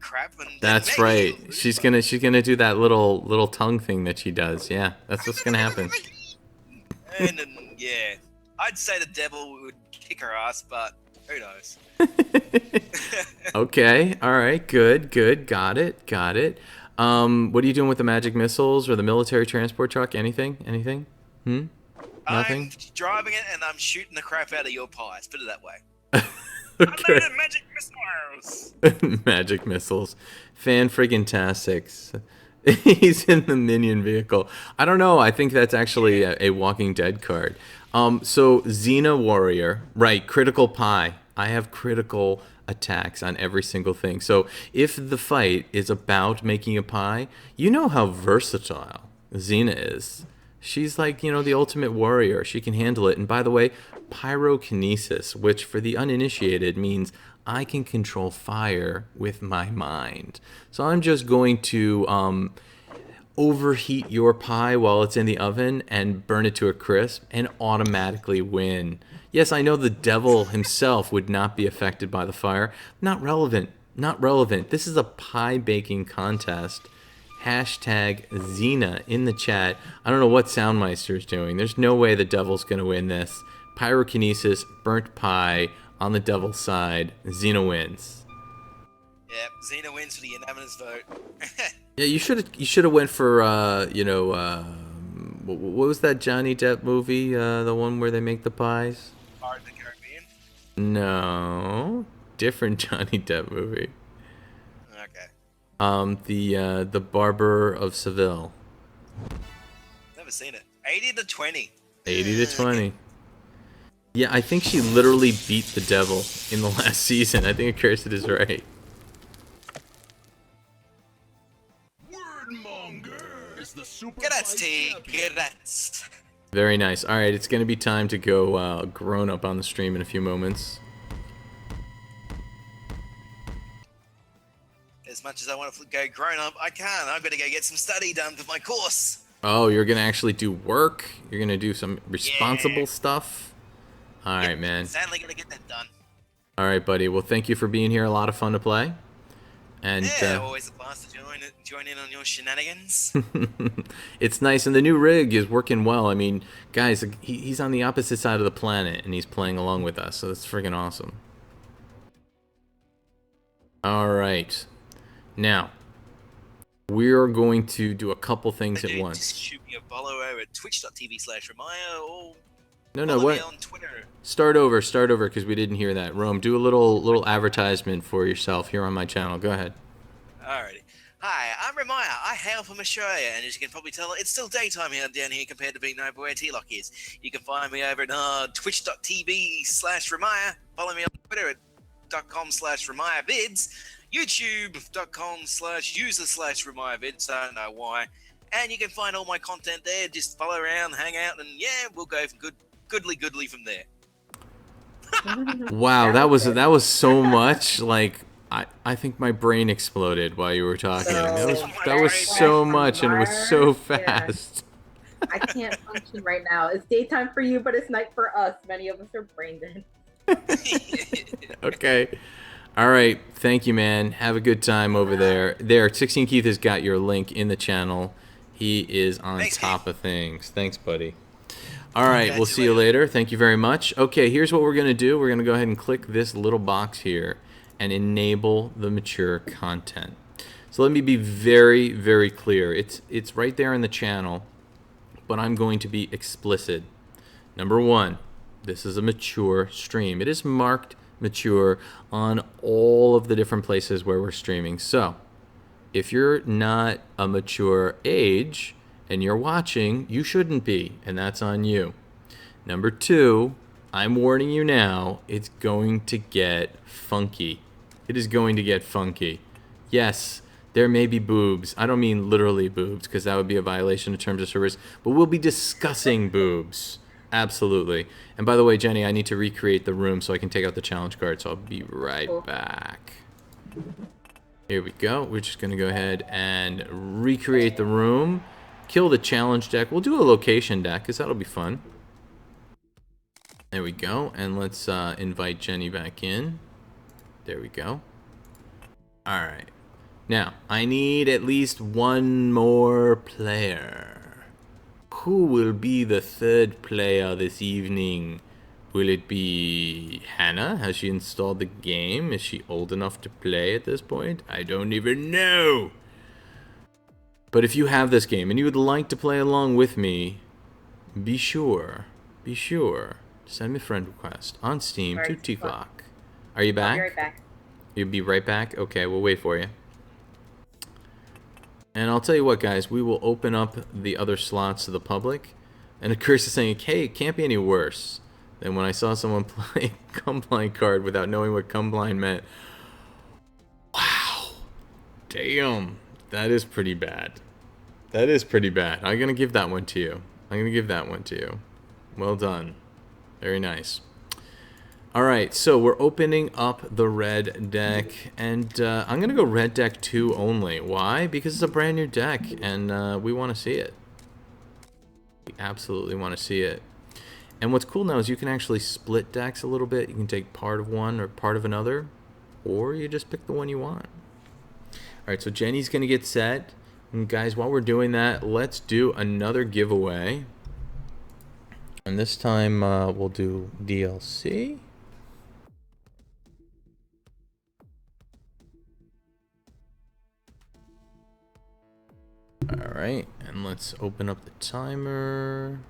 crap. And
That's right. She's gonna do that little tongue thing that she does. Yeah, that's what's gonna happen.
And yeah, I'd say the devil would kick her ass, but who knows?
Okay. All right. Good. Got it. What are you doing with the magic missiles or the military transport truck? Anything? Nothing?
I'm driving it and I'm shooting the crap out of your pies. Put it that way.
Okay.
I'm made of magic missiles.
Magic missiles. Fan-friggin-tastics. He's in the minion vehicle. I don't know. I think that's actually a Walking Dead card. So Xena Warrior, right? Critical pie. I have critical attacks on every single thing. So if the fight is about making a pie, you know how versatile Xena is. She's like, the ultimate warrior. She can handle it. And by the way, pyrokinesis, which for the uninitiated means I can control fire with my mind. So I'm just going to overheat your pie while it's in the oven and burn it to a crisp and automatically win. Yes, I know the devil himself would not be affected by the fire. Not relevant. This is a pie baking contest. Hashtag Xena in the chat. I don't know what Soundmeister's doing. There's no way the devil's going to win this. Pyrokinesis, burnt pie on the devil's side. Xena wins.
Yep, Xena wins for the unanimous vote.
Yeah, you should have went for what was that Johnny Depp movie? The one where they make the pies?
Pirates of the Caribbean?
No, different Johnny Depp movie.
Okay.
The Barber of Seville.
Never seen it. 80 to 20.
80 to 20. Yeah, I think she literally beat the devil in the last season. I think Kirsten is right.
Wordmonger is the super.
Get that, T. Get that.
Very nice. All right, it's going to be time to go grown up on the stream in a few moments.
As much as I want to go grown up, I can't. I've got to go get some study done for my course.
Oh, you're going to actually do work? You're going to do some responsible stuff? All right, man.
Sadly, going to get that done.
All right, buddy. Well, thank you for being here. A lot of fun to play. And
always a blast to join in on your shenanigans.
it's nice, and the new rig is working well. I mean, guys, he's on the opposite side of the planet, and he's playing along with us, so that's freaking awesome. All right. Now, we're going to do a couple things at once.
Just shoot me a follow over at twitch.tv/Ramaya or
No,
follow me
what?
on Twitter.
Start over, because we didn't hear that. Rome, do a little advertisement for yourself here on my channel. Go ahead.
Alrighty. Hi, I'm Ramaya. I hail from Australia, and as you can probably tell, it's still daytime down here compared to being over where Teacloc is. You can find me over at twitch.tv/Ramaya. Follow me on Twitter at .com/RamayaVids. YouTube.com/user/RamayaVids. I don't know why. And you can find all my content there. Just follow around, hang out, and yeah, we'll go from goodly from there.
Wow, that was so much. Like, I think my brain exploded while you were talking. That was so much, and it was so fast.
Yeah. I can't function right now. It's daytime for you, but it's night for us. Many of us are brain dead.
Okay. All right. Thank you, man. Have a good time over there. 16 Keith has got your link in the channel. He is on top of things. Thanks, buddy. All right. We'll see you later. Thank you very much. Okay. Here's what we're going to do. We're going to go ahead and click this little box here and enable the mature content. So let me be very, very clear. It's right there in the channel, but I'm going to be explicit. Number one, this is a mature stream. It is marked mature on all of the different places where we're streaming. So if you're not a mature age and you're watching, you shouldn't be, and that's on you. Number two, I'm warning you now, it's going to get funky. It is going to get funky. Yes, there may be boobs. I don't mean literally boobs, because that would be a violation of terms of service, but we'll be discussing boobs. Absolutely. And by the way, Jenny, I need to recreate the room so I can take out the challenge card, so I'll be right back. Here we go. We're just going to go ahead and recreate the room. Kill the challenge deck. We'll do a location deck, because that'll be fun. There we go. And let's invite Jenny back in. There we go. All right. Now, I need at least one more player. Who will be the third player this evening? Will it be Hannah? Has she installed the game? Is she old enough to play at this point? I don't even know. But if you have this game and you would like to play along with me, be sure to send me a friend request on Steam to Teacloc. Are you back?
I'll be right back.
You'll be right back? Okay, we'll wait for you. And I'll tell you what, guys, we will open up the other slots to the public. And of course, it's saying, hey, it can't be any worse than when I saw someone play Cumblind card without knowing what Cumblind meant. Wow. Damn. That is pretty bad. That is pretty bad. I'm going to give that one to you. Well done. Very nice. All right, so we're opening up the red deck, and I'm going to go red deck 2 only. Why? Because it's a brand new deck, and we want to see it. We absolutely want to see it. And what's cool now is you can actually split decks a little bit. You can take part of one or part of another, or you just pick the one you want. All right, so Jenny's going to get set. And guys, while we're doing that, let's do another giveaway. And this time we'll do DLC. All right, and let's open up the timer.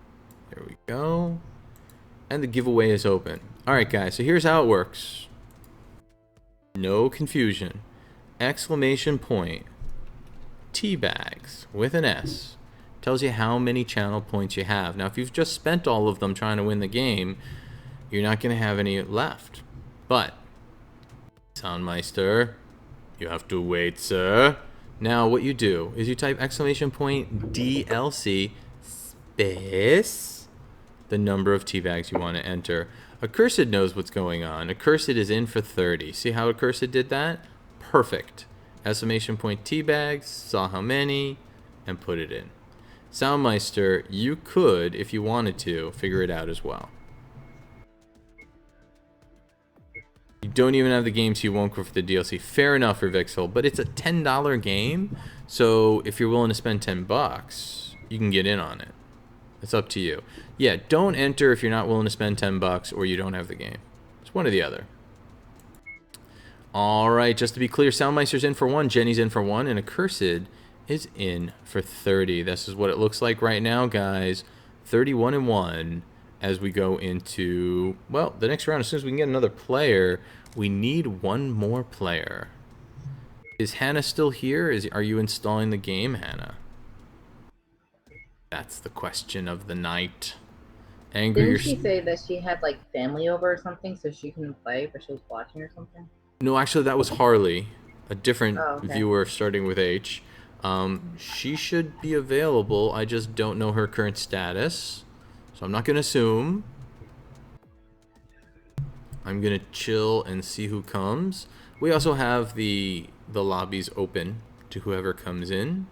There we go. And the giveaway is open. All right, guys, so here's how it works. No confusion. Exclamation point. Teabags with an S. Tells you how many channel points you have. Now, if you've just spent all of them trying to win the game, you're not going to have any left. But, Soundmeister, you have to wait, sir. Now, what you do is you type exclamation point DLC space the number of teabags you want to enter. Accursed knows what's going on. Accursed is in for 30. See how Accursed did that? Perfect. Exclamation point teabags, saw how many, and put it in. Soundmeister, you could, if you wanted to, figure it out as well. You don't even have the game, so you won't go for the DLC. Fair enough for Vixel, but it's a $10 game, so if you're willing to spend $10, you can get in on it. It's up to you. Yeah, don't enter if you're not willing to spend $10 or you don't have the game. It's one or the other. All right, just to be clear, Soundmeister's in for 1, Jenny's in for 1, and Accursed is in for 30. This is what it looks like right now, guys. 31-1 as we go into, well, the next round. As soon as we can get another player, we need one more player. Is Hannah still here? Are you installing the game, Hannah? That's the question of the night. Angry.
Didn't she say that she had like family over or something, so she couldn't play, but she was watching or something?
No, actually, that was Harley, a different
okay.
viewer starting with H. She should be available. I just don't know her current status, so I'm not going to assume. I'm going to chill and see who comes. We also have the lobbies open to whoever comes in.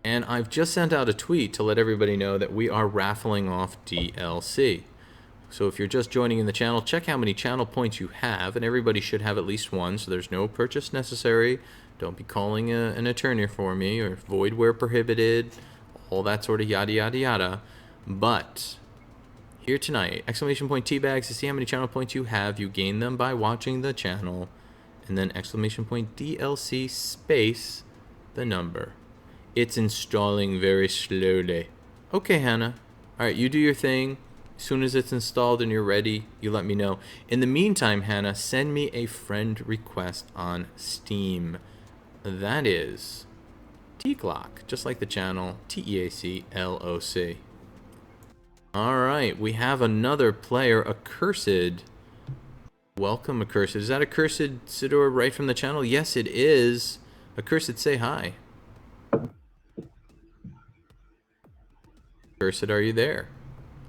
And I've just sent out a tweet to let everybody know that we are raffling off DLC. So if you're just joining in the channel, check how many channel points you have, and everybody should have at least one, so there's no purchase necessary. Don't be calling an attorney for me, or void where prohibited, all that sort of yada yada yada. But here tonight, exclamation point teabags to see how many channel points you have. You gain them by watching the channel, and then exclamation point DLC space the number. It's installing very slowly. Okay, Hannah. All right, you do your thing. As soon as it's installed and you're ready, you let me know. In the meantime, Hannah, send me a friend request on Steam. That is Teacloc, just like the channel, Teacloc. All right, we have another player, Accursed. Welcome, Accursed. Is that Accursed Sidor right from the channel? Yes, it is. Accursed, say hi. Accursed, are you there?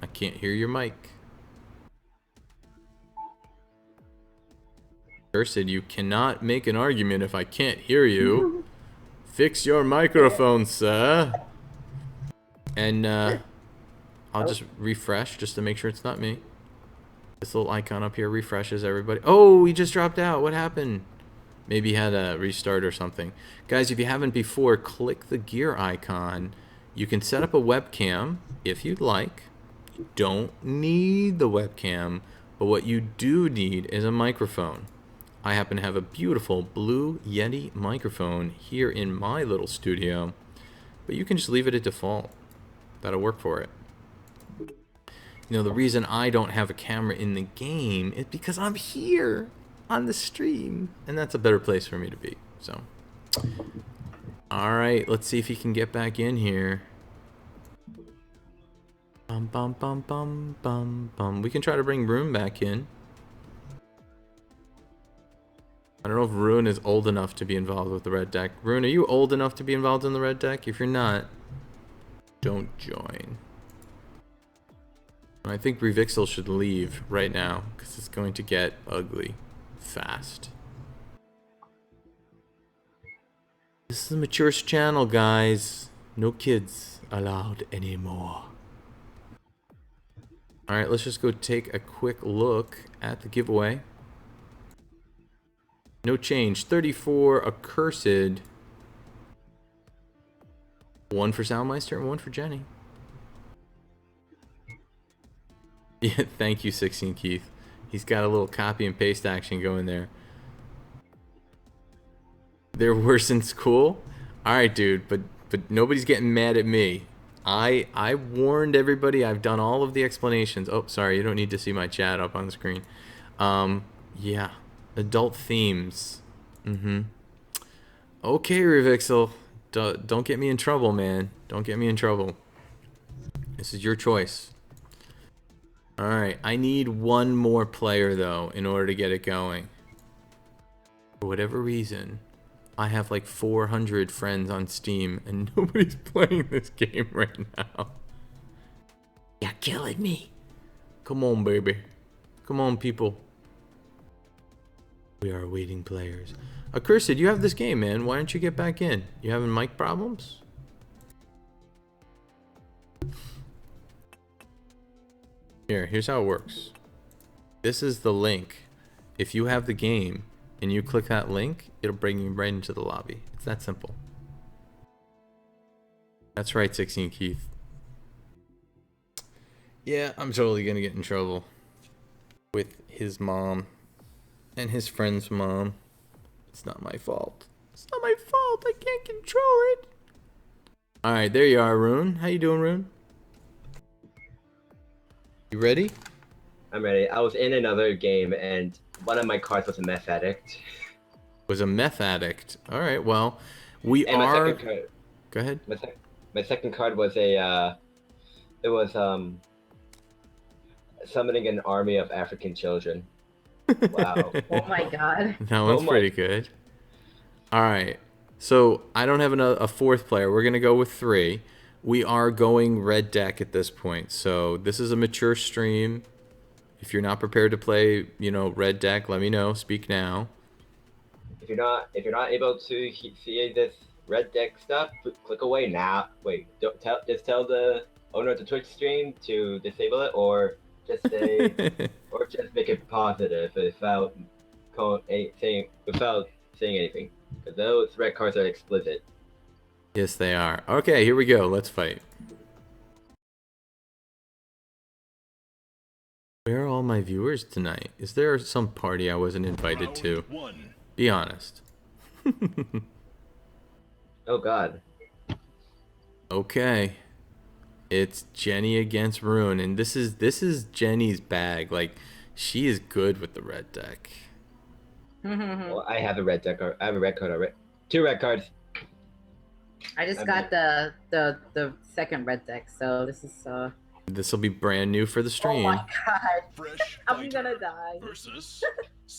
I can't hear your mic. Accursed, you cannot make an argument if I can't hear you. Fix your microphone, sir. And I'll just refresh just to make sure it's not me. This little icon up here refreshes everybody. Oh, he just dropped out. What happened? Maybe he had a restart or something. Guys, if you haven't before, click the gear icon. You can set up a webcam if you'd like. You don't need the webcam, but what you do need is a microphone. I happen to have a beautiful Blue Yeti microphone here in my little studio, but you can just leave it at default. That'll work for it. You know, the reason I don't have a camera in the game is because I'm here on the stream, and that's a better place for me to be. So, all right, let's see if he can get back in here. Bum bum bum bum bum bum. We can try to bring Rune back in. I don't know if Rune is old enough to be involved with the red deck. Rune, are you old enough to be involved in the red deck? If you're not, don't join. I think Revixel should leave right now because it's going to get ugly fast. This is a mature channel, guys. No kids allowed anymore. Alright, let's just go take a quick look at the giveaway. No change. 34 accursed. 1 for Soundmeister and 1 for Jenny. Yeah, thank you, 16 Keith. He's got a little copy and paste action going there. They're worse in school? Alright, dude, but nobody's getting mad at me. I warned everybody. I've done all of the explanations. Oh, sorry, you don't need to see my chat up on the screen. Yeah. Adult themes. Okay, Revixel. Don't get me in trouble, man. Don't get me in trouble. This is your choice. Alright, I need one more player, though, in order to get it going. For whatever reason, I have like 400 friends on Steam, and nobody's playing this game right now. You're killing me. Come on, baby. Come on, people. We are awaiting players. Accursed, you have this game, man. Why don't you get back in? You having mic problems? Here's how it works. This is the link. If you have the game and you click that link, it'll bring you right into the lobby. It's that simple. That's right, 16 Keith. Yeah, I'm totally gonna get in trouble with his mom and his friend's mom. It's not my fault. It's not my fault. I can't control it. Alright, there you are, Rune. How you doing, Rune? You ready?
I'm ready. I was in another game, and one of my cards was a meth addict.
Was a meth addict. Alright, well, we
And
are...
my second card,
Go ahead.
my second card was a, it was, summoning an army of African children. Wow.
Oh my god.
That one's
my-
pretty good. Alright, so I don't have a fourth player. We're going to go with 3. We are going red deck at this point, so this is a mature stream. If you're not prepared to play, you know, red deck, let me know. Speak now.
If you're not able to see this red deck stuff, click away now. Wait, just tell the owner of the Twitch stream to disable it, or just say, or just make it positive without saying anything. Because those red cards are explicit.
Yes, they are. Okay, here we go. Let's fight. Where are all my viewers tonight? Is there some party I wasn't invited to? Be honest.
Oh god.
Okay. It's Jenny against Rune, and this is Jenny's bag. Like, she is good with the red deck.
Well, I have a red deck. I have a red card already. 2 red cards.
I just got the second red deck, so this is
This will be brand new for the
oh
stream.
my god.
Fresh
I'm gonna die.
versus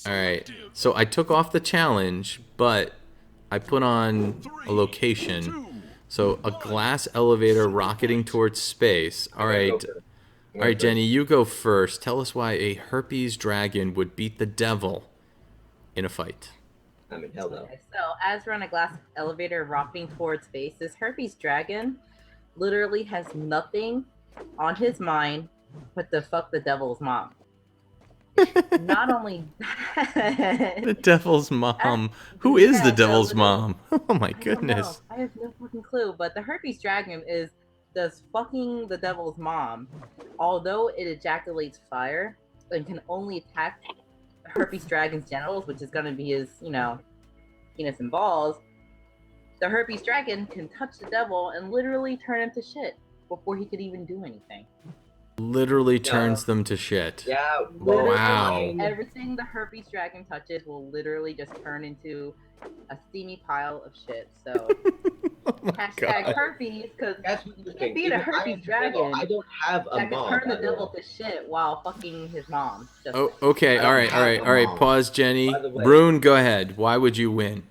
Alright, so I took off the challenge, but I put on a location. So a glass elevator rocketing towards space. Alright, Jenny, you go first. Tell us why a herpes dragon would beat the devil in a fight.
I'm in hell no.
Okay, so as we're on a glass elevator rocking towards space, this herpes dragon literally has nothing on his mind but to fuck the devil's mom. Not only that,
The devil's mom. Who is the devil's mom? Oh my
I don't know.
goodness.
I have no fucking clue. But the herpes dragon is does fucking the devil's mom. Although it ejaculates fire and can only attack herpes dragon's genitals, which is gonna be his, penis and balls. The herpes dragon can touch the devil and literally turn him to shit before he could even do anything.
Literally turns them to shit.
Yeah.
Literally,
Wow.
everything the herpes dragon touches will literally just turn into a steamy pile of shit. So
Oh my
hashtag
god.
herpes, because
That's what
you
you
can
think.
beat a
Even I
herpes
am the devil.
dragon
I don't have a
that can
mom.
turn the
by the
devil
way.
to shit while fucking his mom. Just
Oh, okay. All right. Pause, Jenny.
By the way-
Rune, go ahead. Why would you win?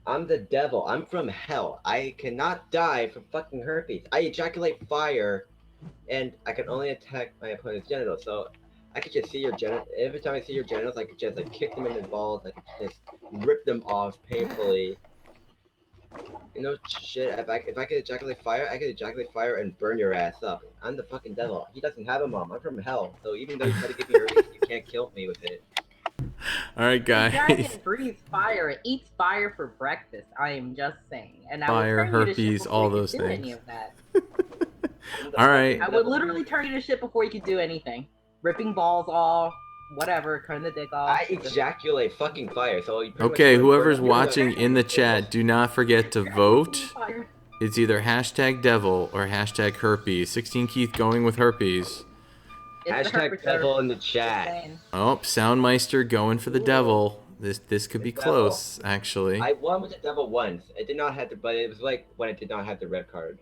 I'm the devil. I'm from hell. I cannot die from fucking herpes. I ejaculate fire, and I can only attack my opponent's genitals. So I could just see your genitals. Every time I see your genitals, I could just like kick them in the balls. I could just rip them off painfully. You know, shit. If I could ejaculate fire, I could ejaculate fire and burn your ass up. I'm the fucking devil. He doesn't have a mom. I'm from hell. So even though you try to give me herpes, you can't kill me with it.
All right,
the dragon
guys.
breathes fire. It eats fire for breakfast. I am just saying. And I
Fire,
would turn you to shit
herpes,
before
all
you could
those
do
things.
any of that.
I'm the
All right.
fucking
I would
devil.
literally turn you to shit before you could do anything. Ripping balls off, whatever, cutting the dick off.
I ejaculate fucking fire. So you pretty much
Okay,
burn
whoever's
up your
watching
life.
in the chat, do not forget to vote.
Fire.
It's either hashtag devil or hashtag herpes. 16 Keith going with herpes.
It's the
Hashtag
herpes
devil in the
Just
chat.
saying.
Oh, Soundmeister going for the devil. This could be
The devil.
close, actually.
I won with the devil once. I did not have the, but it was like when I did not have the red card.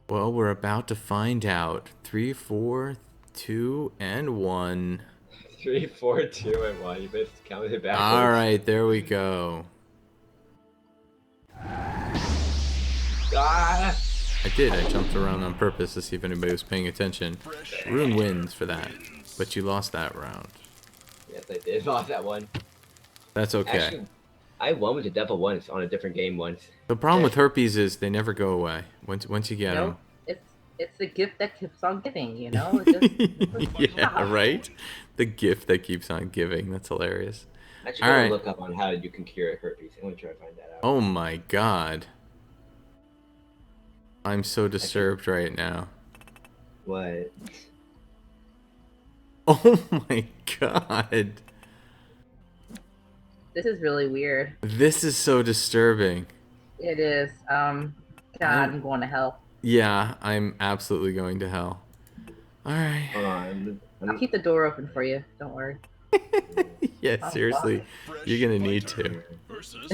Well, we're about to find out. 3, 4, 2, and 1.
3, 4, 2, and 1. You missed counted backwards.
All right, there we go.
Ah!
I did. I jumped around on purpose to see if anybody was paying attention. Rune wins for that, but you lost that round.
Yes, I did. Lost that one.
That's okay.
Actually, I won with the devil once on a different game once.
The problem with herpes is they never go away. Once you get them.
It's the gift that keeps on giving, you know? It just,
Yeah, right? The gift that keeps on giving. That's hilarious.
I should
All
go
right.
look up on how you can cure herpes. I'm gonna try to find that out.
Oh my god. I'm so disturbed right now.
What?
Oh my god.
this is really weird.
This is so disturbing.
It is. God, I'm going to hell.
Yeah, I'm absolutely going to hell. Alright.
Hold on.
I'll keep the door open for you. Don't worry.
Yeah,
Oh,
seriously. You're gonna need to.
Versus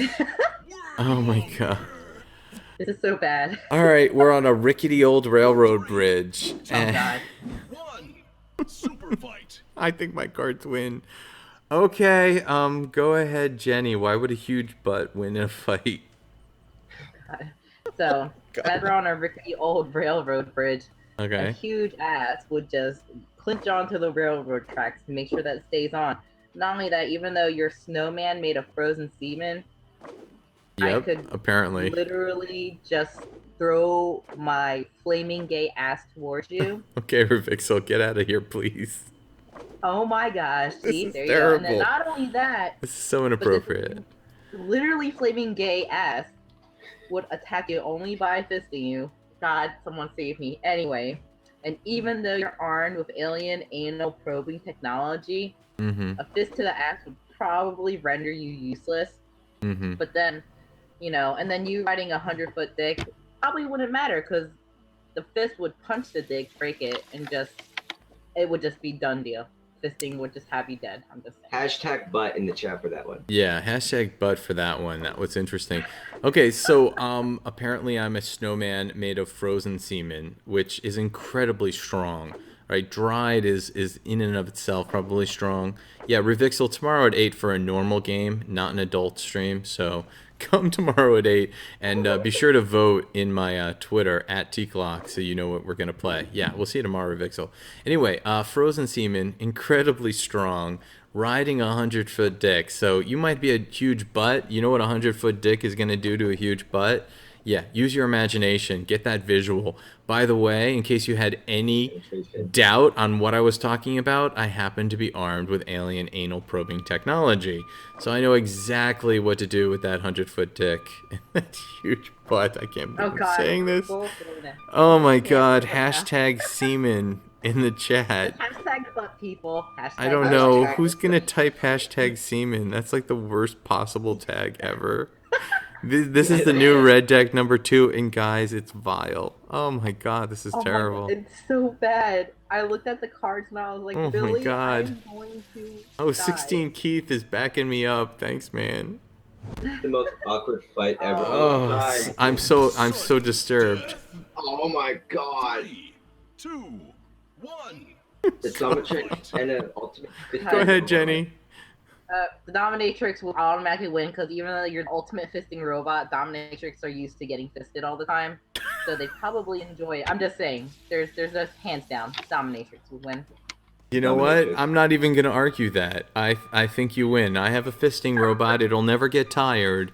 Oh my god.
This is so bad.
Alright, we're on a rickety old railroad bridge.
Oh
and
god.
one. Superfight.
I think my cards win. Okay, go ahead, Jenny. Why would a huge butt win in a fight?
So, as we're on a rickety old railroad bridge, a
Okay.
huge ass would just clinch onto the railroad tracks to make sure that it stays on. Not only that, even though you're snowman made of frozen semen, I
Yep,
could
apparently.
literally just throw my flaming gay ass towards you.
Okay, Revixel, get out of here, please.
Oh my gosh, see,
is
there you go. And then
terrible.
not only that,
This is so
but this
inappropriate.
literally flaming gay ass would attack you only by fisting you. God, someone save me. Anyway, and even though you're armed with alien anal probing technology,
Mm-hmm.
a fist to the ass would probably render you useless.
Mm-hmm.
But then, and then you riding 100-foot dick probably wouldn't matter because the fist would punch the dick, break it, and it would just be done deal. Fisting would just have you dead. I'm just saying.
Hashtag butt in the chat for that one.
Yeah, hashtag butt for that one. That was interesting. Okay, so apparently I'm a snowman made of frozen semen, which is incredibly strong. Right, dried is in and of itself probably strong. Yeah, Revixel, tomorrow at 8 for a normal game, not an adult stream. So come tomorrow at 8 and be sure to vote in my Twitter at Teacloc so you know what we're gonna play. Yeah, we'll see you tomorrow, Revixel. Anyway, frozen semen, incredibly strong, riding a 100-foot dick. So you might be a huge butt. You know what a 100-foot dick is gonna do to a huge butt? Yeah, use your imagination. Get that visual. By the way, in case you had any doubt on what I was talking about, I happen to be armed with alien anal probing technology. So I know exactly what to do with that 100-foot dick and that huge butt. I can't believe I'm saying this. Oh my god, hashtag semen in the chat.
Hashtag butt people. Hashtag
I don't know. Who's gonna type hashtag semen? That's like the worst possible tag ever. This is the new red deck number 2, and guys, it's vile. Oh my god, this is terrible.
God, it's so bad. I looked at the cards and I was like,
Oh my
Billy,
God.
I'm going to
Oh,
die.
16 Keith is backing me up. Thanks, man.
The most awkward fight ever.
Oh, I'm so disturbed.
Oh my god.
3, 2, 1.
The dominatrix and an ultimate.
Go ahead, Jenny.
The Dominatrix will automatically win because even though you're the ultimate fisting robot, Dominatrix are used to getting fisted all the time, so they probably enjoy it. I'm just saying, there's a hands down, Dominatrix will win.
You know what? I'm not even gonna argue that. I think you win. I have a fisting robot. It'll never get tired,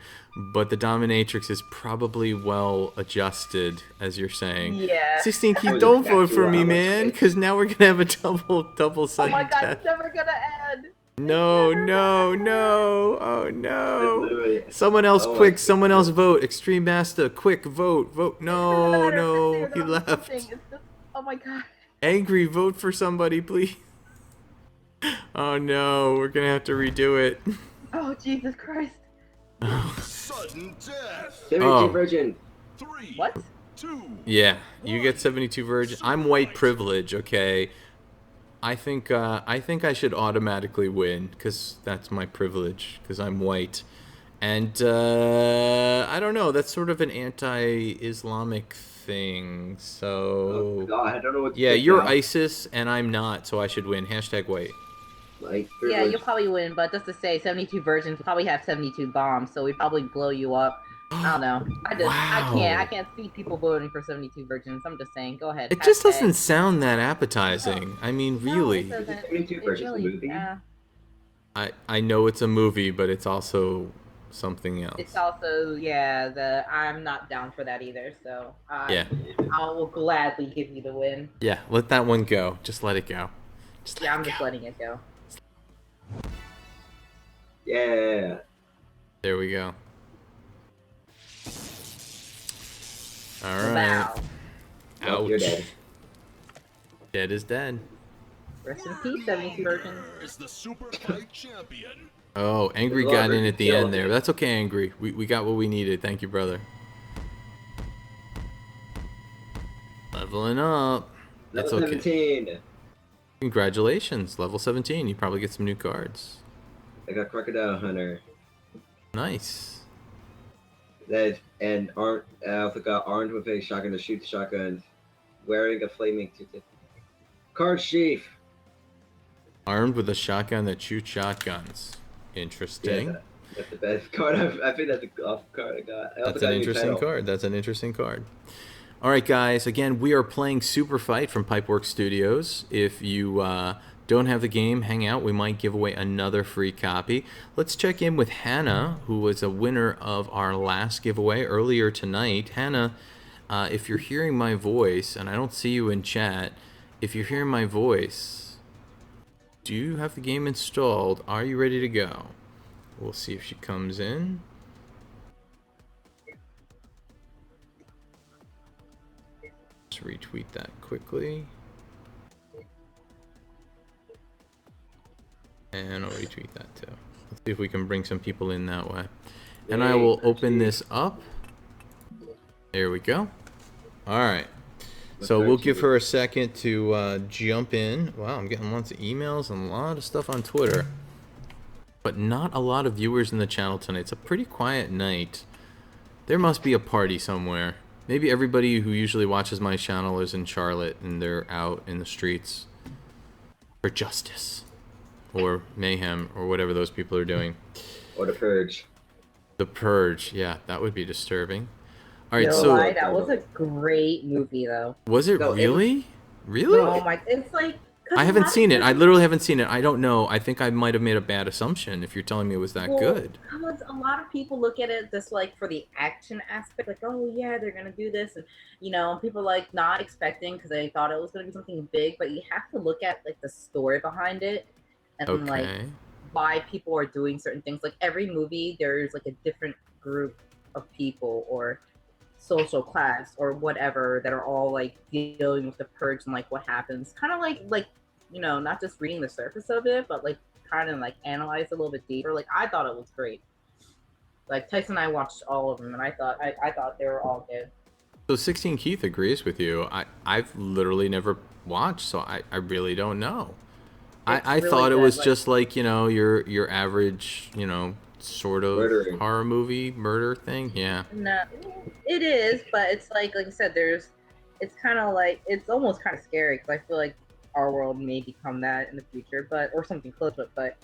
but the Dominatrix is probably well adjusted, as you're saying.
Yeah.
16 Keith, don't vote for me, man, because now we're gonna have a double
Oh
sudden
my god,
death.
it's never gonna end!
No, no, no. Oh no. Someone else quick, someone else vote. Extreme Master, quick, vote. No, no, he left.
It's just, oh my god.
Angry, vote for somebody, please. Oh no, we're gonna have to redo it.
Oh, Jesus Christ.
Sudden death.
72 virgin.
3,
What?
2.
Yeah, you get 72 virgin. I'm white privilege, okay? I think I should automatically win because that's my privilege because I'm white, and I don't know. That's sort of an anti-Islamic thing. So
Oh god, I don't know what to
yeah,
think
you're
now.
ISIS and I'm not, so I should win. Hashtag white.
Like,
Yeah, you'll probably win, but just to say, 72 virgins probably have 72 bombs, so we probably blow you up. I don't know. I can't see people voting for 72 virgins. I'm just saying. Go ahead.
It just
Hashtag.
doesn't sound that appetizing. I mean, really.
No, it doesn't.
72
It
virgins
really-
movie?
I know it's a movie, but it's also something else.
It's also, I'm not down for that either, so
Yeah.
I will gladly give you the win.
Yeah, let that one go. Just let it go. Just let
Yeah, I'm
it
just
go.
letting it go.
Yeah.
There we go. All right.
Wow.
Oh, you're
Ouch.
dead.
Dead is dead.
Rest in peace, 72 virgins.
Is the Superfight champion.
Oh, Angry
There's a lot
got
of
in at the
kill.
end there. That's okay, Angry. We got what we needed. Thank you, brother. Leveling up. That's
Level
okay.
17.
Congratulations, level 17. You probably get some new cards.
I got Crocodile Hunter.
Nice.
And I also got armed with a shotgun to shoot shotguns, wearing a flaming tutu. Card Chief.
Armed with a shotgun that shoots shotguns. Interesting.
Yeah, that's the best card. I think that's the off card I got. I also
That's
got
an
a new
interesting
title.
card. That's an interesting card. All right, guys. Again, we are playing Superfight from Pipeworks Studios. If you don't have the game, hang out. We might give away another free copy. Let's check in with Hannah, who was a winner of our last giveaway earlier tonight. Hannah, if you're hearing my voice, and I don't see you in chat, if you're hearing my voice, do you have the game installed? Are you ready to go? We'll see if she comes in. Let's retweet that quickly. And I'll retweet that too. Let's see if we can bring some people in that way. And I will open this up. There we go. All right. So we'll give her a second to jump in. Wow, I'm getting lots of emails and a lot of stuff on Twitter. But not a lot of viewers in the channel tonight. It's a pretty quiet night. There must be a party somewhere. Maybe everybody who usually watches my channel is in Charlotte and they're out in the streets for justice or mayhem or whatever those people are doing.
Or the Purge.
The Purge, yeah, that would be disturbing. All right,
No
so
lie, that was a great movie, though.
was it
No, it
really? Really?
Oh my! It's like 'Cause
I
a
haven't
lot of
seen it. I
people-
literally haven't seen it. I don't know. I think I might have made a bad assumption if you're telling me it was that
Well,
good.
because a lot of people look at it just like for the action aspect, like, oh yeah, they're gonna do this, and people like not expecting because they thought it was gonna be something big, but you have to look at like the story behind it and like
Okay.
why people are doing certain things. Like every movie, there's like a different group of people or social class or whatever that are all like dealing with the purge and like what happens. Kind of like not just reading the surface of it, but like kind of like analyze a little bit deeper. Like I thought it was great. Like Tyson and I watched all of them, and I thought they were all good.
So 16 Keith agrees with you. I've literally never watched, so I really don't know. I
It's
thought
really
it was
good, like-
just like, your average, sort of
Murdering.
horror movie murder thing. Yeah.
No, it is, but it's like I said, it's kind of like it's almost kind of scary because I feel like our world may become that in the future, or something close to it. But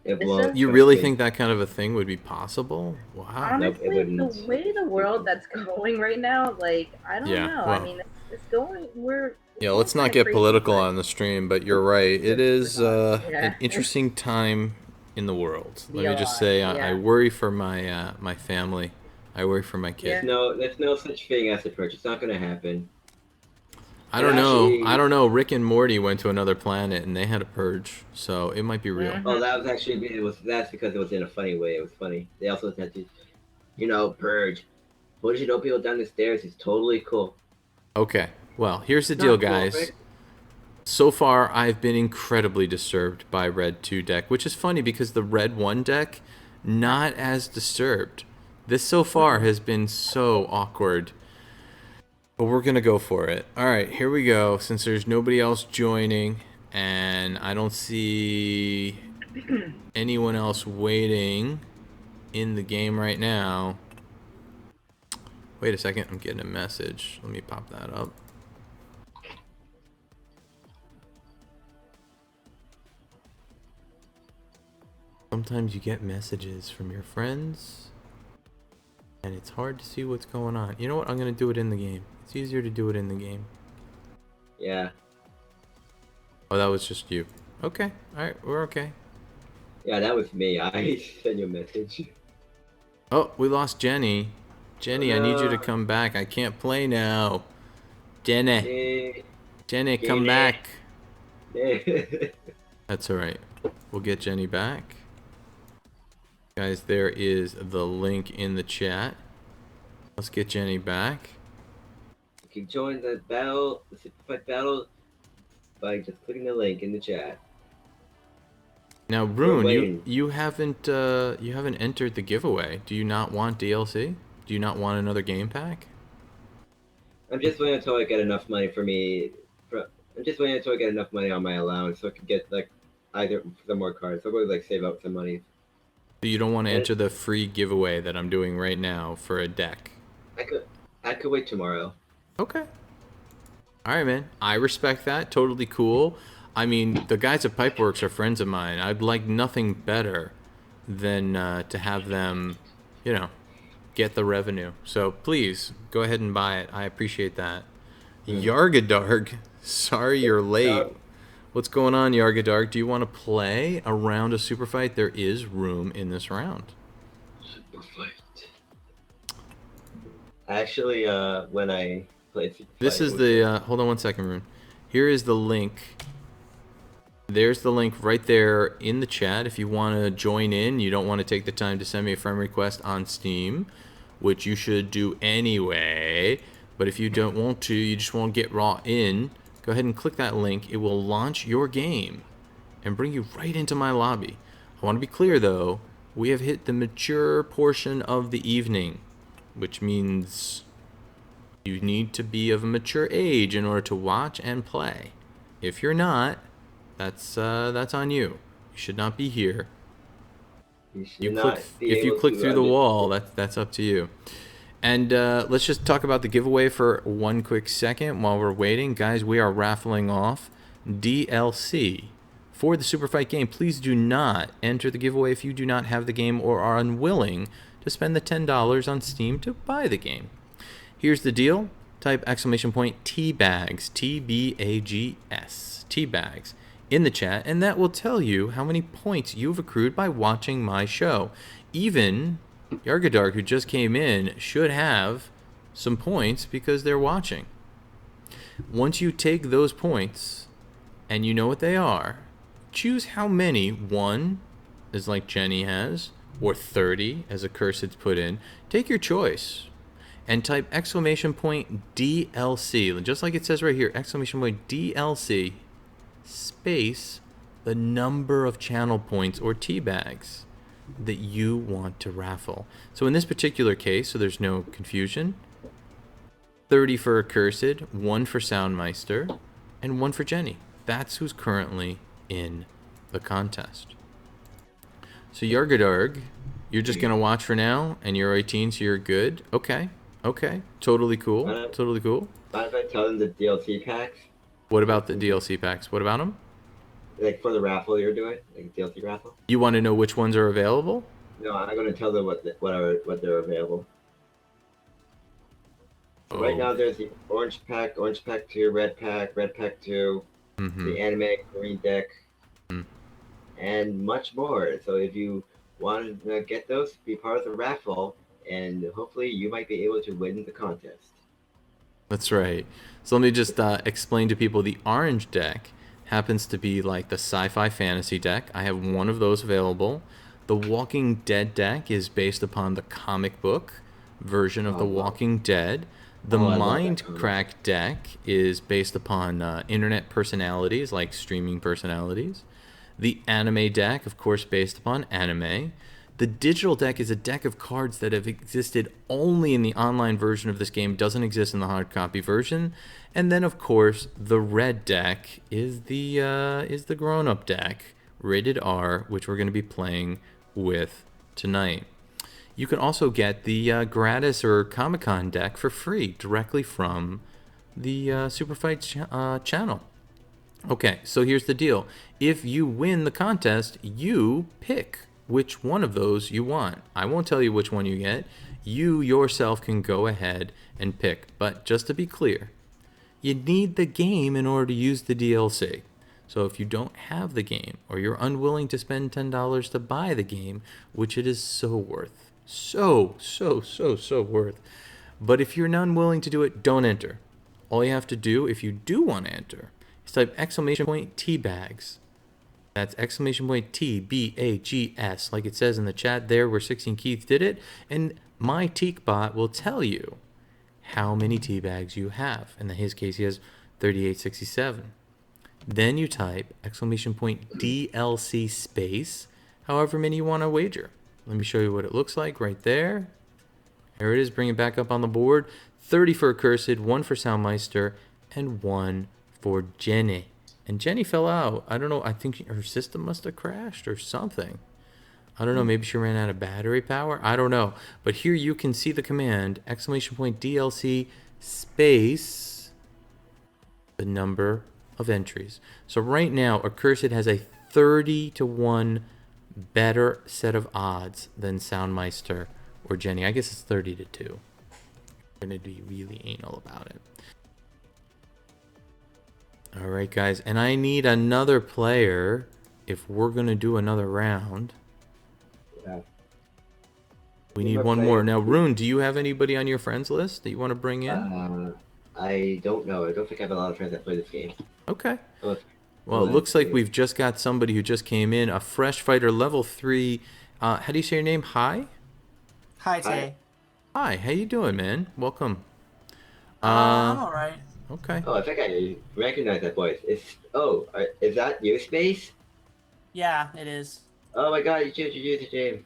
It
It's
blows.
just-
You really think that kind of a thing would be possible? Wow.
honestly, the
wouldn't.
way the world that's going right now, like I don't
Yeah,
know.
well-
I mean, it's going.
Yeah, let's not
kinda
get
crazy,
political
but-
on the stream, but you're right. It is
Yeah.
an interesting time in the world. Let me just
lot,
say, I
yeah.
worry for my my family. I worry for my kid.
Yeah.
There's no such thing as a purge. It's not gonna happen.
I don't
And
know.
actually-
I don't know. Rick and Morty went to another planet and they had a purge, so it might be real.
Mhm.
Oh, that was actually that's because it was in a funny way. It was funny. They also had to, purge. What you know, people down the stairs is totally cool.
Okay. Well, here's the
Not
deal,
cool,
guys.
right?
So far, I've been incredibly disturbed by Red 2 deck, which is funny because the Red 1 deck, not as disturbed. This so far has been so awkward. But we're going to go for it. All right, here we go. Since there's nobody else joining and I don't see anyone else waiting in the game right now. Wait a second, I'm getting a message. Let me pop that up. Sometimes you get messages from your friends and it's hard to see what's going on. You know what? I'm going to do it in the game. It's easier to do it in the game.
Yeah.
Oh, that was just you. Okay. All right. We're okay.
Yeah, that was me. I sent you a message.
Oh, we lost Jenny. Jenny, I need you to
No.
come back. I can't play now. Jenny.
Eh,
Jenny, come
Jenny.
back.
eh.
That's all right. We'll get Jenny back. Guys, there is the link in the chat. Let's get Jenny back.
You can join the battle, the Superfight battle, by just clicking the link in the chat.
Now, Rune,
waiting.
you haven't entered the giveaway. Do you not want DLC? Do you not want another game pack?
I'm just waiting until I get enough money for me. I'm just waiting until I get enough money on my allowance so I can get like either some more cards. So I'm going to like save up some money.
So you don't want to enter the free giveaway that I'm doing right now for a deck?
I could wait tomorrow.
Okay. All right, man. I respect that. Totally cool. I mean, the guys at Pipeworks are friends of mine. I'd like nothing better than to have them, get the revenue. So please go ahead and buy it. I appreciate that. Yargadarg, sorry you're late.
No.
What's going on, Yargadarg? Do you want to play a round of Superfight? There is room in this round.
Superfight. Actually, when I played Superfight,
This is
it was-
the hold on one second, Rune. Here is the link. There's the link right there in the chat. If you want to join in, you don't want to take the time to send me a friend request on Steam, which you should do anyway. But if you don't want to, you just want to get raw in, go ahead and click that link. It will launch your game and bring you right into my lobby. I want to be clear though, we have hit the mature portion of the evening, which means you need to be of a mature age in order to watch and play. If you're not, that's on you. You should not be here.
should
You
not
click
be
if you
able
click
to
through the
under-
wall. That's up to you. And let's just talk about the giveaway for one quick second while we're waiting, guys. We are raffling off DLC for the Superfight game. Please do not enter the giveaway if you do not have the game or are unwilling to spend the $10 on Steam to buy the game. Here's the deal. type exclamation point T-bags, T-B-A-G-S, T-bags, in the chat, and that will tell you how many points you've accrued by watching my show. Even Yargadark, who just came in, should have some points because they're watching. Once you take those points and you know what they are, choose how many. 1 is like Jenny has, or 30 as Accursed's put in. Take your choice and type exclamation point DLC, just like it says right here, exclamation point DLC space the number of channel points or T-bags that you want to raffle. So in this particular case, so there's no confusion, 30 for Accursed, 1 for Soundmeister, and 1 for Jenny. That's who's currently in the contest. So Yargadarg, you're just gonna watch for now, and you're 18, so you're good. Okay, totally cool, totally cool.
Mind if I tell them the DLC packs?
What about the DLC packs? What about them?
Like for the raffle you're doing, like DLC raffle.
You want to know which ones are available?
No, I'm going to tell them what they're available.
Oh.
Right now there's the orange pack 2, red pack 2, the anime green deck, and much more. So if you want to get those, be part of the raffle, and hopefully you might be able to win the contest.
That's right. So let me just explain to people. The orange deck happens to be like the sci-fi fantasy deck. I have one of those available. The Walking Dead deck is based upon the comic book version of The Walking Dead. The Mindcrack deck is based upon internet personalities, like streaming personalities. The anime deck, of course, based upon anime. The digital deck is a deck of cards that have existed only in the online version of this game, doesn't exist in the hard copy version. And then, of course, the red deck is the grown-up deck, rated R, which we're going to be playing with tonight. You can also get the gratis or Comic-Con deck for free directly from the Superfight channel. Okay, so here's the deal. If you win the contest, you pick which one of those you want. I won't tell you which one you get. You yourself can go ahead and pick. But just to be clear, you need the game in order to use the DLC. So if you don't have the game, or you're unwilling to spend $10 to buy the game, which it is so worth, so worth. But if you're not willing to do it, don't enter. All you have to do, if you do want to enter, is type exclamation point T-bags. That's exclamation point T-B-A-G-S, like it says in the chat there where 16 Keith did it. And my Teacbot will tell you how many T-bags you have. In his case, he has 3867. Then you type exclamation point DLC space, however many you want to wager. Let me show you what it looks like right there. There it is. Bring it back up on the board. 30 for Accursed, 1 for Soundmeister, and 1 for Jenny. And Jenny fell out. I don't know. I think her system must have crashed or something. I don't know. Maybe she ran out of battery power. I don't know. But here you can see the command, exclamation point DLC space, the number of entries. So right now, Accursed has a 30-1 better set of odds than Soundmeister or Jenny. I guess it's 30-2. We're going to be really anal about it. All right, guys, and I need another player if we're going to do another round.
Yeah.
We need one more. Now, Rune, do you have anybody on your friends list that you want to bring in?
I don't know. I don't think I have a lot of friends that play this game.
Okay. Well, it looks like we've just got somebody who just came in, a fresh fighter, level 3. How do you say your name? Hi?
Hi, Tay.
Hi, how you doing, man? Welcome.
I'm alright.
Okay.
Oh, I think I recognize that voice. Is that you, Space?
Yeah, it is.
Oh my god, you changed your username.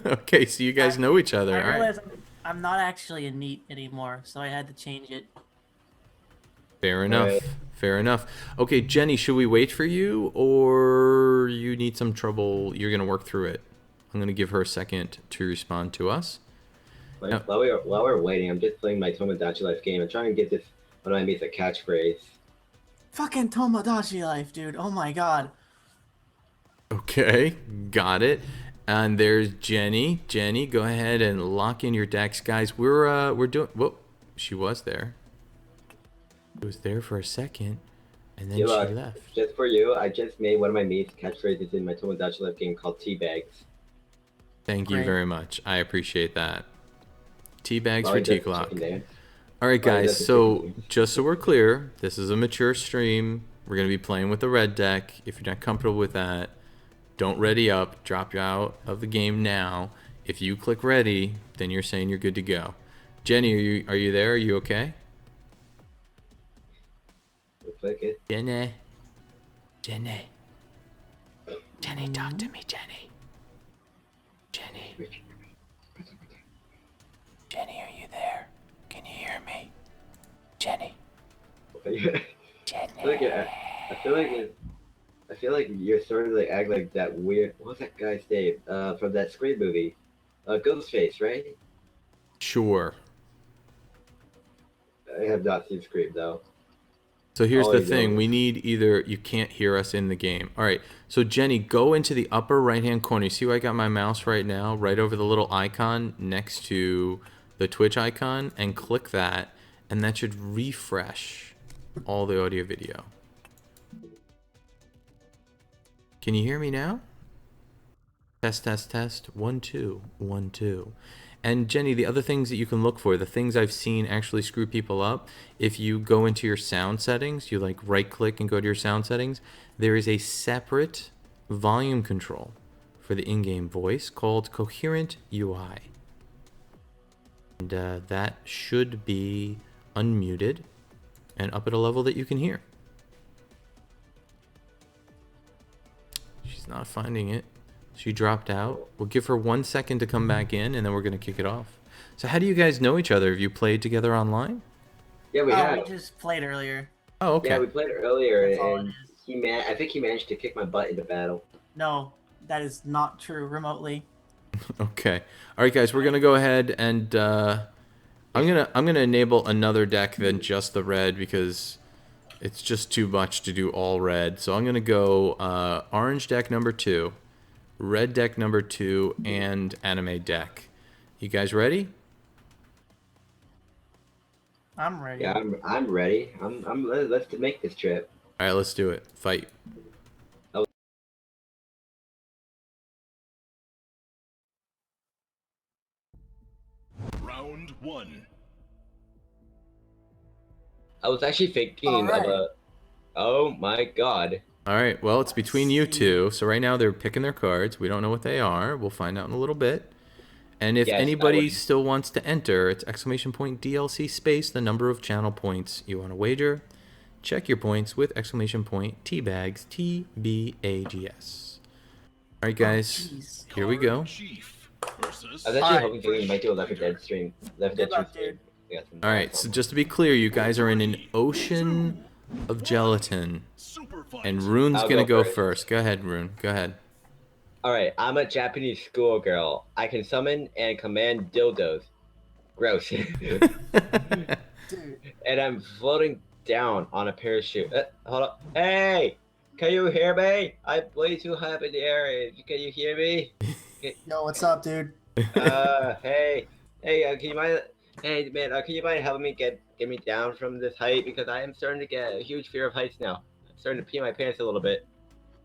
Okay, so you guys know each other,
I
all right?
realized I'm not actually a NEET anymore, so I had to change it.
Fair enough.
Right.
Fair enough. Okay, Jenny, should we wait for you, or you need some trouble? You're going to work through it. I'm going to give her a second to respond to us.
While we're waiting, I'm just playing my Tomodachi Life game. I'm trying to get this one of my mates a catchphrase.
Fucking Tomodachi Life, dude. Oh my god.
Okay, got it. And there's Jenny. Jenny, go ahead and lock in your decks, guys. We're doing. Whoa, she was there. She was there for a second, and then
Teacloc,
she left.
just for you, I just made one of my mate's catchphrases in my Total Dutch Life game called Teabags.
Thank you
Great.
very much. I appreciate that. Tea bags
Probably
for
does the chicken
Teacloc.
dance.
All right,
Probably
guys.
does the
So
chicken dance.
just so we're clear, this is a mature stream. We're gonna be playing with the red deck. If you're not comfortable with that, don't ready up. Drop you out of the game now. If you click ready, then you're saying you're good to go. Jenny, are you there? Are you okay?
Looks like it.
Jenny. Jenny. Jenny, talk to me, Jenny. Jenny. Jenny, are you there? Can you hear me? Jenny.
I feel like you're sort of like act like that weird. What was that guy's name? From that Scream movie, Ghostface, right?
Sure.
I have not seen Scream though.
So here's
All
the
I know
thing.
is-
We need either you can't hear us in the game. All right. So Jenny, go into the upper right-hand corner. You see where I got my mouse right now? Right over the little icon next to the Twitch icon, and click that, and that should refresh all the audio video. Can you hear me now? Test, test, test. 1, 2, 1, 2. And Jenny, the other things that you can look for, the things I've seen actually screw people up, if you go into your sound settings, you like right click and go to your sound settings, there is a separate volume control for the in-game voice called Coherent UI. And that should be unmuted and up at a level that you can hear. She's not finding it. She dropped out. We'll give her 1 second to come back in, and then we're going to kick it off. So how do you guys know each other? Have you played together online?
Yeah, we
Oh,
have.
we just played earlier.
Oh, okay.
Yeah, we played earlier,
That's all it
and
is.
I think he managed to kick my butt into battle.
No, that is not true remotely.
Okay. All right, guys, we're going to go ahead and I'm going to enable another deck than just the red because it's just too much to do all red. So I'm going to go orange deck number 2, red deck number 2, and anime deck. You guys ready?
I'm ready.
Yeah, I'm ready. Let's make this trip.
All right, let's do it. Fight.
Round 1.
I was actually thinking
Alright.
of a. Oh my god.
All right, well, it's between you two. So right now they're picking their cards. We don't know what they are. We'll find out in a little bit. And if
Yes, I
anybody
would-
still wants to enter, it's exclamation point DLC space the number of channel points you want to wager. Check your points with exclamation point Tbags, TBAGS. All right, guys,
jeez.
here we go.
Chief versus
I was actually
Alright.
hoping you might do a Left 4 Dead stream. Left 4 Dead
Good luck,
2 stream.
dude.
Yeah, some
All right, so just to be clear, you guys are in an ocean of gelatin,
Superfight.
and Rune's
I'll
gonna
go
go
first.
first. Go ahead, Rune. Go ahead.
Alright, I'm a Japanese schoolgirl. I can summon and command dildos. Gross.
Dude,
And I'm floating down on a parachute. Hold up. Hey! Can you hear me? I'm way too high up in the air. Can you hear me?
yo, what's up, dude?
Hey. Hey, can you mind... Hey, man, can you mind helping me get me down from this height? Because I am starting to get a huge fear of heights now. I'm starting to pee my pants a little bit.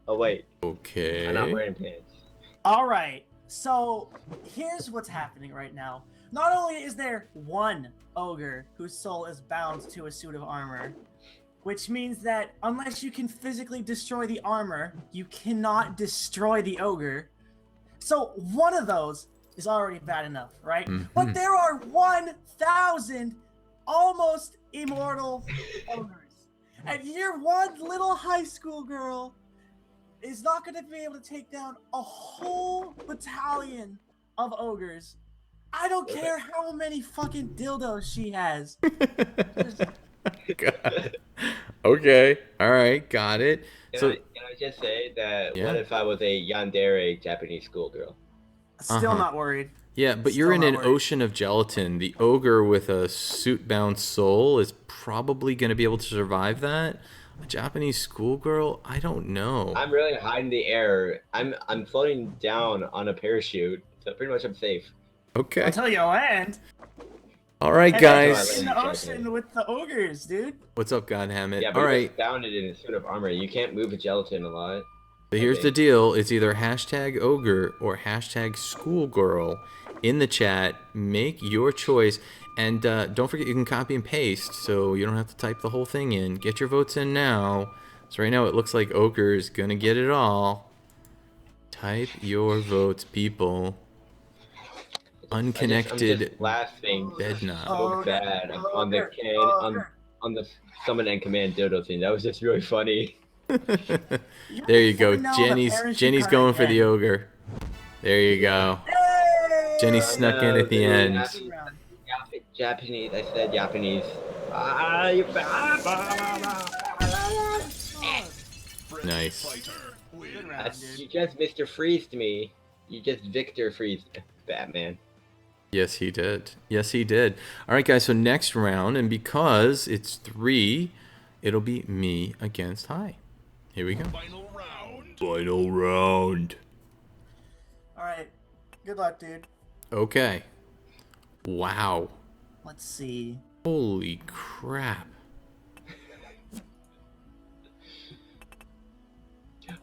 Oh, wait.
Okay.
I'm not wearing pants.
All right. So here's what's happening right now. Not only is there one ogre whose soul is bound to a suit of armor, which means that unless you can physically destroy the armor, you cannot destroy the ogre. So one of those is already bad enough, right?
Mhm.
But there are 1,000 almost immortal ogres. And your one little high school girl is not going to be able to take down a whole battalion of ogres. I don't care how many fucking dildos she has.
God. Okay. All right. Got it. So
Can I just say that
Yeah.
what if I was a yandere Japanese schoolgirl?
Still
Uh-huh.
not worried.
yeah, but you're
Still
in
not
an
worried.
ocean of gelatin. The ogre with a suit-bound soul is probably going to be able to survive that. A Japanese schoolgirl, I don't know.
I'm really high in the air. I'm floating down on a parachute, so pretty much I'm safe.
Okay.
Until you land.
All right,
And
guys.
in the ocean with the ogres, dude.
What's up, Godhammit?
Yeah, but
All
you're
right.
just bounded in a suit of armor. You can't move a gelatin a lot.
But here's the deal. It's either hashtag ogre or hashtag schoolgirl in the chat. Make your choice. And don't forget you can copy and paste so you don't have to type the whole thing in. Get your votes in now. So right now it looks like ogre's going to get it all. Type your votes, people. Unconnected
I'm just laughing
bedknob.
so bad on the summon and command dildo thing. That was just really funny.
There you go. Jenny's going for the ogre. There you go. Jenny snuck in at the end.
Japanese. I said Japanese.
Nice.
Good round, dude.
You just Mr. Freezed me. You just Victor Freezed Batman.
Yes, he did. Yes, he did. All right, guys. So next round, and because it's 3, it'll be me against High. Here we go.
Final round.
Final round.
All right. Good luck, dude.
Okay. Wow.
Let's see.
Holy crap.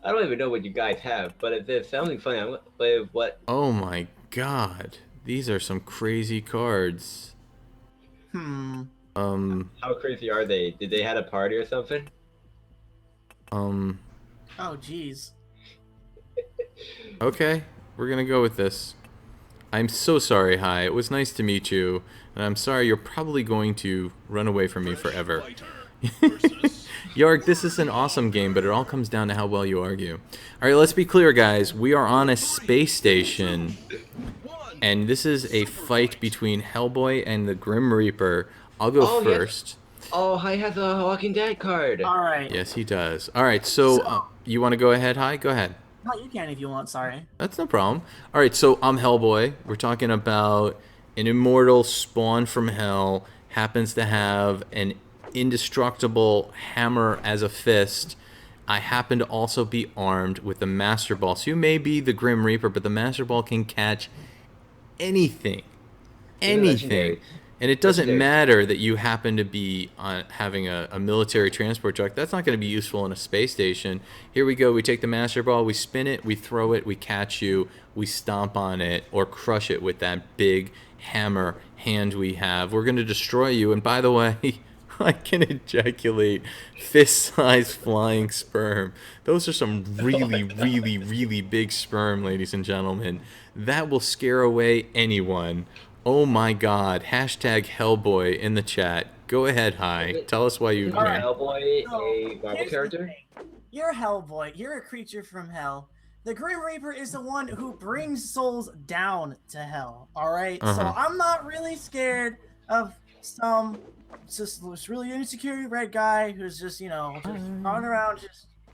I don't even know what you guys have, but if there's something funny, I'm gonna play with what.
Oh my god. These are some crazy cards.
How crazy are they? Did they had a party or something?
Oh, jeez.
Okay. We're gonna go with this. I'm so sorry, Hi. It was nice to meet you, and I'm sorry you're probably going to run away from me forever. Yarg, this is an awesome game, but it all comes down to how well you argue. Alright, let's be clear, guys. We are on a space station, and this is a fight between Hellboy and the Grim Reaper. I'll go first.
Yes. Oh, Hi has a Walking Dead card.
All right.
Yes, he does. Alright, so you want to go ahead, Hi? Go ahead.
No, you can if you want. Sorry.
That's no problem. Alright, so I'm Hellboy. We're talking about an immortal spawn from hell, happens to have an indestructible hammer as a fist. I happen to also be armed with the Master Ball. So you may be the Grim Reaper, but the Master Ball can catch anything. Anything. And it doesn't matter that you happen to be having a military transport truck. That's not going to be useful in a space station. Here we go. We take the Master Ball, we spin it, we throw it, we catch you, we stomp on it, or crush it with that big hammer hand we have. We're going to destroy you. And by the way, I can ejaculate fist-sized flying sperm. Those are some really, really, really big sperm, ladies and gentlemen. That will scare away anyone. Oh my god. Hashtag Hellboy in the chat. Go ahead, Hi. Tell us why you...
Alright, Hellboy
So,
a Marvel
here's the
character?
thing. You're Hellboy. You're a creature from hell. The Grim Reaper is the one who brings souls down to hell. All right. So I'm not really scared of some just really insecure red guy who's just just running around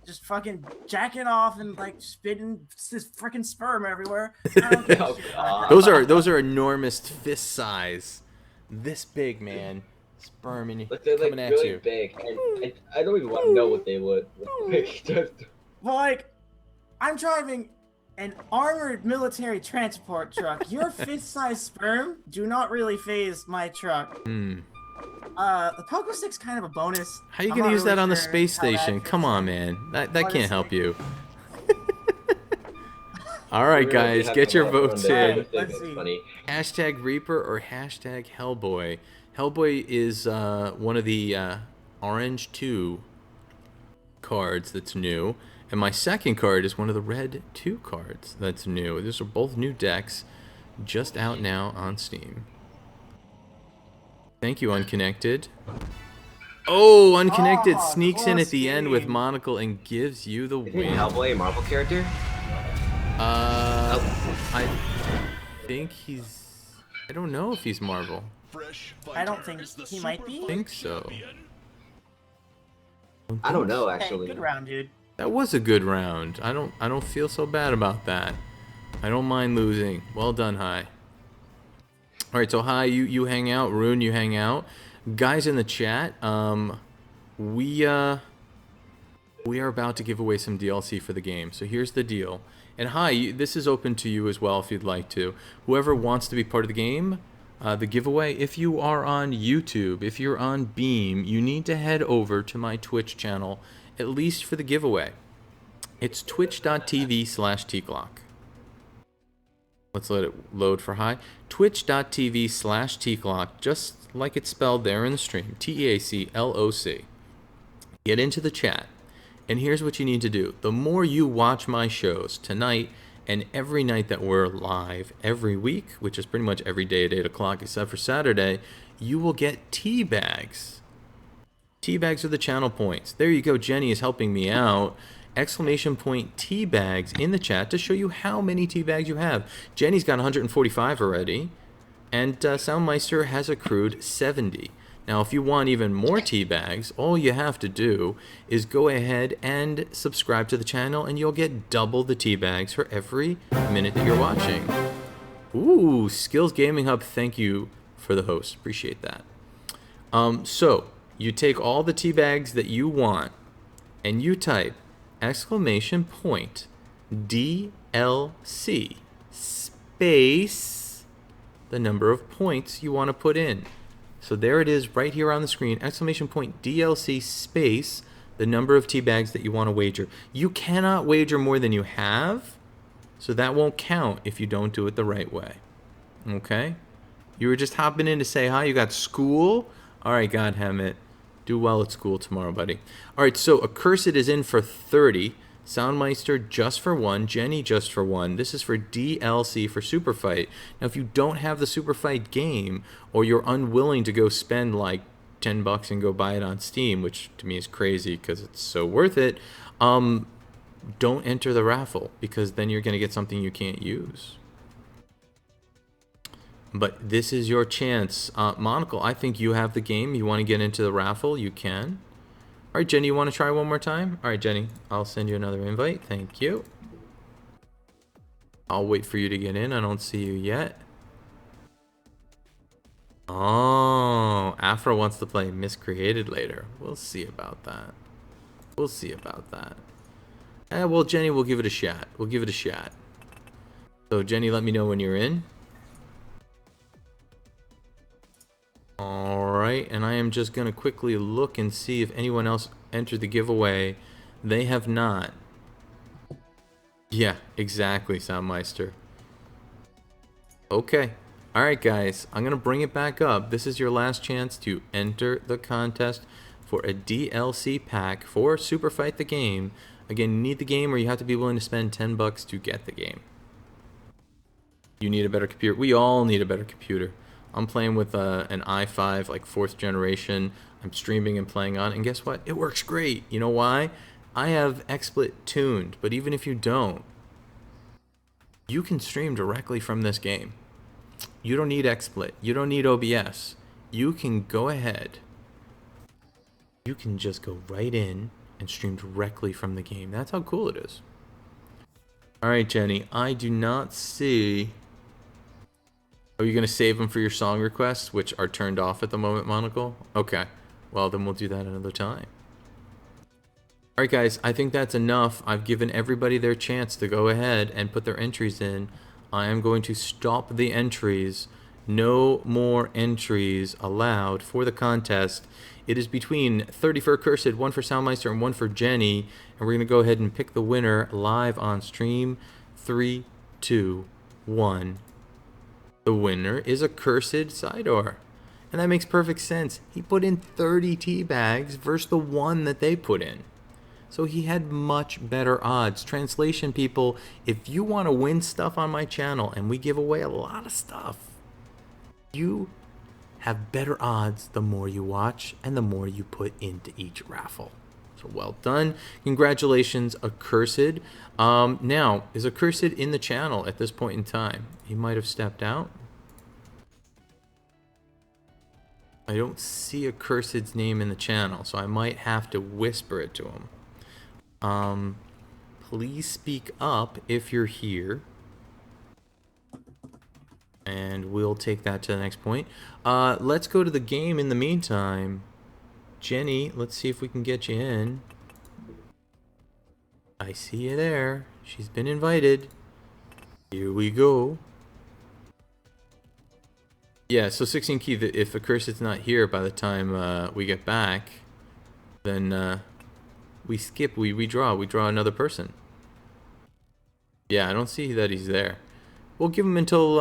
just fucking jacking off and like spitting this freaking sperm everywhere. I don't give a shit.
Those are enormous fist size. This big, man. Sperm in
But they're like
coming at
really
you.
big, and I don't even want to know what they would.
Well, like, I'm driving an armored military transport truck. Your fist-sized sperm do not really phase my truck. The pogo stick's kind of a bonus.
How you
I'm
gonna
not
use that
really
on the
sure
space
how that
station?
fits.
Come on, man. That can't
Honestly.
help you. All right, guys, get your votes in.
Let's see.
Funny.
Hashtag Reaper or hashtag Hellboy. Hellboy is one of the Orange 2 cards that's new. And my second card is one of the Red 2 cards that's new. These are both new decks, just out now on Steam. Thank you, Unconnected. Oh, Unconnected
Oh,
sneaks in at the end with
game.
Monocle and gives you the
Isn't
win.
Hellboy a Marvel character?
I think he's... I don't know if he's Marvel.
I don't think he might be.
I think so.
I don't know
Hey,
actually.
good round, dude.
That was a good round. I don't feel so bad about that. I don't mind losing. Well done, Hi. All right, so Hi, you hang out. Rune, you hang out. Guys in the chat, we are about to give away some DLC for the game. So here's the deal. And Hi, this is open to you as well if you'd like to. Whoever wants to be part of the game, the giveaway. If you are on YouTube, if you're on Beam, you need to head over to my Twitch channel, at least for the giveaway. It's twitch.tv/Teacloc. Let's let it load for high. Twitch.tv/Teacloc, just like it's spelled there in the stream. Teacloc. Get into the chat. And here's what you need to do. The more you watch my shows tonight and every night that we're live every week, which is pretty much every day at 8 o'clock except for Saturday, you will get tea bags. Tea bags are the channel points. There you go. Jenny is helping me out. Exclamation point tea bags in the chat to show you how many tea bags you have. Jenny's got 145 already, and Soundmeister has accrued 70. Now, if you want even more tea bags, all you have to do is go ahead and subscribe to the channel, and you'll get double the tea bags for every minute that you're watching. Ooh, Skills Gaming Hub, thank you for the host. Appreciate that. So, you take all the tea bags that you want, and you type exclamation point DLC space the number of points you want to put in. So there it is right here on the screen, exclamation point DLC space the number of tea bags that you want to wager. You cannot wager more than you have, so that won't count if you don't do it the right way. Okay? You were just hopping in to say hi. You got school? All right, Godhammit. Do well at school tomorrow, buddy. All right, so Accursed is in for 30. Soundmeister just for 1. Jenny just for 1. This is for DLC for Superfight. Now, if you don't have the Superfight game, or you're unwilling to go spend like $10 and go buy it on Steam, which to me is crazy because it's so worth it, don't enter the raffle, because then you're going to get something you can't use. But this is your chance. Monocle, I think you have the game. You want to get into the raffle, you can. All right, Jenny, you want to try one more time? All right, Jenny, I'll send you another invite. Thank you. I'll wait for you to get in. I don't see you yet. Oh, Afro wants to play Miscreated later. We'll see about that. We'll see about that. Well, Jenny, we'll give it a shot. We'll give it a shot. So, Jenny, let me know when you're in. Alright, and I am just going to quickly look and see if anyone else entered the giveaway. They have not. Yeah, exactly, Soundmeister. Okay. Alright, guys, I'm going to bring it back up. This is your last chance to enter the contest for a DLC pack for Superfight the game. Again, you need the game, or you have to be willing to spend $10 to get the game. You need a better computer. We all need a better computer. I'm playing with an i5, like 4th generation. I'm streaming and playing on, and guess what? It works great. You know why? I have XSplit tuned, but even if you don't, you can stream directly from this game. You don't need XSplit. You don't need OBS. You can go ahead. You can just go right in and stream directly from the game. That's how cool it is. All right, Jenny, I do not see... Are you going to save them for your song requests, which are turned off at the moment, Monocle? Okay. Well, then we'll do that another time. Alright, guys. I think that's enough. I've given everybody their chance to go ahead and put their entries in. I am going to stop the entries. No more entries allowed for the contest. It is between 30 for Accursed, 1 for Soundmeister, and 1 for Jenny. And we're going to go ahead and pick the winner live on stream. 3, 2, 1... The winner is Accursed Sidor. And that makes perfect sense. He put in 30 tea bags versus the 1 that they put in. So he had much better odds. Translation, people, if you want to win stuff on my channel, and we give away a lot of stuff, you have better odds the more you watch and the more you put into each raffle. So well done. Congratulations, Accursed. Now, is Accursed in the channel at this point in time? He might have stepped out. I don't see Accursed's name in the channel, so I might have to whisper it to him. Please speak up if you're here. And we'll take that to the next point. Let's go to the game in the meantime. Jenny, let's see if we can get you in. I see you there. She's been invited. Here we go. Yeah, so 16 Keith, if Accursid's not here by the time we get back, then we skip, we draw another person. Yeah, I don't see that he's there. We'll give him until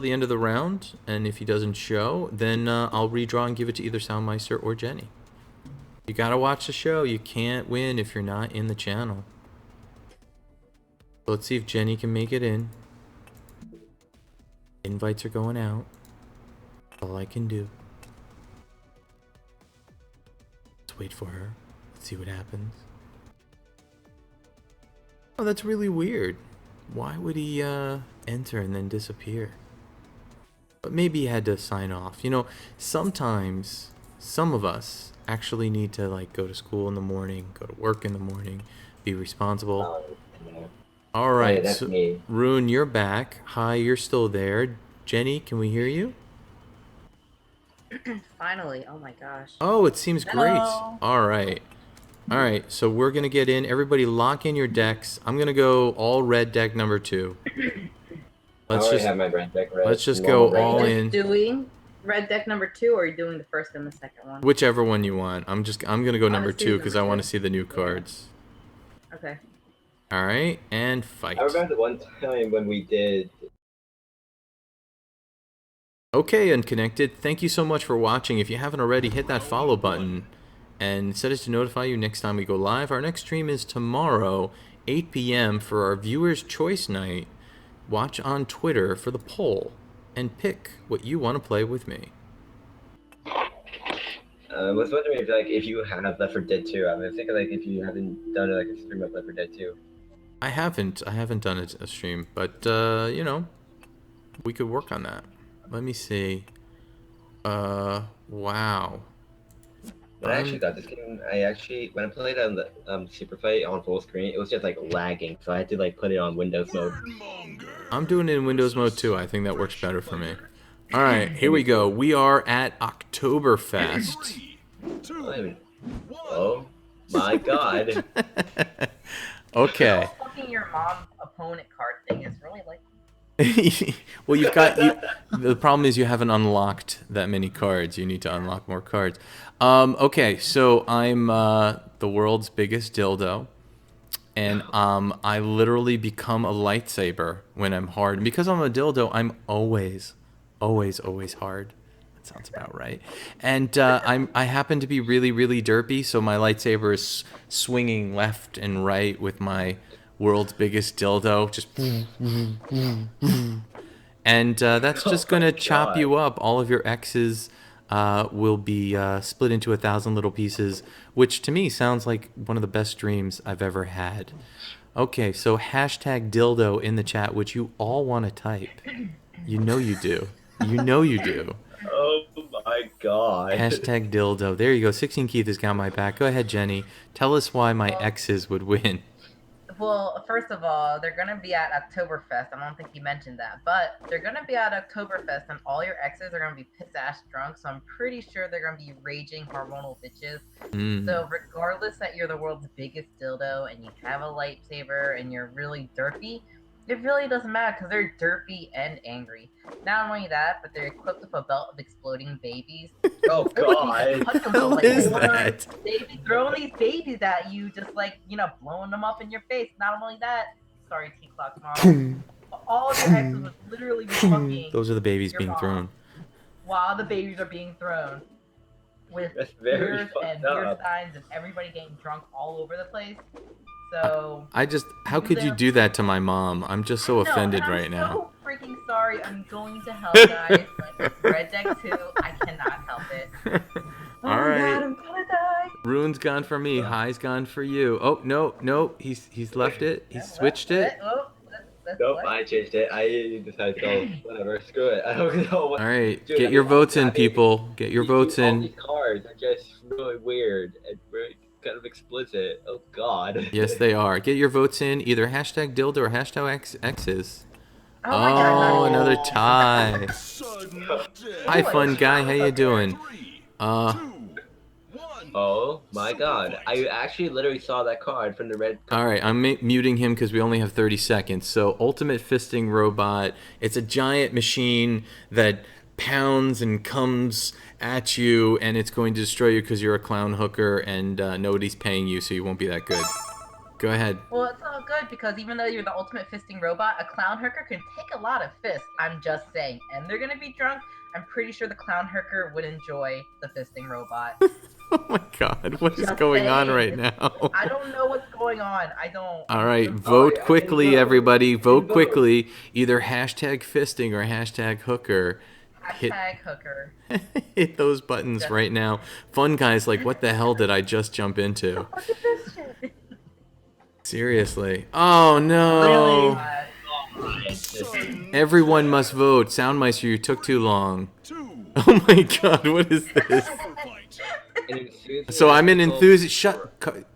the end of the round, and if he doesn't show, then I'll redraw and give it to either Soundmeister or Jenny. You gotta watch the show. You can't win if you're not in the channel. So let's see if Jenny can make it in. Invites are going out. All I can do. Let's wait for her. Let's see what happens. Oh, that's really weird. Why would he enter and then disappear? But maybe he had to sign off. You know, sometimes some of us actually need to like go to school in the morning, go to work in the morning, be responsible. All right,
that's
so
me.
Rune, you're back. Hi, you're still there. Jenny, can we hear you?
Finally, oh my gosh.
Oh, it seems great.
Hello.
All right. All right, so we're going to get in. Everybody lock in your decks. I'm going to go all red deck number 2.
I already have my red deck ready.
let's just go
Are
all
you
in.
just doing red deck number 2, or are you doing the first and the second one?
Whichever one you want. I'm going to go number
Let's do
2 because I
number
want to
two.
see the new cards.
Okay.
All right, and fight.
I remember the one time when we did.
Okay, Unconnected, thank you so much for watching. If you haven't already, hit that follow button and set it to notify you next time we go live. Our next stream is tomorrow, 8 p.m. for our Viewers' Choice Night. Watch on Twitter for the poll and pick what you want to play with me.
I was wondering if you have Left 4 Dead 2. I was thinking if you haven't done like a stream of Left 4 Dead 2.
I haven't done a stream, but you know, we could work on that. Let me see. Wow.
When I actually got this game, when I played on the Superfight on full screen, it was just like lagging, so I had to like put it on Windows mode.
I'm doing it in Windows mode too. I think that works better for me. All right, here we go. We are at Oktoberfest.
Oh my god.
Okay.
Fucking your mom's opponent card thing is really like.
Well, the problem is you haven't unlocked that many cards. You need to unlock more cards. Okay, so I'm the world's biggest dildo, and I literally become a lightsaber when I'm hard. And because I'm a dildo, I'm always hard. That sounds about right. And I happen to be really, really derpy, so my lightsaber is swinging left and right with my world's biggest dildo, just and that's just gonna chop you up. All of your X's will be split into 1,000 little pieces, which to me sounds like one of the best dreams I've ever had. Okay, so hashtag dildo in the chat, which you all want to type. You know you do. You know you do.
Oh my god.
Hashtag dildo. There you go. 16 Keith has got my back. Go ahead, Jenny. Tell us why my X's would win.
Well, first of all, they're gonna be at Oktoberfest. I don't think you mentioned that, but they're gonna be at Oktoberfest, and all your exes are gonna be piss-ass drunk. So I'm pretty sure they're gonna be raging hormonal bitches. So regardless that you're the world's biggest dildo and you have a lightsaber and you're really derpy, it really doesn't matter because they're derpy and angry. Not only that, but they're equipped with a belt of exploding babies.
Oh god.
What is that?
They be throwing these babies at you, just like, blowing them up in your face. Not only that, sorry, Teacloc mom. All of your exes would literally be fucking
Those are the babies
your
being
mom
thrown.
while the babies are being thrown. With
That's very
beers and
fucked
beer
up.
steins and everybody getting drunk all over the place. So
How could you do that to my mom? I'm just so offended
and I'm
right now.
so freaking sorry. I'm going to hell, guys. Like, Red Deck 2, I cannot help it. Oh
All
my
right.
God, I'm gonna die.
Rune's gone for me. High's gone for you. Oh no, he's left it. He's switched it.
Oh, that's
Nope,
what?
I changed it. I decided to go, whatever, screw it. I don't know what.
All right,
Dude,
get your votes in, people. Get your votes
All
in.
these cards are just really weird and very kind of explicit. Oh god.
Yes, they are. Get your votes in. Either hashtag dildo or hashtag X's.
Oh my God,
Oh,
not
another
cool.
tie.
Sudden
Hi,
death.
fun guy. How you doing?
3,
Uh,
2, 1.
Oh my god. I actually literally saw that card from the red.
all right. I'm muting him because we only have 30 seconds. So, Ultimate Fisting Robot. It's a giant machine that pounds and comes at you, and it's going to destroy you because you're a clown hooker and nobody's paying you, so you won't be that good. Go ahead.
Well, it's all good because even though you're the ultimate fisting robot, a clown hooker can take a lot of fists. I'm just saying. And they're gonna be drunk. I'm pretty sure the clown hooker would enjoy the fisting robot.
Oh my god, what is
Just
going on
saying.
right now?
I don't know what's going on. I don't.
All right, vote
I
quickly,
vote.
everybody. Vote
Vote.
quickly. Either hashtag fisting or hashtag hooker.
Hashtag hooker.
Hit those buttons right now. Fun guys, like, what the hell did I just jump into?
Look at this shit.
Seriously. Oh no.
Really?
Everyone must vote. Soundmeister, you took too long.
2.
Oh my god, what is this?
Superfight.
So I'm an enthusiast.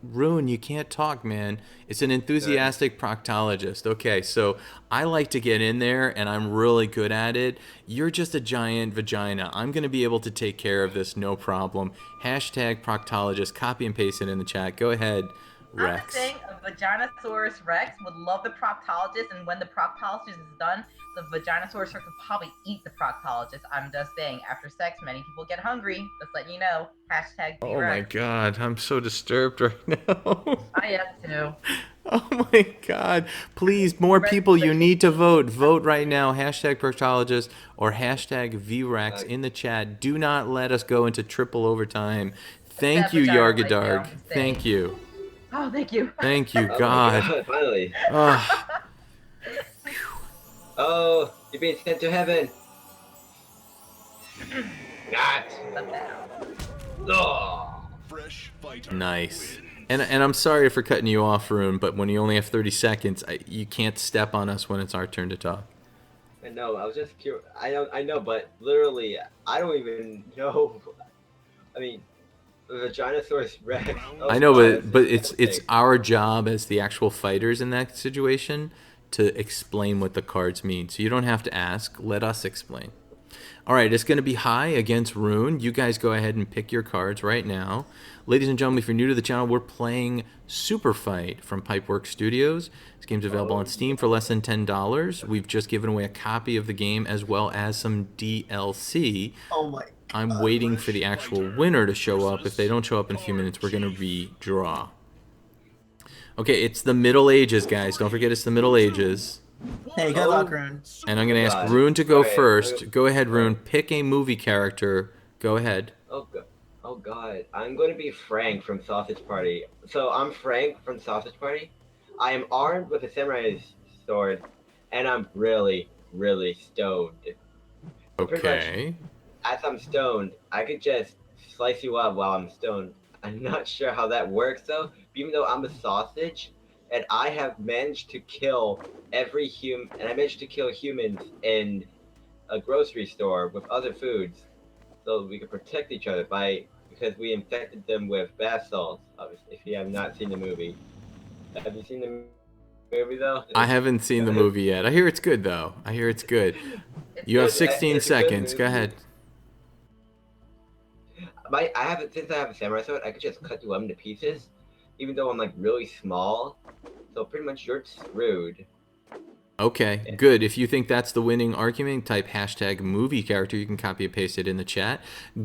Rune, you can't talk, man. It's an enthusiastic proctologist. Okay, so I like to get in there, and I'm really good at it. You're just a giant vagina. I'm going to be able to take care of this, no problem. Hashtag proctologist. Copy and paste it in the chat. Go ahead,
I'm just
Rex.
saying, a Vaginosaurus Rex would love the proctologist, and when the proctologist is done, the Vaginosaurus Rex would probably eat the proctologist. I'm just saying, after sex, many people get hungry. Just letting you know. Hashtag
Oh my
Rex.
god, I'm so disturbed right now.
I am too.
Oh my god. Please, more people, you need to vote. Vote right now. Hashtag proctologist or hashtag VREX in the chat. Do not let us go into triple overtime. Thank
That
you,
vagina right
Yargadarg.
now.
Thank you.
Oh, thank you.
Thank you,
Oh my
God.
finally.
Ugh.
Oh, you're being sent to heaven. Not. Oh.
Fresh fighter.
Nice.
wins.
And I'm sorry for cutting you off, Rune, but when you only have 30 seconds, you can't step on us when it's our turn to talk.
I know. I was just curious. I know, but literally, I don't even know. I mean, the Vaginosaurus Rex. Oh,
I know,
God,
but
that's
it's
big.
our job as the actual fighters in that situation to explain what the cards mean. So you don't have to ask. Let us explain. All right, it's going to be high against Rune. You guys go ahead and pick your cards right now. Ladies and gentlemen, if you're new to the channel, we're playing Superfight from Pipeworks Studios. This game's available on Steam for less than $10. We've just given away a copy of the game as well as some DLC.
Oh my.
I'm waiting for the actual winner to show up. If they don't show up in a few minutes, we're going to redraw. Okay, it's the Middle Ages, guys. Don't forget it's the Middle Ages.
Hey, good luck, Rune.
And I'm going to ask
God.
Rune to go
Alright,
first. Go ahead, Rune. Pick a movie character. Go ahead.
Oh god. Oh god. I'm going to be Frank from Sausage Party. So I'm Frank from Sausage Party. I am armed with a samurai sword, and I'm really, really stoned. Pretty much,
Okay.
as I'm stoned, I could just slice you up while I'm stoned. I'm not sure how that works though, even though I'm a sausage, and I have managed to kill every human, and I managed to kill humans in a grocery store with other foods, so we could protect each other because we infected them with bath salts. Obviously, if you have not seen the movie, have you seen the movie though?
I haven't seen the movie yet. I hear it's good, though. I hear it's good. You have 16
It's a good
seconds. Go
movie.
ahead.
Since I have a samurai sword, I could just cut you up into pieces, even though I'm like really small. So pretty much you're screwed.
Okay, good. If you think that's the winning argument, type hashtag movie character. You can copy and paste it in the chat.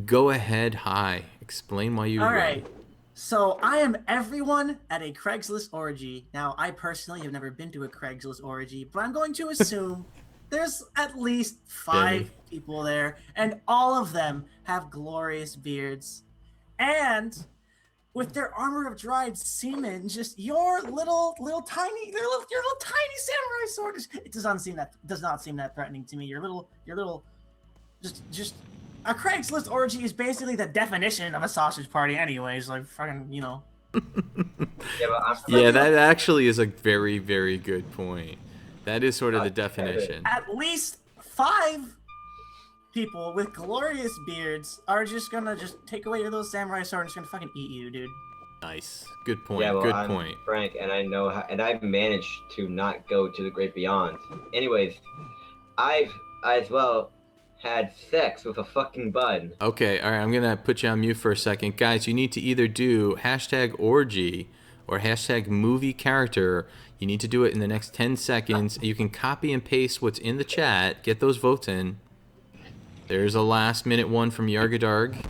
Go ahead, hi. Explain why you
All
won.
right. So I am everyone at a Craigslist orgy. Now, I personally have never been to a Craigslist orgy, but I'm going to assume there's at least 5
Benny.
people there, and all of them have glorious beards. And with their armor of dried semen, just your little tiny samurai sword. It does not seem that threatening to me. Your little, just. A Craigslist orgy is basically the definition of a sausage party, anyways. Like fucking, you know.
Yeah, but I'm
Yeah, that actually is a very, very good point. That is sort of the
God damn it.
definition.
At least 5 people with glorious beards are just gonna take away your little samurai sword and just gonna fucking eat you, dude.
Nice. Good point.
Yeah, well,
Good
I'm
point.
Frank, and I know how, and I've managed to not go to the great beyond. Anyways, I've as well had sex with a fucking bun.
Okay, all right, I'm going to put you on mute for a second. Guys, you need to either do hashtag orgy or hashtag movie character. You need to do it in the next 10 seconds. You can copy and paste what's in the chat. Get those votes in. There's a last-minute one from Yargadarg.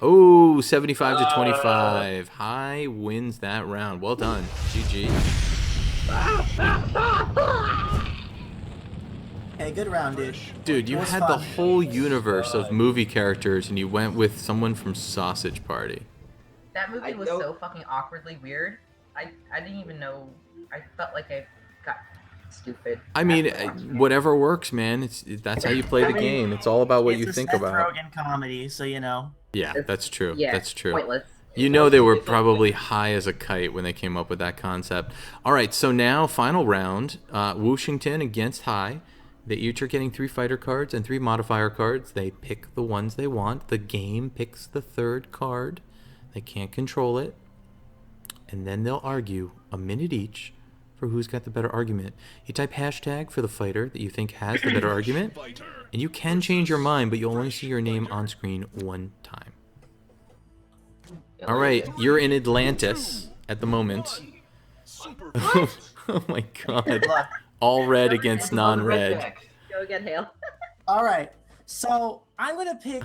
Oh, 75 to 25. High wins that round. Well done. GG.
Hey, good round, dude.
Dude, you
It was
had the
fun.
whole universe of movie characters, and you went with someone from Sausage Party.
That movie
I
was
know-
so fucking awkwardly weird. I didn't even know. I felt like I got stupid.
I mean,
after watching it.
whatever works, man. That's how you play the game. It's all about what
It's
you
a
think
Seth
about.
Rogen comedy, so you know.
Yeah, that's true.
Yeah,
That's true.
Pointless.
You know they were probably high as a kite when they came up with that concept. All right, so now final round, Washington against High. They each are getting 3 fighter cards and 3 modifier cards. They pick the ones they want. The game picks the third card. They can't control it. And then they'll argue a minute each for who's got the better argument. You type hashtag for the fighter that you think has the better argument. And you can change your mind, but you'll only see your name on screen one time. All right, you're in Atlantis at the moment. Oh my god. All red against non-red.
Go again, Hale.
All right, so I'm gonna pick.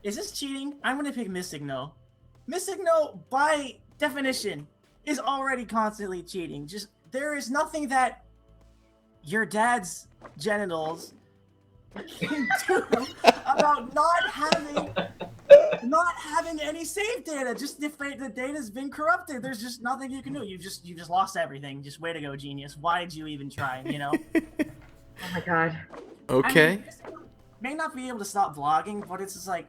Is this cheating? I'm gonna pick Mystigno. Mystigno, by definition, is already constantly cheating. Just there is nothing that your dad's genitals can do about not having any save data. Just if the data's been corrupted, there's just nothing you can do. You just lost everything. Just way to go, genius. Why did you even try? You know.
Oh my god.
Okay.
I mean, may not be able to stop vlogging, but it's just like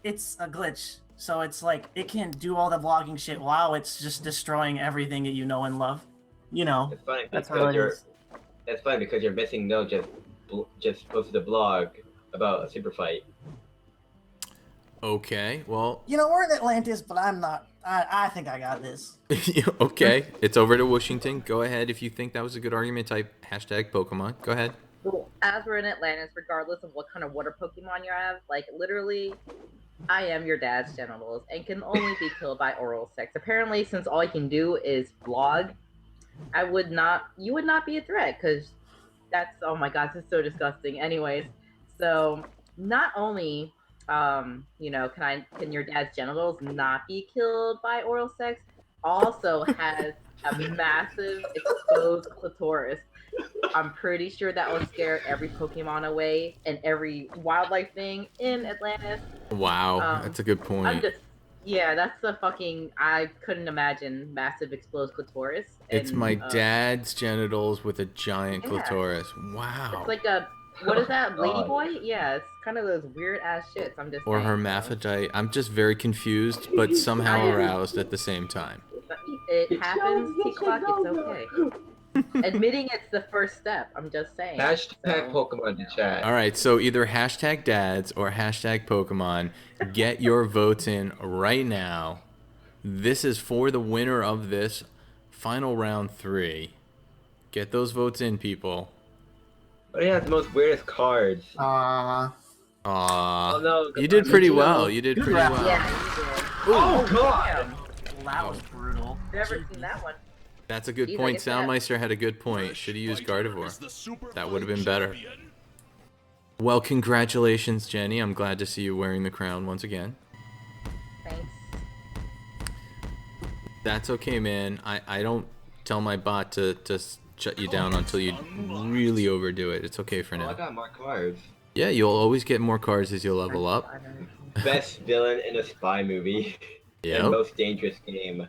it's a glitch. So it's like it can do all the vlogging shit while it's just destroying everything that you know and love. You know.
It's funny
That's
because
how it
you're.
is.
It's funny because you're missing no just posted a blog about a super fight.
Okay, well,
You know, we're in Atlantis, but I'm not. I think I got this.
okay. It's over to Washington. Go ahead. If you think that was a good argument, type hashtag Pokemon. Go ahead.
Well, as we're in Atlantis, regardless of what kind of water Pokemon you have, like literally, I am your dad's genitals and can only be killed by oral sex. Apparently, since all you can do is vlog, you would not be a threat because that's, oh my god, this is so disgusting. Anyways, so not only, can your dad's genitals not be killed by oral sex, also has a massive exposed clitoris. I'm pretty sure that will scare every Pokemon away and every wildlife thing in Atlantis.
Wow, that's a good point.
That's the fucking, I couldn't imagine massive exposed clitoris.
It's
and,
my dad's genitals with a giant
Yeah.
clitoris. Wow.
It's like a, what is that, ladyboy? Yeah, it's kind of those weird ass shits. I'm just
Or
saying,
hermaphrodite. I'm just very confused, but somehow aroused at the same time.
It happens, Teacloc, it's okay. Admitting it's the first step, I'm just saying.
Hashtag Pokemon to chat.
All right, so either hashtag dads or hashtag Pokemon. Get your votes in right now. This is for the winner of this final round 3. Get those votes in, people.
But he has the most weirdest cards.
Aww.
Oh no.
You did pretty well. You did pretty
round.
well.
Yeah, you did.
Oh god.
That was brutal.
Never seen that one.
That's a good
Jeez, I
point.
get that.
Soundmeister had a good point. Should have used Gardevoir. That would have been better. Well, congratulations, Jenny. I'm glad to see you wearing the crown once again.
Thanks.
That's okay, man. I don't tell my bot to shut you down until you really overdo it. It's okay for
Oh, I
now.
got more cards.
Yeah, you'll always get more cards as you level up.
Best villain in a spy movie.
Yep.
And most dangerous game.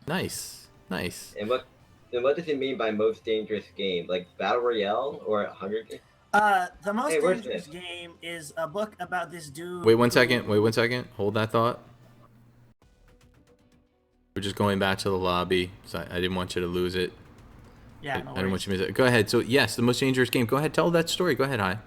Nice. Nice.
And what does it mean by most dangerous game? Like Battle Royale or Hunger Games?
The most
Hey, where's
dangerous
this?
game is a book about this dude.
Wait 1 second. Wait 1 second. Hold that thought. We're just going back to the lobby, so I didn't want you to lose it.
Yeah,
I
no
didn't
worries.
want you to miss it. Go ahead. So yes, the most dangerous game. Go ahead. Tell that story. Go ahead, Hi.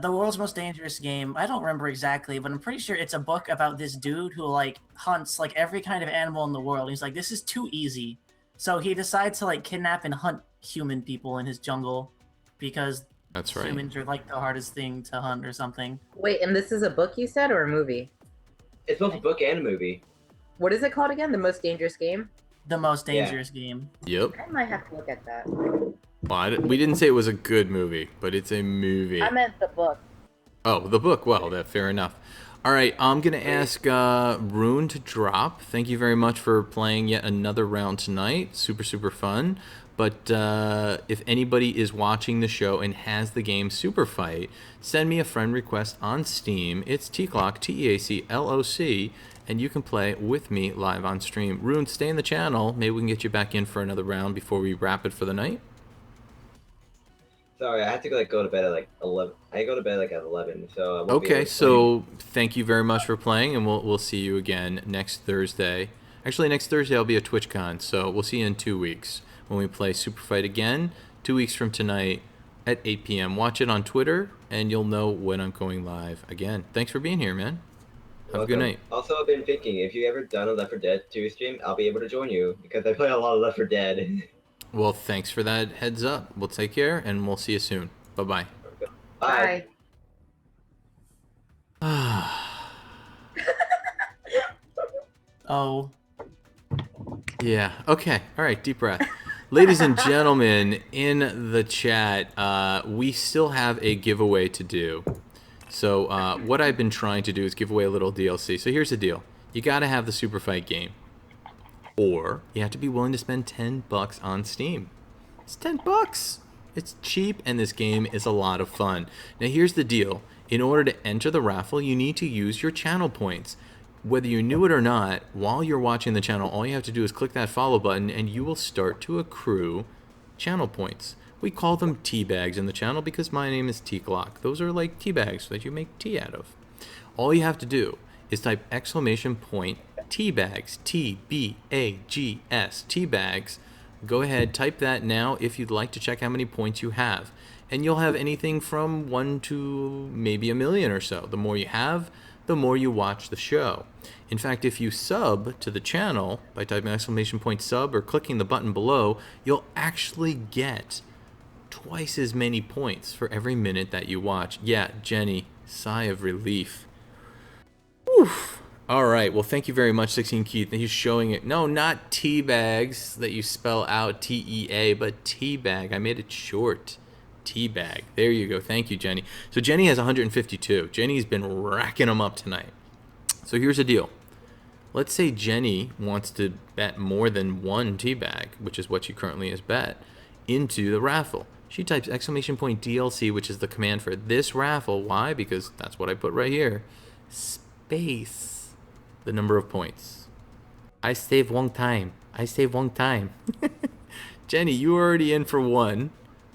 The world's most dangerous game. I don't remember exactly, but I'm pretty sure it's a book about this dude who like hunts like every kind of animal in the world. He's like, this is too easy, so he decides to like kidnap and hunt human people in his jungle because
That's right.
humans are like the hardest thing to hunt or something.
Wait, and this is a book you said or a movie?
It's both a book and a movie.
What is it called again? The Most Dangerous Game?
The most dangerous game.
Yep.
I might have to look at that.
Well, we didn't say it was a good movie, but it's a movie.
I meant the book.
Oh, the book. Well, that fair enough. All right, I'm gonna ask Rune to drop. Thank you very much for playing yet another round tonight. Super fun. But if anybody is watching the show and has the game Superfight, send me a friend request on Steam. It's Teacloc, Teacloc, and you can play with me live on stream. Rune, stay in the channel. Maybe we can get you back in for another round before we wrap it for the night.
Sorry, I have to go to bed at like 11. I go to bed like at 11, so I won't be
Okay,
able to
so thank you very much for playing, and we'll see you again next Thursday. Actually, next Thursday I'll be at TwitchCon, so we'll see you in 2 weeks when we play Superfight again. 2 weeks from tonight at 8 p.m. Watch it on Twitter, and you'll know when I'm going live again. Thanks for being here, man. Have a good night.
Also, I've been thinking, if you ever done a Left 4 Dead 2 stream, I'll be able to join you, because I play a lot of Left 4 Dead.
Well, thanks for that heads up. We'll take care, and we'll see you soon. Bye-bye.
Bye.
Oh.
Yeah, okay. All right, deep breath. Ladies and gentlemen, in the chat, we still have a giveaway to do. So what I've been trying to do is give away a little DLC. So here's the deal. You got to have the Superfight game. Or you have to be willing to spend $10 on Steam. It's $10. It's cheap, and this game is a lot of fun. Now here's the deal. In order to enter the raffle, you need to use your channel points. Whether you knew it or not, while you're watching the channel, all you have to do is click that follow button, and you will start to accrue channel points. We call them tea bags in the channel because my name is Teacloc. Those are like tea bags that you make tea out of. All you have to do is type !tea bags, T-B-A-G-S, tea bags. Go ahead, type that now if you'd like to check how many points you have. And you'll have anything from 1 to maybe 1 million or so. The more you have, the more you watch the show. In fact, if you sub to the channel by typing !sub or clicking the button below, you'll actually get twice as many points for every minute that you watch. Yeah, Jenny, sigh of relief. Oof. All right, well, thank you very much, 16 Keith. He's showing it. No, not tea bags that you spell out T-E-A, but tea bag. I made it short. Tea bag. There you go. Thank you, Jenny. So Jenny has 152. Jenny's been racking them up tonight. So here's the deal. Let's say Jenny wants to bet more than 1 tea bag, which is what she currently has bet, into the raffle. She types !DLC, which is the command for this raffle. Why? Because that's what I put right here. Space. The number of points. I save 1 time. I save 1 time. Jenny, you were already in for 1.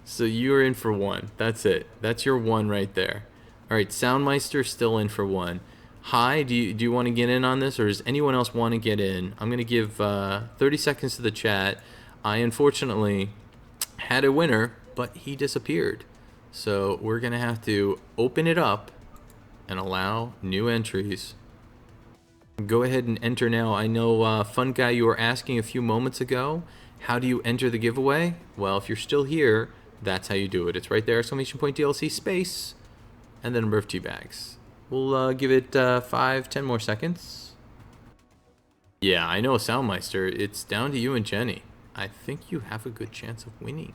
So you're in for 1. That's it. That's your 1 right there. All right, Soundmeister still in for 1. Hi, do you want to get in on this, or does anyone else want to get in? I'm going to give 30 seconds to the chat. I unfortunately had a winner, but he disappeared. So we're going to have to open it up and allow new entries. Go ahead and enter now. I know, Fun Guy, you were asking a few moments ago, how do you enter the giveaway? Well, if you're still here, that's how you do it. It's right there, !DLC space, and the number of tea bags. We'll give it 5-10 more seconds. Yeah, I know, Soundmeister. It's down to you and Jenny. I think you have a good chance of winning.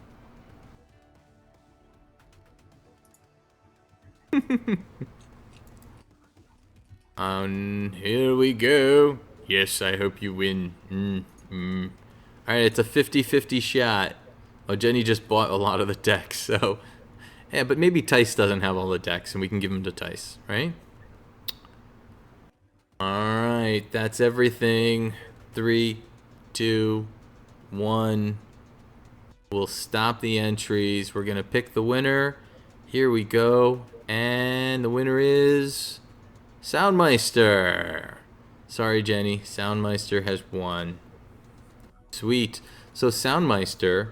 Here we go. Yes, I hope you win. Alright, it's a 50-50 shot. Oh, Jenny just bought a lot of the decks, so... Yeah, but maybe Tice doesn't have all the decks, and we can give them to Tice, right? Alright, that's everything. 3, 2, 1. We'll stop the entries. We're going to pick the winner. Here we go. And the winner is... Soundmeister. Sorry, Jenny. Soundmeister has won. Sweet. So, Soundmeister,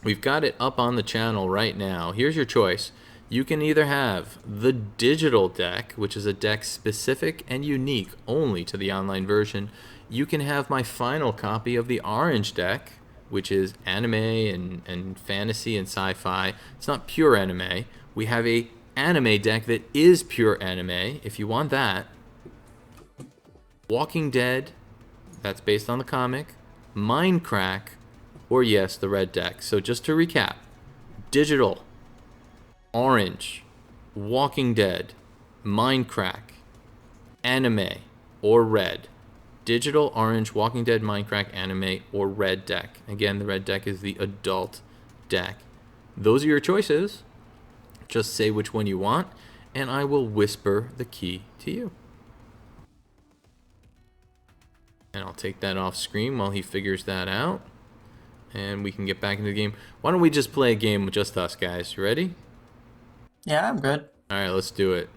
we've got it up on the channel right now. Here's your choice. You can either have the digital deck, which is a deck specific and unique only to the online version. You can have my final copy of the orange deck, which is anime and fantasy and sci-fi. It's not pure anime. We have a anime deck that is pure anime, if you want that. Walking Dead, that's based on the comic. Mindcrack, or yes, the red deck. So just to recap, digital, orange, Walking Dead, Minecraft, anime, or red. Digital, orange, Walking Dead, Minecraft, anime, or red deck. Again, the red deck is the adult deck. Those are your choices. Just say which one you want, and I will whisper the key to you. And I'll take that off screen while he figures that out. And we can get back into the game. Why don't we just play a game with just us, guys? You ready?
Yeah, I'm good.
Alright, let's do it.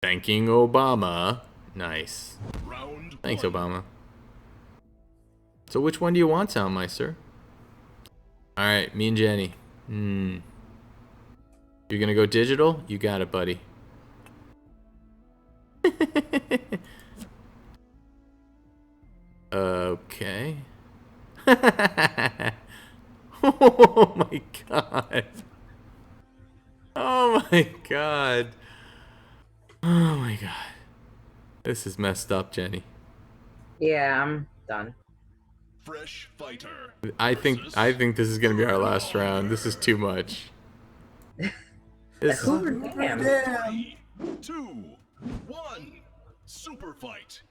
Thanking Obama. Nice.
Round
Thanks,
one.
Obama. So which one do you want, Soundmeister? Alright, me and Jenny. You're gonna go digital? You got it, buddy. Okay. Oh my god. Oh my god. Oh my god. This is messed up, Jenny.
Yeah, I'm done.
Fresh fighter.
I think this is gonna be our last round. This is too much. This
Hoover Dam.
3, 2, 1. Super fight.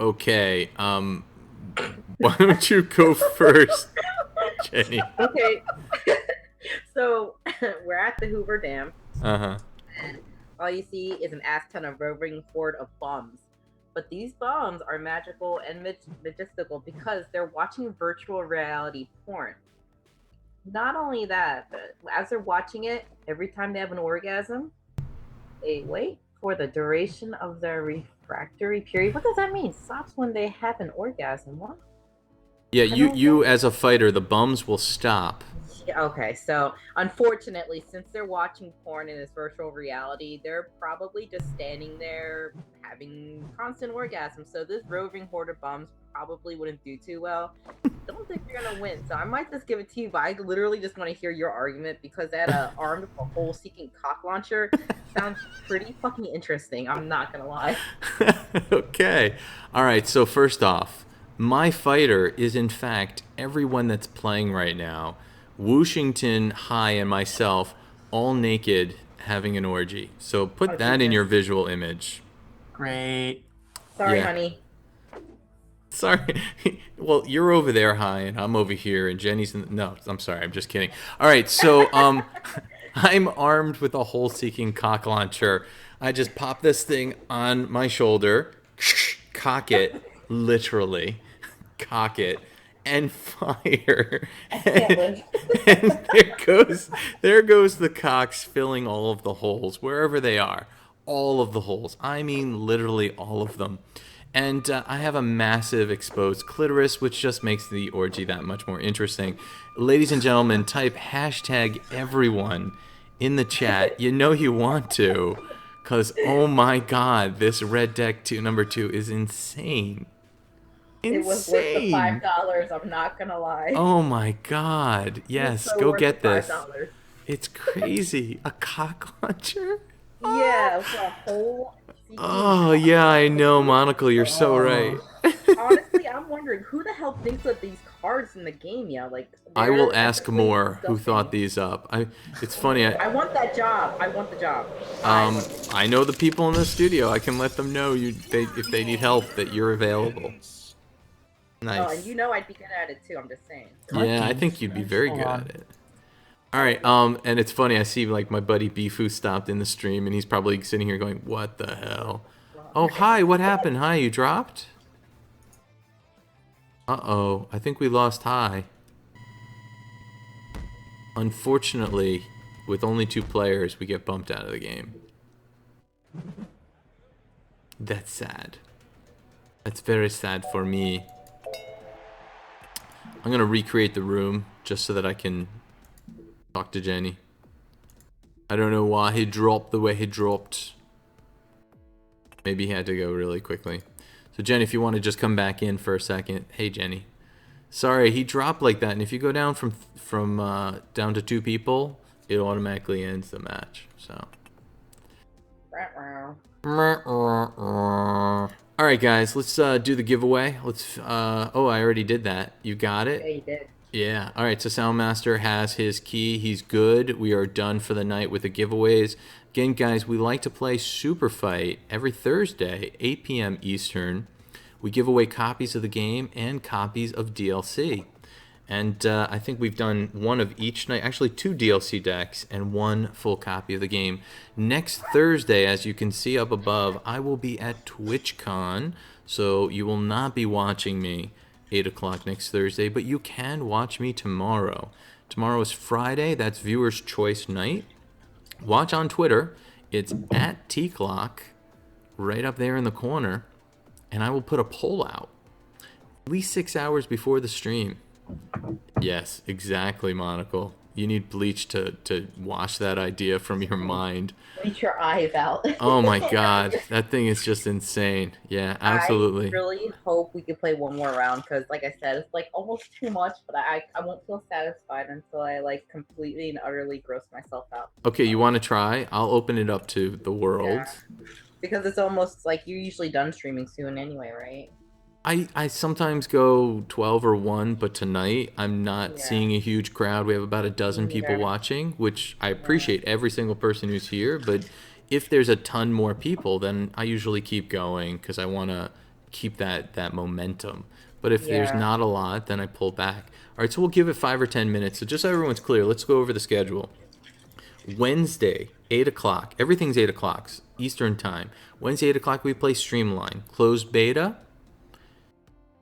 Okay, why don't you go first, Jenny?
Okay. So we're at the Hoover Dam.
Uh-huh.
All you see is an ass ton of roving horde of bombs. But these bombs are magical and majestical because they're watching virtual reality porn. Not only that, but as they're watching it, every time they have an orgasm, they wait for the duration of their refractory period. What does that mean? Stops when they have an orgasm. What?
Yeah,
don't know.
you as a fighter, the bums will stop.
Yeah, okay, so unfortunately, since they're watching porn in this virtual reality, they're probably just standing there having constant orgasms. So this roving horde of bums probably wouldn't do too well. Don't think you're gonna win, so I might just give it to you. But I literally just want to hear your argument because that armed with a hole-seeking cock launcher sounds pretty fucking interesting. I'm not gonna lie.
Okay. All right, so first off, my fighter is in fact everyone that's playing right now. Washington High and myself, all naked, having an orgy. So put that in your visual image.
Great.
Sorry,
Yeah.
honey.
Sorry. Well, you're over there, High, and I'm over here, and Jenny's in... No, I'm sorry. I'm just kidding. All right, so I'm armed with a hole-seeking cock launcher. I just pop this thing on my shoulder, cock it, literally, cock it, and fire. And there goes the cocks filling all of the holes, wherever they are. All of the holes. I mean, literally all of them. And I have a massive exposed clitoris, which just makes the orgy that much more interesting. Ladies and gentlemen, type hashtag everyone in the chat. You know you want to, because oh my god, this red deck number 2 is insane.
It was worth the
Insane.
$5. I'm not gonna lie.
Oh my god. Yes,
It's so
go
worth
get
the
this.
$5.
It's crazy. A cock launcher?
Yeah, for a whole.
Oh, yeah, I know, Monocle, you're so right.
Honestly, I'm wondering who the hell thinks of these cards in the game, yeah? Like,
I will
they're
ask
ethically
more who thought
disgusting.
these up. It's funny.
I want that job. I want the job.
I know the people in the studio. I can let them know if they need help that you're available.
Oh,
Nice.
and you know I'd be good at it too. I'm just saying.
Yeah, I think you'd be very good at it. All right, and it's funny. I see like my buddy Bifu stopped in the stream, and he's probably sitting here going, "What the hell?" Oh, hi. What happened? Hi, you dropped? Uh-oh. I think we lost Hi. Unfortunately, with only 2 players, we get bumped out of the game. That's sad. That's very sad for me. I'm gonna recreate the room just so that I can talk to Jenny. I don't know why he dropped the way he dropped. Maybe he had to go really quickly. So Jenny, if you want to just come back in for a second. Hey Jenny. Sorry, he dropped like that, and if you go down from down to 2 people, it automatically ends the match. So. All right, guys, let's do the giveaway. Let's. Oh, I already did that. You got it.
Yeah, you did.
Yeah. All right. So Soundmaster has his key. He's good. We are done for the night with the giveaways. Again, guys, we like to play Superfight every Thursday, 8 p.m. Eastern. We give away copies of the game and copies of DLC. And I think we've done one of each night, actually 2 DLC decks and 1 full copy of the game. Next Thursday, as you can see up above, I will be at TwitchCon, so you will not be watching me 8 o'clock next Thursday, but you can watch me tomorrow. Tomorrow is Friday, that's Viewer's Choice Night. Watch on Twitter, it's at Teacloc, right up there in the corner, and I will put a poll out at least 6 hours before the stream. Yes, exactly, Monocle. You need bleach to wash that idea from your mind.
Bleach your eyes out.
Oh my god, that thing is just insane. Yeah, absolutely.
I really hope we can play one more round because, like I said, it's like almost too much, but I won't feel satisfied until I like completely and utterly gross myself out.
Okay, you want to try? I'll open it up to the world.
Yeah. Because it's almost like you're usually done streaming soon anyway, right?
I sometimes go 12 or 1, but tonight I'm not seeing a huge crowd. We have about a dozen people watching, which I appreciate every single person who's here. But if there's a ton more people, then I usually keep going because I want to keep that momentum. But if there's not a lot, then I pull back. All right, so we'll give it 5 or 10 minutes. So just so everyone's clear, let's go over the schedule. Wednesday, 8 o'clock. Everything's 8 o'clock Eastern time. Wednesday, 8 o'clock, we play Streamline. Closed beta.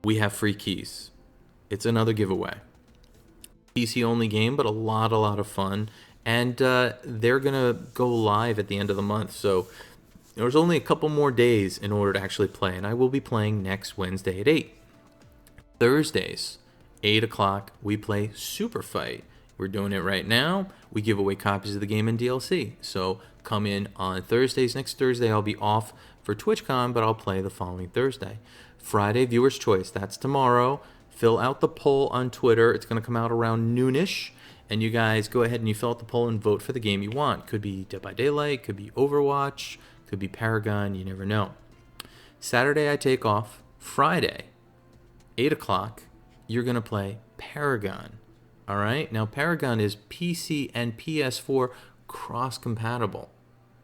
We have free keys. It's another giveaway. PC only game, but a lot of fun. And they're going to go live at the end of the month. So there's only a couple more days in order to actually play. And I will be playing next Wednesday at 8. Thursdays, 8 o'clock, we play Superfight. We're doing it right now. We give away copies of the game and DLC. So come in on Thursdays. Next Thursday, I'll be off for TwitchCon, but I'll play the following Thursday. Friday, Viewer's Choice. That's tomorrow. Fill out the poll on Twitter. It's going to come out around noonish. And you guys go ahead and you fill out the poll and vote for the game you want. Could be Dead by Daylight. Could be Overwatch. Could be Paragon. You never know. Saturday, I take off. Friday, 8 o'clock, you're going to play Paragon. All right? Now, Paragon is PC and PS4 cross-compatible,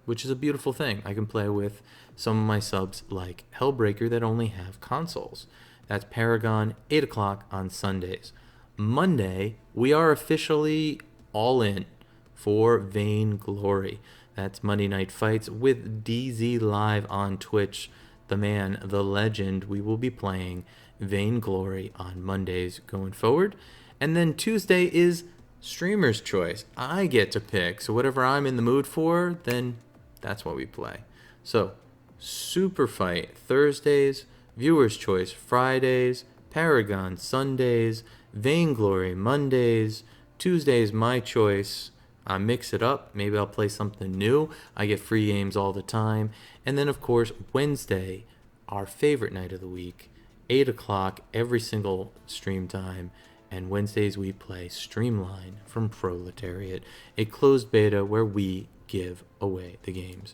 which is a beautiful thing. I can play with some of my subs like Hellbreaker that only have consoles. That's Paragon, 8 o'clock on Sundays. Monday, we are officially all in for Vainglory. That's Monday Night Fights with DZ live on Twitch. The man, the legend. We will be playing Vainglory on Mondays going forward. And then Tuesday is Streamer's Choice. I get to pick. So whatever I'm in the mood for, then that's what we play. So Superfight Thursdays, Viewer's Choice Fridays, Paragon Sundays, Vainglory Mondays, Tuesdays my choice. I mix it up. Maybe I'll play something new. I get free games all the time. And then, of course, Wednesday, our favorite night of the week, 8 o'clock every single stream time. And Wednesdays we play Streamline from Proletariat, a closed beta where we give away the games.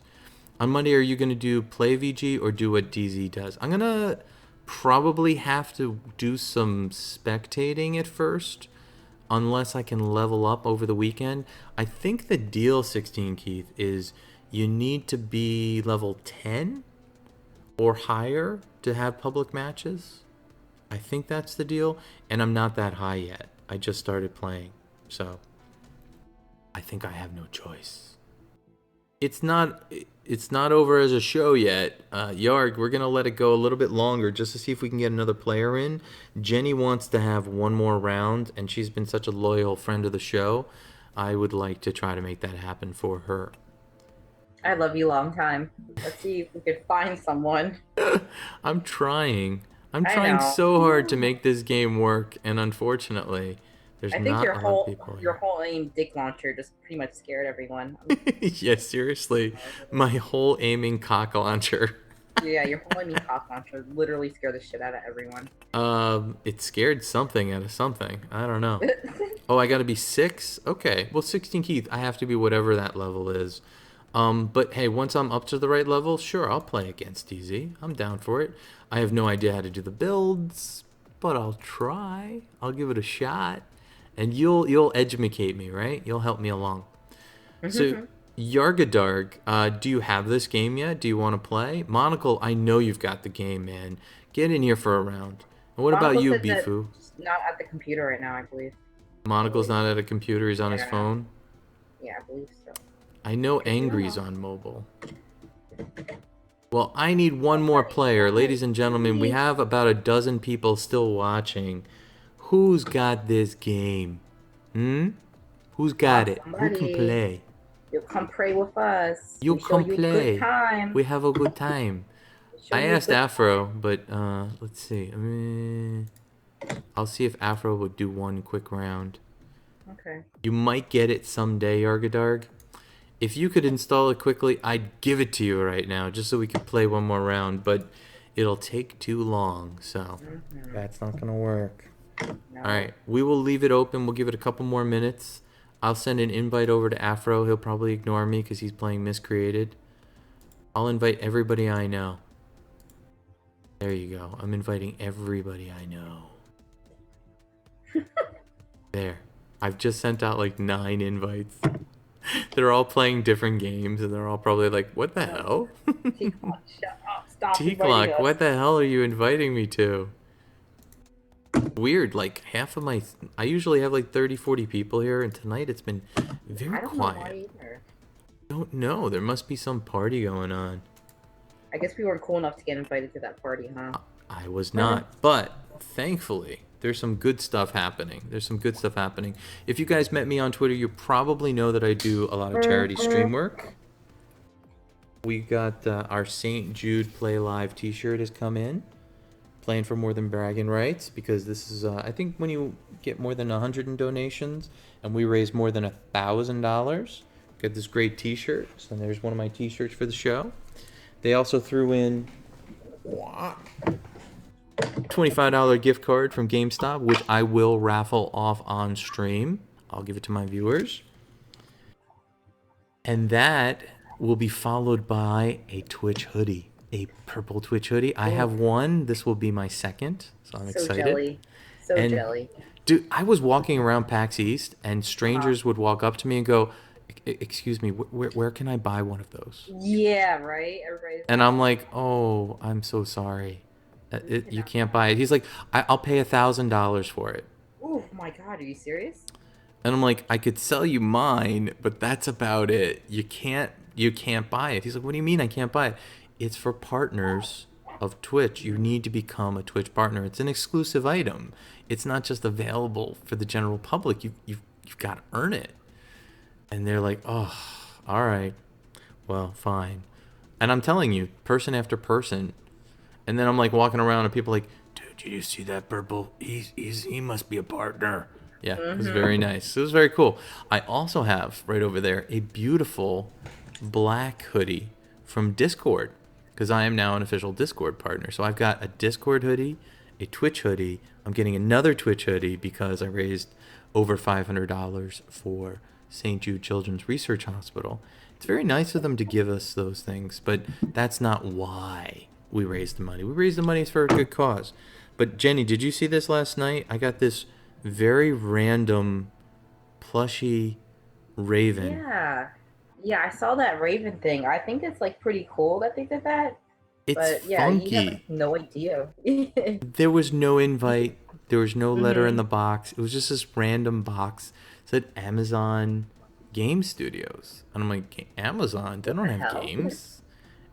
On Monday, are you going to do Play VG or do what DZ does? I'm going to probably have to do some spectating at first, unless I can level up over the weekend. I think the deal, 16 Keith, is you need to be level 10 or higher to have public matches. I think that's the deal, and I'm not that high yet. I just started playing, so I think I have no choice. It's not over as a show yet. Yarg, we're going to let it go a little bit longer just to see if we can get another player in. Jenny wants to have one more round, and she's been such a loyal friend of the show. I would like to try to make that happen for her.
I love you long time. Let's see if we could find someone.
I'm trying. I'm
I
trying
know.
so hard to make this game work, and unfortunately, there's
I think
not
your
a lot
whole
of people
your
here.
whole aim dick launcher just pretty much scared everyone.
Yeah, seriously. My whole aiming cock launcher.
Yeah, your whole aiming cock launcher literally scared the shit out of everyone.
It scared something out of something. I don't know. Oh, I gotta be 6? Okay. Well, 16 Keith, I have to be whatever that level is. But hey, once I'm up to the right level, sure, I'll play against DZ. I'm down for it. I have no idea how to do the builds, but I'll try. I'll give it a shot. and you'll educate me, right? You'll help me along. So, Yargadarg, do you have this game yet? Do you want to play? Monocle, I know you've got the game, man. Get in here for a round. And what about
Monocle
you,
said that
Bifu?
he's not at the computer right now, I believe.
Monocle's not at a computer, he's on his
Yeah.
phone.
Yeah, I believe so.
I know Angry's on mobile. Well, I need one more player. Ladies and gentlemen, we have about a dozen people still watching. Who's got this game? Who's got it? Who can
Somebody.
play?
You come pray with us.
You
We show
come
you a
play.
good time.
We have a good time.
Show
I
you a
asked
good
Afro, but let's see. I'll see if Afro would do one quick round.
Okay.
You might get it someday, Yargadarg. If you could install it quickly, I'd give it to you right now, just so we could play one more round, but it'll take too long, so that's not gonna work.
No.
Alright, we will leave it open. We'll give it a couple more minutes. I'll send an invite over to Afro. He'll probably ignore me because he's playing Miscreated. I'll invite everybody I know. There you go. I'm inviting everybody I know. There. I've just sent out like 9 invites. They're all playing different games, and they're all probably like, what the hell?
Teacloc, shut up. Stop inviting
Teacloc,
us.
what the hell are you inviting me to? Weird, like half of my... I usually have like 30, 40 people here, and tonight it's been very
I don't know
quiet.
why either.
Don't know. There must be some party going on.
I guess we weren't cool enough to get invited to that party, huh?
I was not, but thankfully, there's some good stuff happening. There's some good stuff happening. If you guys met me on Twitter, you probably know that I do a lot of charity stream work. We got our St. Jude Play Live t-shirt has come in. Playing for more than bragging rights, because this is, I think when you get more than 100 in donations, and we raise more than $1,000, get this great t-shirt. So there's one of my t-shirts for the show. They also threw in $25 gift card from GameStop, which I will raffle off on stream. I'll give it to my viewers. And that will be followed by a Twitch hoodie. A purple Twitch hoodie. I have one. This will be my second, so I'm excited.
Jelly. So
And-
jelly.
Dude, I was walking around PAX East, and strangers would walk up to me and go, "Excuse me, where can I buy one of those?"
Yeah, right? Everybody's
And I'm like, "Oh, I'm so sorry. You can't buy it." He's like, "I'll pay $1,000 for it."
oh my god, are you serious?
And I'm like, "I could sell you mine, but that's about it. You can't buy it." He's like, "What do you mean I can't buy it?" It's for partners of Twitch. You need to become a Twitch partner. It's an exclusive item. It's not just available for the general public. You've got to earn it. And they're like, "Oh, all right. Well, fine." And I'm telling you, person after person. And then I'm like walking around and people are like, "Dude, did you see that purple? He must be a partner." Yeah, it was very nice. It was very cool. I also have right over there a beautiful black hoodie from Discord, because I am now an official Discord partner. So I've got a Discord hoodie, a Twitch hoodie. I'm getting another Twitch hoodie because I raised over $500 for St. Jude Children's Research Hospital. It's very nice of them to give us those things, but that's not why we raised the money. We raised the money for a good cause. But Jenny, did you see this last night? I got this very random plushy raven.
Yeah. Yeah, I saw that Raven thing. I think it's like pretty cool that they did that.
It's
But yeah,
funky.
you have no idea.
There was no invite. There was no letter in the box. It was just this random box. It said Amazon Game Studios. And I'm like, Amazon? They don't have
hell?
games.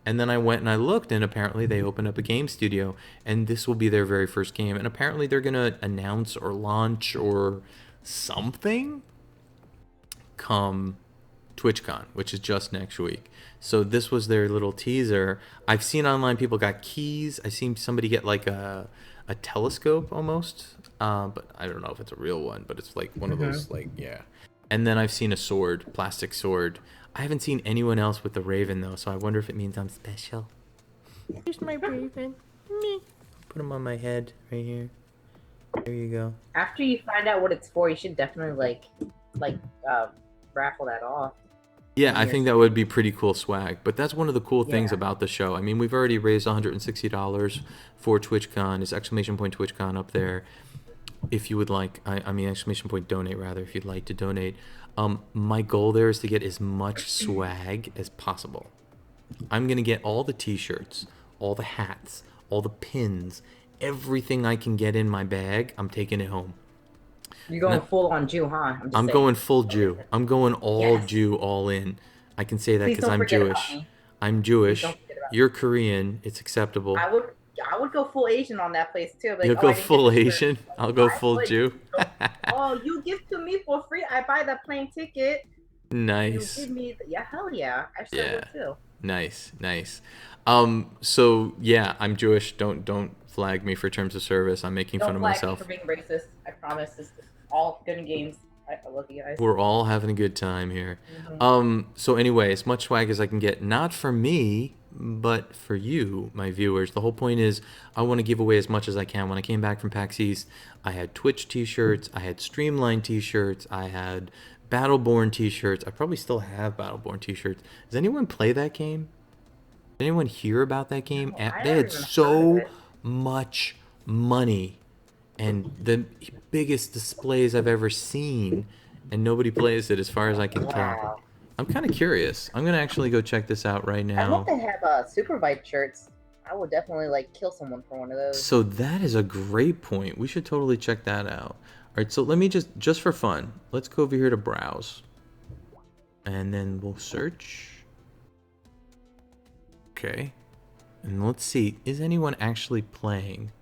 And then I went and I looked, and apparently they opened up a game studio, and this will be their very first game. And apparently they're going to announce or launch or something come TwitchCon, which is just next week. So this was their little teaser. I've seen online people got keys. I've seen somebody get like a telescope almost, but I don't know if it's a real one, but it's like one of those, like, yeah. And then I've seen a sword, plastic sword. I haven't seen anyone else with the raven though, so I wonder if it means I'm special. Here's my raven. Me. Put him on my head right here. There you go.
After you find out what it's for, you should definitely raffle that off.
Yeah, I think that would be pretty cool swag. But that's one of the cool things about the show. I mean, we've already raised $160 for TwitchCon. It's exclamation point TwitchCon up there. if you would like, I mean exclamation point donate rather, if you'd like to donate. My goal there is to get as much swag as possible. I'm gonna get all the t-shirts, all the hats, all the pins, everything I can get in my bag. I'm taking it home.
You're going full on Jew, huh? I'm saying.
going full Jew. I'm going all
Yes.
Jew, all in. I can say that
Please
because
don't
I'm
forget about
Jewish.
me.
I'm Jewish.
don't forget about
You're Korean. It's acceptable.
I would go full Asian on that place too. Like,
You'll
oh,
go
I didn't get
full
this shirt.
Asian. I'll go
I
full
would.
Jew.
Oh, you give to me for free. I buy the plane ticket.
Nice.
You give me, yeah, hell yeah. I sure
Yeah.
would too.
Nice. So yeah, I'm Jewish. Don't flag me for terms of service. I'm making fun
Don't
of
flag
myself.
me for being racist. I promise. It's all good in games. I love you guys.
We're all having a good time here.
Mm-hmm.
So anyway, as much swag as I can get, not for me, but for you, my viewers. The whole point is I want to give away as much as I can. When I came back from PAX East, I had Twitch t-shirts, I had Streamline t-shirts, I had Battleborn t-shirts. I probably still have Battleborn t-shirts. Does anyone play that game? Did anyone hear about that game?
No, I
They
never
had
even heard of
so
it.
much money and the biggest displays I've ever seen, and nobody plays it as far as I can tell.
Wow.
I'm kind of curious. I'm gonna actually go check this out right
I
now.
hope they have Superfight shirts. I would definitely like kill someone for one of those.
So that is a great point. We should totally check that out. All right, so let me just for fun, let's go over here to browse, and then we'll search. Okay, and let's see, is anyone actually playing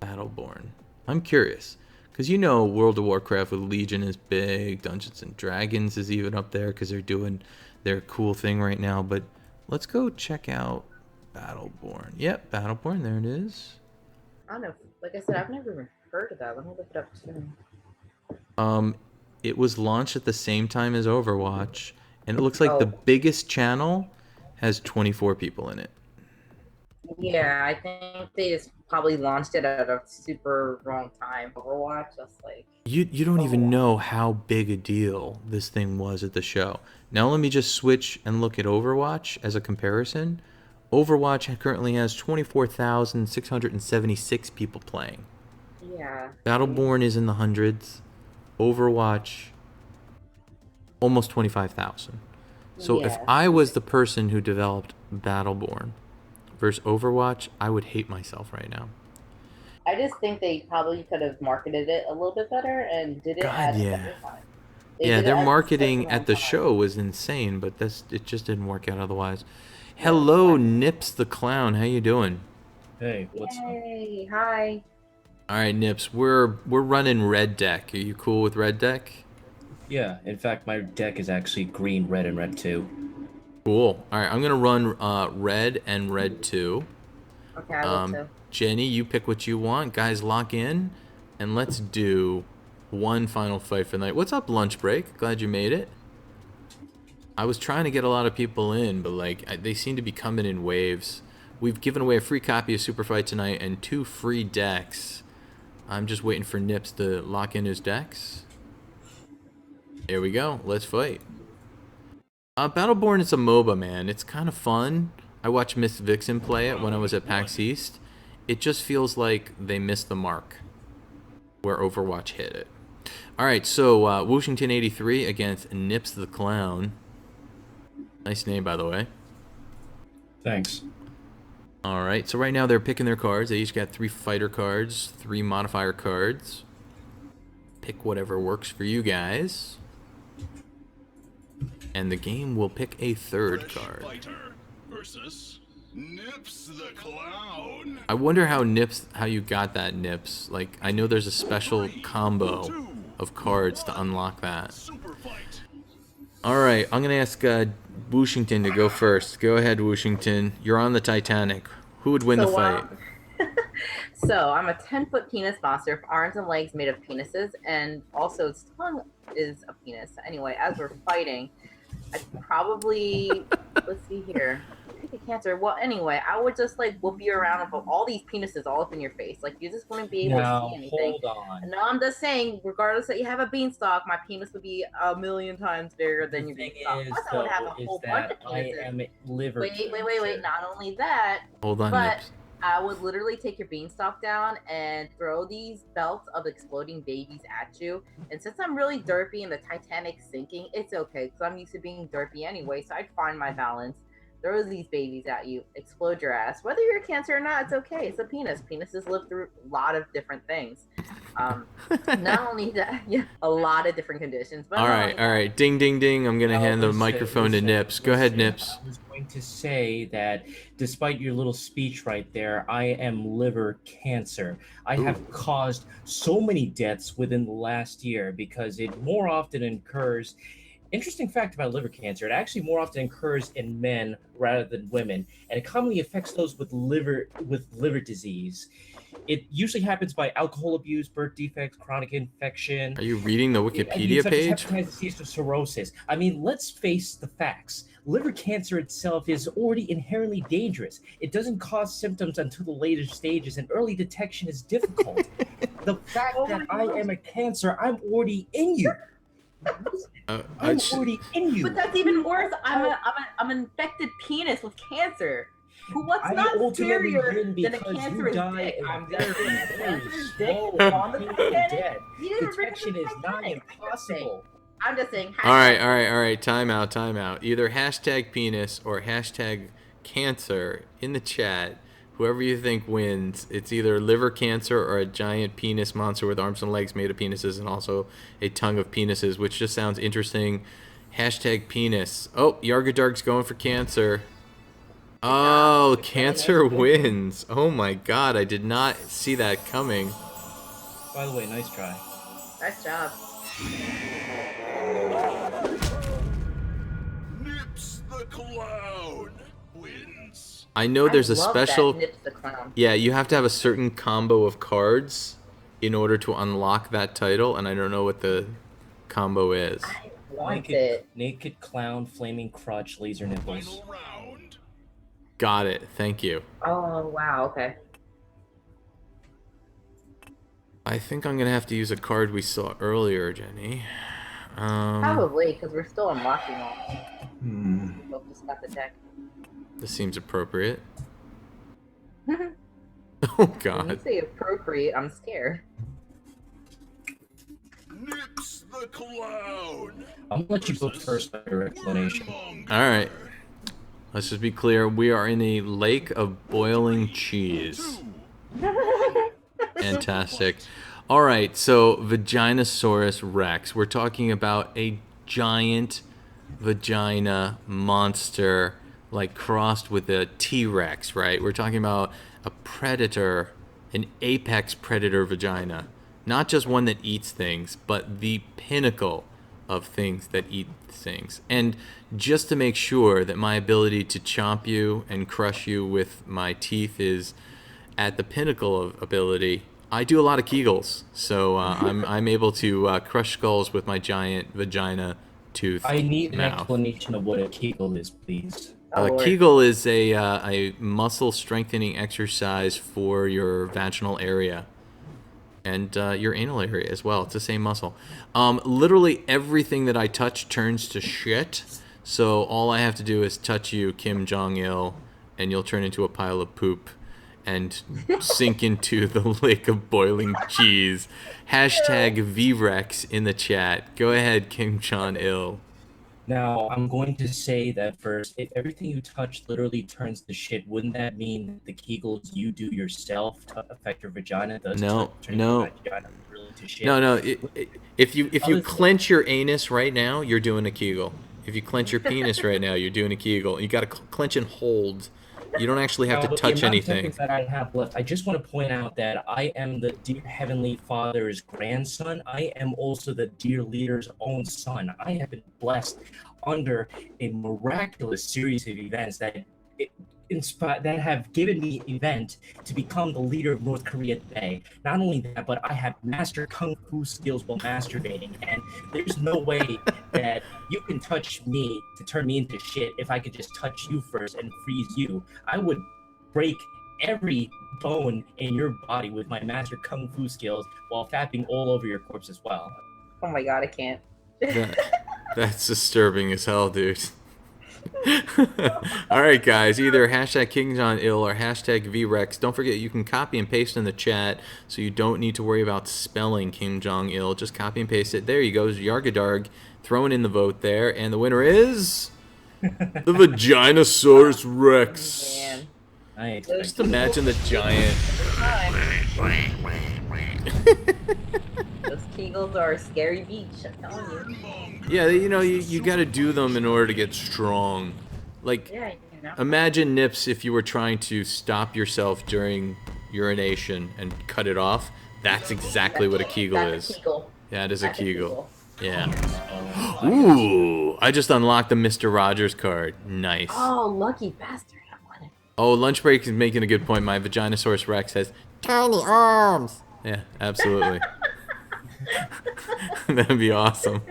Battleborn? I'm curious, because you know World of Warcraft with Legion is big, Dungeons and Dragons is even up there because they're doing their cool thing right now. But let's go check out Battleborn. Yep, Battleborn, there it is.
I don't know. Like I said, I've never even heard of that. Let me look it up too.
It was launched at the same time as Overwatch, and it looks like the biggest channel has 24 people in it.
Yeah, I think they just probably launched it at a super wrong time. Overwatch, just like
You don't even know how big a deal this thing was at the show. Now let me just switch and look at Overwatch as a comparison. Overwatch currently has 24,676 people playing.
yeah.
Battleborn is in the hundreds. Overwatch, almost 25,000. So if
Yeah.
I was the person who developed Battleborn versus Overwatch, I would hate myself right now.
I just think they probably could have marketed it a little bit better and did it
God,
at a
yeah.
better time.
Yeah,
did it
their
at
marketing
such a
at the
wrong time.
show was insane, but it just didn't work out otherwise. Hello, Nips the Clown. How you doing?
Hey, what's up?
Yay! Hi.
All right, Nips. We're running Red Deck. Are you cool with Red Deck?
Yeah, in fact, my deck is actually green, red, and red too.
Cool. All right, I'm gonna run Red and Red 2.
Okay, I will too.
Jenny, you pick what you want. Guys, lock in, and let's do one final fight for the night. What's up, lunch break? Glad you made it. I was trying to get a lot of people in, but they seem to be coming in waves. We've given away a free copy of Superfight tonight and 2 free decks. I'm just waiting for Nips to lock in his decks. Here we go. Let's fight. Battleborn is a MOBA, man. It's kind of fun. I watched Miss Vixen play it when I was at PAX East. It just feels like they missed the mark where Overwatch hit it. All right, so Washington 83 against Nips the Clown. Nice name, by the way.
Thanks.
All right, so right now they're picking their cards. They each got 3 fighter cards, 3 modifier cards. Pick whatever works for you guys. And the game will pick a third card.
Fighter versus Nips the Clown.
I wonder how you got that, Nips. Like, I know there's a special combo of cards to unlock that.
Superfight.
All right, I'm gonna ask Washington to go first. Go ahead, Washington. You're on the Titanic. Who would win the fight?
So I'm a 10-foot penis monster with arms and legs made of penises, and also its tongue is a penis. Anyway, as we're fighting, I'd probably let's see here. Pick a cancer. Well, anyway, I would just like whoop you around with all these penises all up in your face. Like you just wouldn't be able to see anything.
Hold on.
No, I'm just saying, regardless that you have a beanstalk, my penis would be a million times bigger than your
The thing
beanstalk.
is,
Plus, I would have a
though,
whole
is
bunch
that
of
I
penises.
am liver
Wait.
cancer.
Not only that,
Hold on,
but
Nips.
I would literally take your beanstalk down and throw these belts of exploding babies at you. And since I'm really derpy and the Titanic's sinking, it's okay because I'm used to being derpy anyway. So I'd find my balance, throw these babies at you, explode your ass. Whether you're a Cancer or not, it's okay. It's a penis. Penises live through a lot of different things. Not only that, yeah, a lot of different conditions. But
All right. Ding, ding, ding. I'm gonna hand the microphone to Nips. Go ahead, Nips.
I was going to say that despite your little speech right there, I am liver cancer. I have caused so many deaths within the last year because it more often occurs. Interesting fact about liver cancer, it actually more often occurs in men rather than women, and it commonly affects those with liver disease. It usually happens by alcohol abuse, birth defects, chronic infection.
Are you reading the Wikipedia page?
Hepatitis C or cirrhosis. I mean, let's face the facts. Liver cancer itself is already inherently dangerous. It doesn't cause symptoms until the later stages, and early detection is difficult. The fact that I am a cancer, I'm already in you. I'm already in you.
But that's even worse. I'm an infected penis with cancer. What's
I
not
ultimately
scarier
win
than a
because
cancerous
you die
dick?
a
I'm
very, very slow
on the
and
Titanic.
dead.
You didn't bring up
Detection
the
is not
Titanic.
impossible.
I'm just saying.
All right. Time out. Either hashtag penis or hashtag cancer in the chat. Whoever you think wins, it's either liver cancer or a giant penis monster with arms and legs made of penises and also a tongue of penises, which just sounds interesting. Hashtag penis. Oh, Yargadarg's going for cancer. Oh, cancer wins. Oh my god, I did not see that coming.
By the way, nice try.
Nice job.
Nips the Clown wins.
I know there's a
love
special...
That Nips the Clown.
Yeah, you have to have a certain combo of cards in order to unlock that title, and I don't know what the combo is.
I want it.
Naked clown, flaming crotch, laser nipples.
Final round.
Got it. Thank you.
Oh, wow. Okay.
I think I'm going to have to use a card we saw earlier, Jenny.
Probably, because we're still unlocking all. We both just got the deck.
This seems appropriate.
When
Oh,
you
God.
say appropriate, I'm scared.
Nips the Clown.
I'm gonna let you go first with your explanation.
All right. Let's just be clear. We are in a lake of boiling cheese. Fantastic. All right, so Vaginosaurus Rex. We're talking about a giant vagina monster, like crossed with a T-Rex, right? We're talking about a predator, an apex predator vagina. Not just one that eats things, but the pinnacle of things that eat things. And just to make sure that my ability to chomp you and crush you with my teeth is at the pinnacle of ability, I do a lot of Kegels. So I'm able to crush skulls with my giant vagina tooth.
I need an
mouth.
explanation of what a Kegel is, please.
Kegel is a muscle strengthening exercise for your vaginal area and your anal area as well. It's the same muscle. Literally everything that I touch turns to shit. So all I have to do is touch you, Kim Jong-il, and you'll turn into a pile of poop and sink into the lake of boiling cheese. Hashtag VREX in the chat. Go ahead, Kim Jong-il.
Now, I'm going to say that first, if everything you touch literally turns to shit, wouldn't that mean that the Kegels you do yourself to affect your vagina does turn your vagina literally to shit?
No. If you clench your anus right now, you're doing a Kegel. If you clench your penis right now, you're doing a Kegel. You got to clench and hold. You don't actually have to touch anything.
That I have left, I just want to point out that I am the dear Heavenly Father's grandson. I am also the dear leader's own son. I have been blessed under a miraculous series of events that have given me event to become the leader of North Korea today. Not only that, but I have mastered kung fu skills while masturbating, and there's no way that you can touch me to turn me into shit if I could just touch you first and freeze you. I would break every bone in your body with my mastered kung fu skills while fapping all over your corpse as well.
Oh my god, I can't.
That's disturbing as hell, dude. All right, guys. Either hashtag KingJohnIll or hashtag VRex. Don't forget you can copy and paste in the chat, so you don't need to worry about spelling Kim Jong Il. Just copy and paste it. There you go, Yargadarg, throwing in the vote there, and the winner is the Vaginosaurus Rex.
Man.
Nice.
Just imagine the giant.
Those Kegels are a scary beach, I'm telling you.
Yeah, you know, you got to do them in order to get strong. Like,
Yeah, you know.
imagine, Nips, if you were trying to stop yourself during urination and cut it off. That's exactly what a Kegel
That's
is.
a Kegel.
Yeah, it is a
That's a
Kegel. Yeah.
Oh,
Ooh, I just unlocked the Mr. Rogers card. Nice.
Oh, lucky bastard. I want it.
Oh, Lunch Break is making a good point. My Vaginosaurus Rex has tiny arms. Yeah, absolutely. That'd be awesome.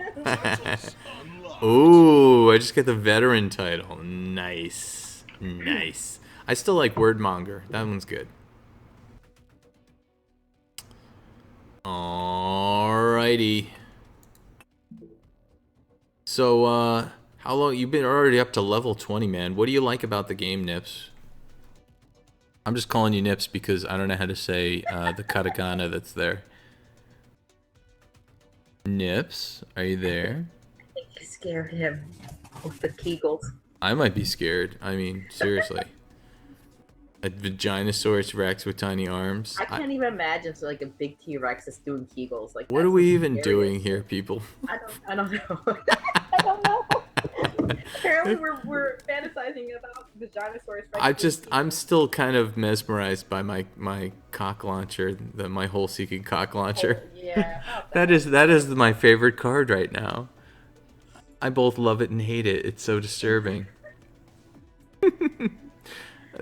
Ooh, I just got the veteran title. Nice. Nice. I still like Wordmonger. That one's good. Alrighty. So, how long? You've been already up to level 20, man. What do you like about the game, Nips? I'm just calling you Nips because I don't know how to say the katakana that's there. Nips, are you there?
I think you scared him with the Kegels.
I might be scared. I mean, seriously. A Vaginosaurus Rex with tiny arms.
I can't even imagine so like a big T-Rex is doing Kegels. Like,
What
that's
are we
the
even
scariest
doing
thing.
here, people?
I don't know. I don't know. Apparently we're fantasizing about the Vaginosaurus Rex.
I'm still kind of mesmerized by my cock launcher, my hole seeking cock launcher.
Yeah.
That is my favorite card right now. I both love it and hate it. It's so disturbing.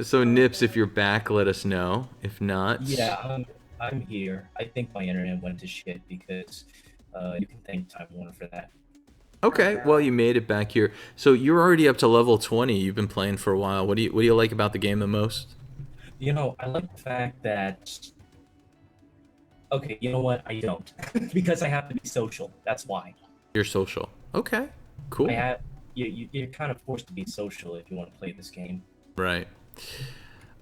So Nips, if you're back, let us know. If not,
Yeah, I'm here. I think my internet went to shit because you can thank Time Warner for that.
Okay, well you made it back here. So you're already up to level 20. You've been playing for a while. What do you like about the game the most?
You know, I like the fact that. Okay, you know what? I don't because I have to be social. That's why.
You're social. Okay, cool.
I have. You're kind of forced to be social if you want to play this game.
Right.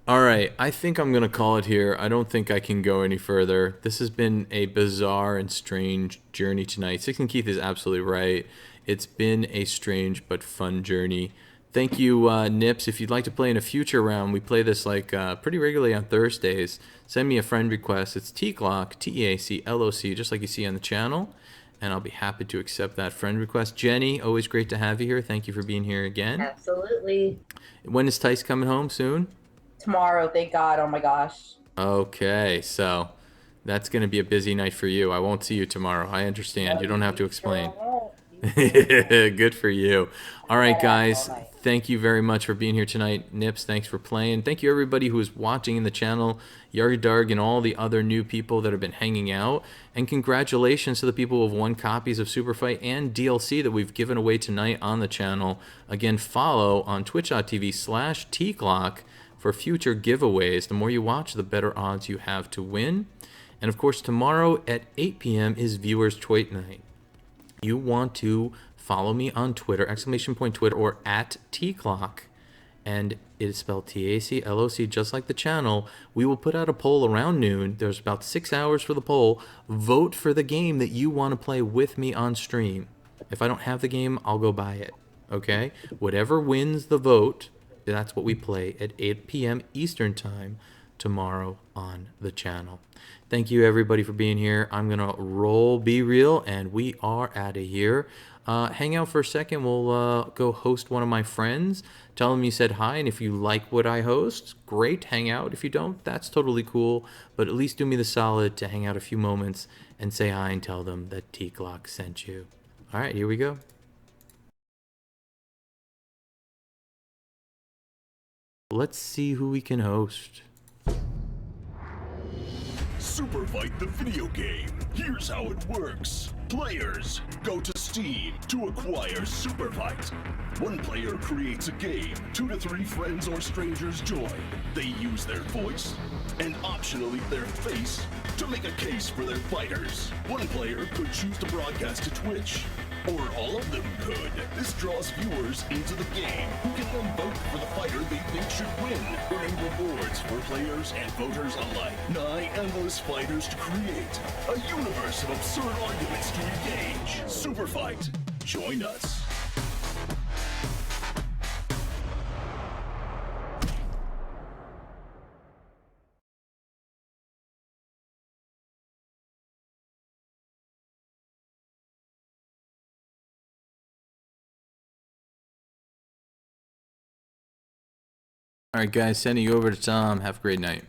All right, I think I'm going to call it here. I don't think I can go any further. This has been a bizarre and strange journey tonight. Six and Keith is absolutely right. It's been a strange but fun journey. Thank you, Nips. If you'd like to play in a future round, we play this like pretty regularly on Thursdays. Send me a friend request. It's Teacloc, Teacloc, just like you see on the channel. And I'll be happy to accept that friend request. Jenny, always great to have you here. Thank you for being here again.
Absolutely.
When is Tice coming home? Soon?
Tomorrow, thank God. Oh my gosh.
Okay, so that's going to be a busy night for you. I won't see you tomorrow. I understand. You don't have to explain. Good for you. All right, guys. Thank you very much for being here tonight. Nips, thanks for playing. Thank you, everybody who is watching in the channel, Yardarg, and all the other new people that have been hanging out. And congratulations to the people who have won copies of Superfight and DLC that we've given away tonight on the channel. Again, follow on twitch.tv/Teacloc for future giveaways. The more you watch, the better odds you have to win. And of course, tomorrow at 8 p.m. is Viewers Choice Night. You want to follow me on Twitter, !Twitter, or at Teacloc, and it is spelled Tacloc, just like the channel. We will put out a poll around noon. There's about 6 hours for the poll. Vote for the game that you want to play with me on stream. If I don't have the game, I'll go buy it, okay? Whatever wins the vote, that's what we play at 8 p.m. Eastern Time tomorrow on the channel. Thank you, everybody, for being here. I'm going to roll Be Real, and we are out of here. Hang out for a second. We'll go host one of my friends. Tell them you said hi, and if you like what I host, great, hang out. If you don't, that's totally cool. But at least do me the solid to hang out a few moments and say hi and tell them that Teacloc sent you. All right, here we go. Let's see who we can host.
Superfight the video game. Here's how it works. Players go to Steam to acquire Superfight. One player creates a game. 2 to 3 friends or strangers join. They use their voice and optionally their face to make a case for their fighters. One player could choose to broadcast to Twitch Or all of them could. This draws viewers into the game who can then vote for the fighter they think should win, earning rewards for players and voters alike. Nigh endless fighters to create. A universe of absurd arguments to engage. Superfight. Join us.
Alright guys, sending you over to Tom. Have a great night.